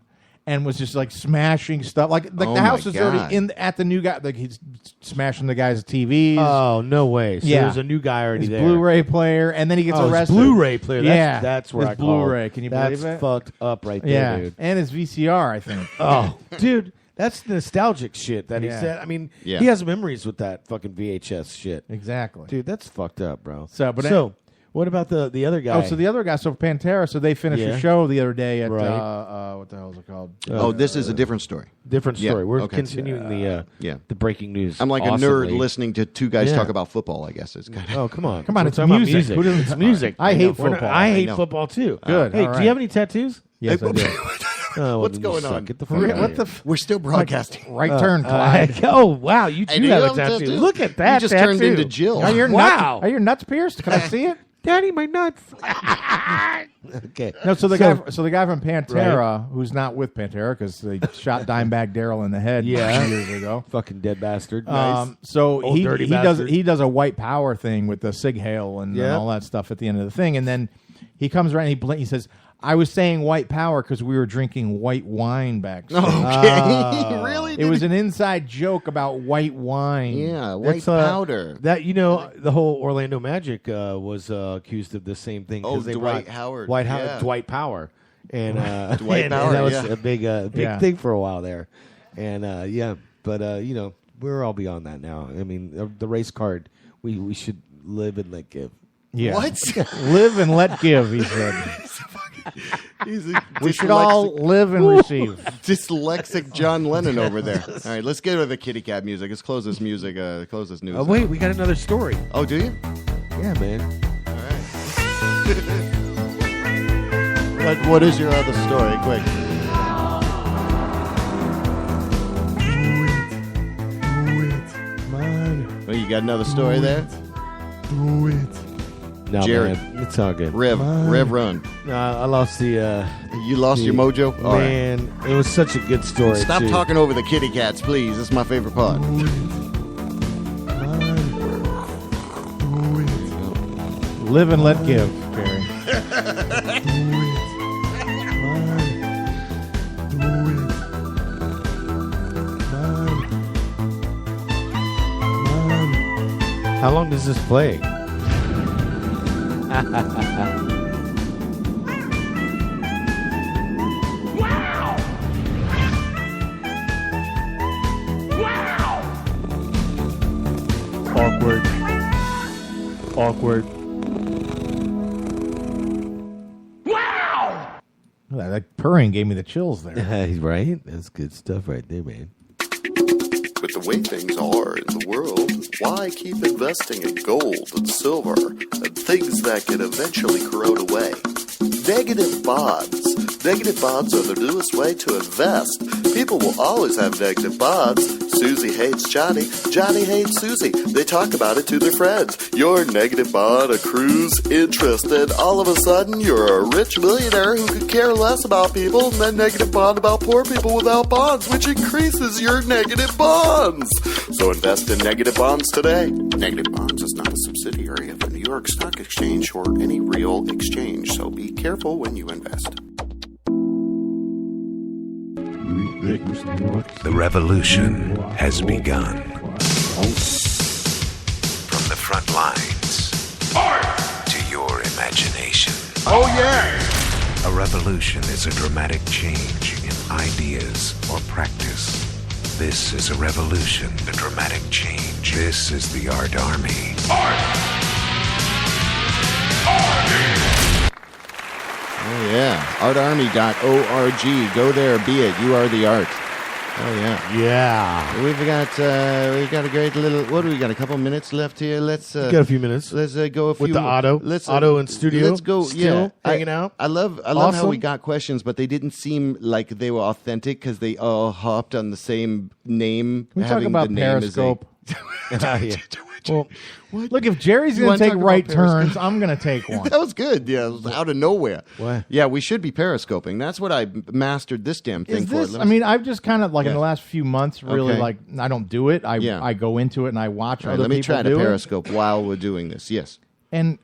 and was just like smashing stuff. Like the house is already at the new guy. Like he's smashing the guy's TVs. Oh, no way. So there's a new guy already his there. Blu-ray player, and then he gets his arrested. Blu-ray player. Yeah, That's where his I call Blu-ray. it. Can you believe it? That's fucked up right there, Yeah, dude. and his VCR, I think. Oh, dude. That's nostalgic shit that he Yeah. said. I mean, Yeah. he has memories with that fucking VHS shit. Exactly. Dude, that's fucked up, bro. So, what about the other guy? Oh, so the other guy, Pantera, so they finished Yeah. a show the other day at, Right. what the hell is it called? this is a different story. Different story. Yeah, We're okay. continuing the breaking news. I'm like a awesomely. nerd listening to two guys Yeah. talk about football, I guess. It's kind of. Oh, come on. Come on, We're it's talking about music. Who doesn't- It's music. I hate know. football. I hate I know. football, too. Good. Hey, All do right. you have any tattoos? Yes, I do. Oh, well, What's then you going suck. on? Get the fuck out What of the here. We're still broadcasting. Right turn, Clyde. Oh, wow. You Hey, do do have you a have a tattoo. tattoo? Look at that You just tattoo. turned into Jill. Are your Wow. nuts pierced? Can I see it? Daddy, my nuts. Okay. No, so the guy from Pantera, who's not with Pantera because they shot Dimebag Darrell in the head years ago. Fucking dead bastard. Nice. So Old dirty bastard. he does a white power thing with the Sig Hail and all that stuff at the end of the thing, and then he comes around and he says, I was saying white power because we were drinking white wine backstage. Okay. Really? It was an inside joke about white wine. Yeah, white It's, powder. That the whole Orlando Magic was accused of the same thing. Oh, they Dwight brought Howard. Dwight Power, and Dwight and Power, that was yeah. a big thing for a while there, and but we're all beyond that now. I mean, the race card, we should live and let give. Yeah. What? Live and let give, he said. We should all live and receive. Dyslexic John Lennon over there. All right, let's get to the kitty cat music. Let's close this music. Close this news. Oh wait, we got another story. Oh, do you? Yeah, man. All right. What is your other story? Quick. Man. Oh, you got another story there? Do it. No, Jared. man, it's all good. Rev, run. I lost the. You lost your mojo? All right. Man, it was such a good story. Stop too. talking over the kitty cats, please. This is my favorite part. Live and let give, Barry. How long does this play? Awkward. That purring gave me the chills there. Right? That's good stuff right there, man. With the way things are in the world, why keep investing in gold and silver and things that can eventually corrode away? Negative bonds. Negative bonds are the newest way to invest. People will always have negative bonds. Susie hates Johnny. Johnny hates Susie. They talk about it to their friends. Your negative bond accrues interest, and all of a sudden you're a rich millionaire who could care less about people, and then negative bond about poor people without bonds, which increases your negative bonds. So invest in negative bonds today. Negative bonds is not a subsidiary of the New York Stock Exchange or any real exchange, so be careful when you invest. The revolution has begun. From the front lines to your imagination. Oh, yeah! A revolution is a dramatic change in ideas or practice. This is a revolution, a dramatic change. This is the Art Army. Oh, yeah. Artarmy.org. Go there, be it. You are the art. Oh, yeah. Yeah. We've got a great little... What do we got? A couple minutes left here. Let's... got a few minutes. Let's go a few... With the Otto. Let's, Otto in studio. Let's go, Still hanging out. I love how we got questions, but they didn't seem like they were authentic because they all hopped on the same name. Can we talk about Periscope? Well, what? Look, if Jerry's going to take right turns, I'm going to take one. That was good. Yeah, it was out of nowhere. What? Yeah, we should be periscoping. That's what I mastered this damn thing for. I mean, I've just kind of, in the last few months, really, Okay. I don't do it. I go into it and I watch All right, other let me people try to do it. periscope while we're doing this. Yes. And,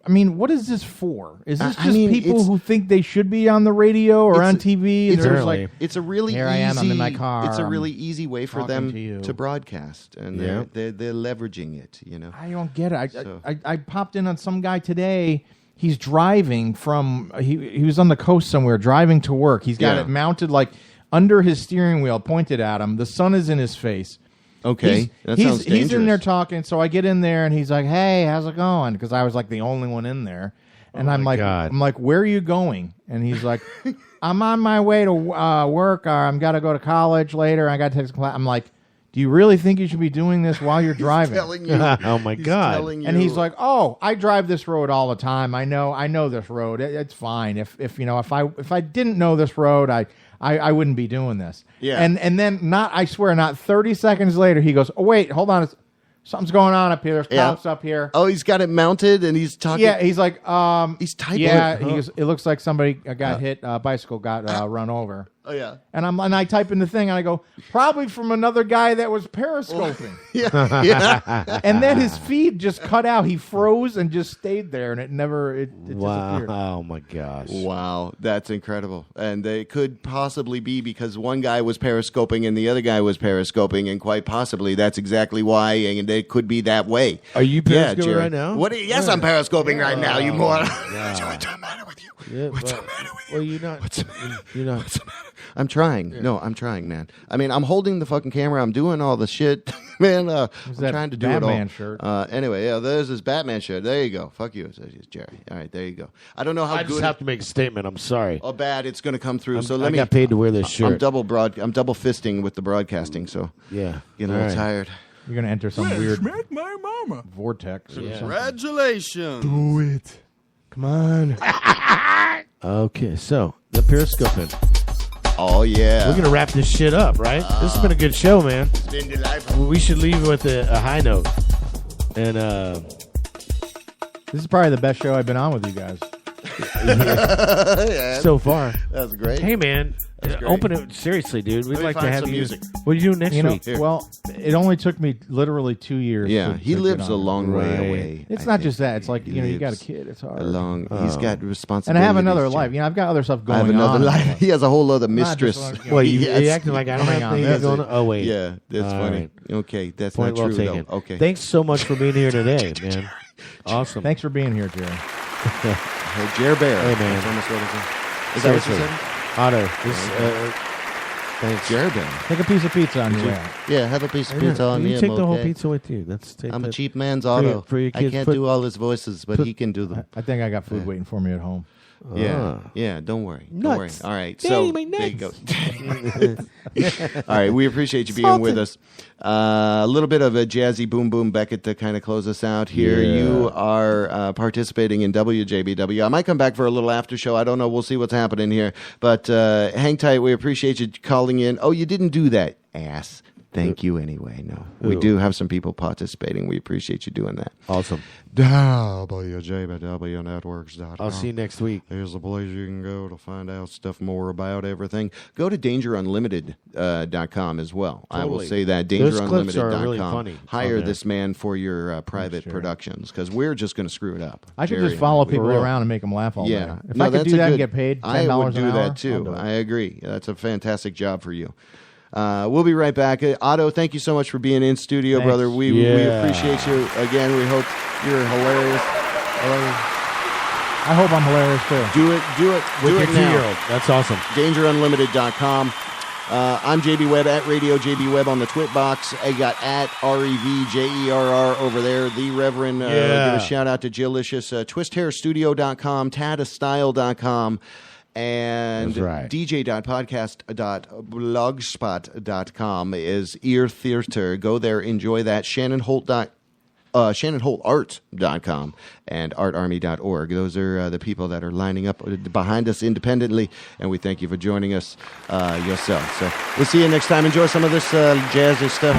I mean, what is this for? Is this I just mean, people it's- who think they should be on the radio or on TV? And It's there's a, it's a really here easy. I am, I'm in my car. It's a really I'm easy way for talking them to you. to broadcast, and Yeah. they're leveraging it. You know. I don't get it. So- I popped in on some guy today. He's driving from he was on the coast somewhere driving to work. He's got Yeah. it mounted under his steering wheel, pointed at him. The sun is in his face. Okay, that he's sounds in there dangerous. talking. So I get in there and he's like, "Hey, how's it going?" Because I was the only one in there, and I'm like, God. "Where are you going?" And he's like, "I'm on my way to work. Or I'm got to go to college later. I got to take some class." I'm like, "Do you really think you should be doing this while you're driving?" telling you. Oh my He's God. telling you. And he's like, "Oh, I drive this road all the time. I know this road. It's fine. If I didn't know this road, I wouldn't be doing this." Yeah. And then I swear not 30 seconds later he goes, "Oh wait, hold on. something's going on up here. There's Yeah. cops up here. Oh, he's got it mounted and he's talking. Yeah, he's like, he's typing. yeah, it. it looks like somebody got hit. Bicycle got run over. Oh yeah. And I type in the thing and I go, probably from another guy that was periscoping. Yeah. And then his feed just cut out. He froze and just stayed there, and it disappeared. Oh my gosh. Wow, that's incredible. And they could possibly be because one guy was periscoping and the other guy was periscoping, and quite possibly that's exactly why, and it could be that way. Are you periscoping Jerry. right now? Yes, I'm periscoping right now, you moron. What's the matter with you? Yeah, What's the matter with you? Well, you're not. What's the matter? You're not. What's the matter? I'm trying. Yeah. No, I'm trying, man. I mean, I'm holding the fucking camera. I'm doing all the shit, man. I'm trying to do Batman it all. shirt? Anyway, yeah, there's this Batman shirt. There you go. Fuck you, it's Jerry. All right, there you go. I don't know how I good. just have to make a statement. I'm sorry. Oh, bad. It's going to come through. I got paid to wear this shirt. I'm double fisting with the broadcasting. So yeah, getting a little tired. You're gonna enter some weird Make my mama. vortex. Or something. Congratulations. Do it. Come on. Okay, so the periscoping. Oh yeah. We're gonna wrap this shit up, right? This has been a good show, man. It's been delightful. We should leave with a high note. And this is probably the best show I've been on with you guys. Yeah. So far, that's great. Hey, man, That's great. open it seriously, dude. We'd Let me like to find have some you. music. What are you doing next week? Here. Well, it only took me literally 2 years. Yeah, to he get lives on a it. long way Right. away. It's I not think. just that. It's like, He you got a lives kid. It's hard. He's got responsibilities. And I have another Jerry. life. I've got other stuff going I have another on. life. He has a whole other Not just mistress. like, Well, you Yes. acting like I don't Hang have on, anything that's going it. on. Oh, wait. Yeah, that's All funny. right. Okay, that's Point not well true taken. though. Okay. Thanks so much for being here today, man. Awesome. Thanks for being here, Jerry. Hey, Jer Bear. Hey, man. That's almost what it is. Is that what you Seriously. said? Otto, this, thanks. Jer Bear. Take a piece of pizza on your way out. Yeah, have a piece of pizza on me. You take I'm the whole okay. pizza with you. I'm a cheap man's for Otto. your- for your I kids. can't Put- do all his voices, but he can do them. I think I got food waiting for me at home. Yeah, don't worry. Don't worry. Nuts. All right, Daddy, so my there you go. nuts. All right, we appreciate you being with us. A little bit of a jazzy boom boom Beckett to kind of close us out here. Yeah. You are participating in WJBW. I might come back for a little after show. I don't know. We'll see what's happening here. But hang tight. We appreciate you calling in. Oh, you didn't do that, ass. Thank you anyway. No, we Who? do have some people participating. We appreciate you doing that. Awesome. WJBWNetworks.com. I'll see you next week. Here's the place you can go to find out stuff more about everything. Go to dangerunlimited.com as well. I will Totally. say that, Those clips are dangerunlimited.com. really funny Hire on there. this man for your private productions because we're just going to screw it up. I should Jerry just follow and I. people For real. around and make them laugh all Yeah. day. If No, I could that's do a that and good- get paid $10 I would an do hour, that I'll too. do it. I agree. That's a fantastic job for you. We'll be right back. Otto, thank you so much for being in studio, Thanks. brother. We appreciate you. Again, we hope you're hilarious. I hope I'm hilarious too. Do it With your now. 2-year-old. That's awesome. DangerUnlimited.com. I'm JB Webb at Radio JB Webb on the Twit box. I got at REVJERR over there. The Reverend. Give a shout out to Jillicious. TwistHairStudio.com. Tadastyle.com. And That's right. dj.podcast.blogspot.com is Ear Theater. Go there, enjoy that. ShannonHoltArt.com and artarmy.org. Those are the people that are lining up behind us independently, and we thank you for joining us yourself. So we'll see you next time. Enjoy some of this jazzy stuff.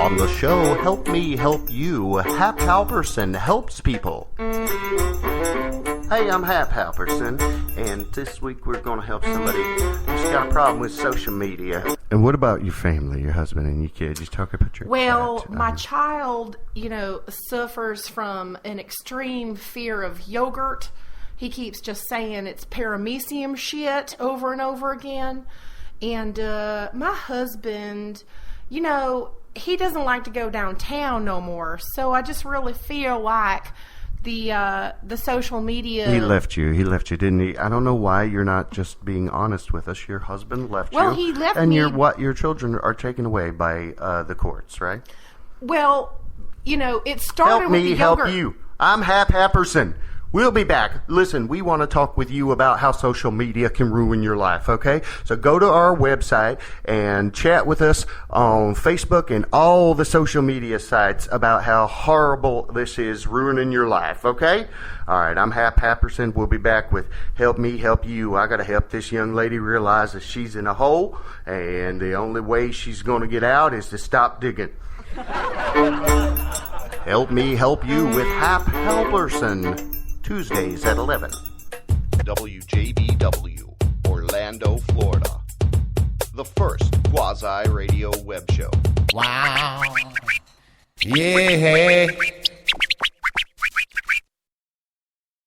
On the show, Help Me Help You, Hap Halverson helps people. Hey, I'm Hap Halverson, and this week we're going to help somebody who's got a problem with social media. And what about your family, your husband and your kids? You talk about your Well, cat. my child, suffers from an extreme fear of yogurt. He keeps just saying it's paramecium shit over and over again. And my husband, you know, he doesn't like to go downtown no more. So I just really feel like the social media. He left you, didn't he? I don't know why you're not just being honest with us. Your husband left you. Well, he left and me. your children are taken away by the courts, right? Well, you know, it started Help with me the help yogurt. you. I'm Hap Happerson. We'll be back. Listen, we want to talk with you about how social media can ruin your life, okay? So go to our website and chat with us on Facebook and all the social media sites about how horrible this is ruining your life, okay? All right, I'm Hap Happerson. We'll be back with Help Me Help You. I got to help this young lady realize that she's in a hole, and the only way she's going to get out is to stop digging. Help Me Help You with Hap Halverson. Tuesdays at 11. WJBW, Orlando, Florida. The first quasi-radio web show. Wow. Yeah.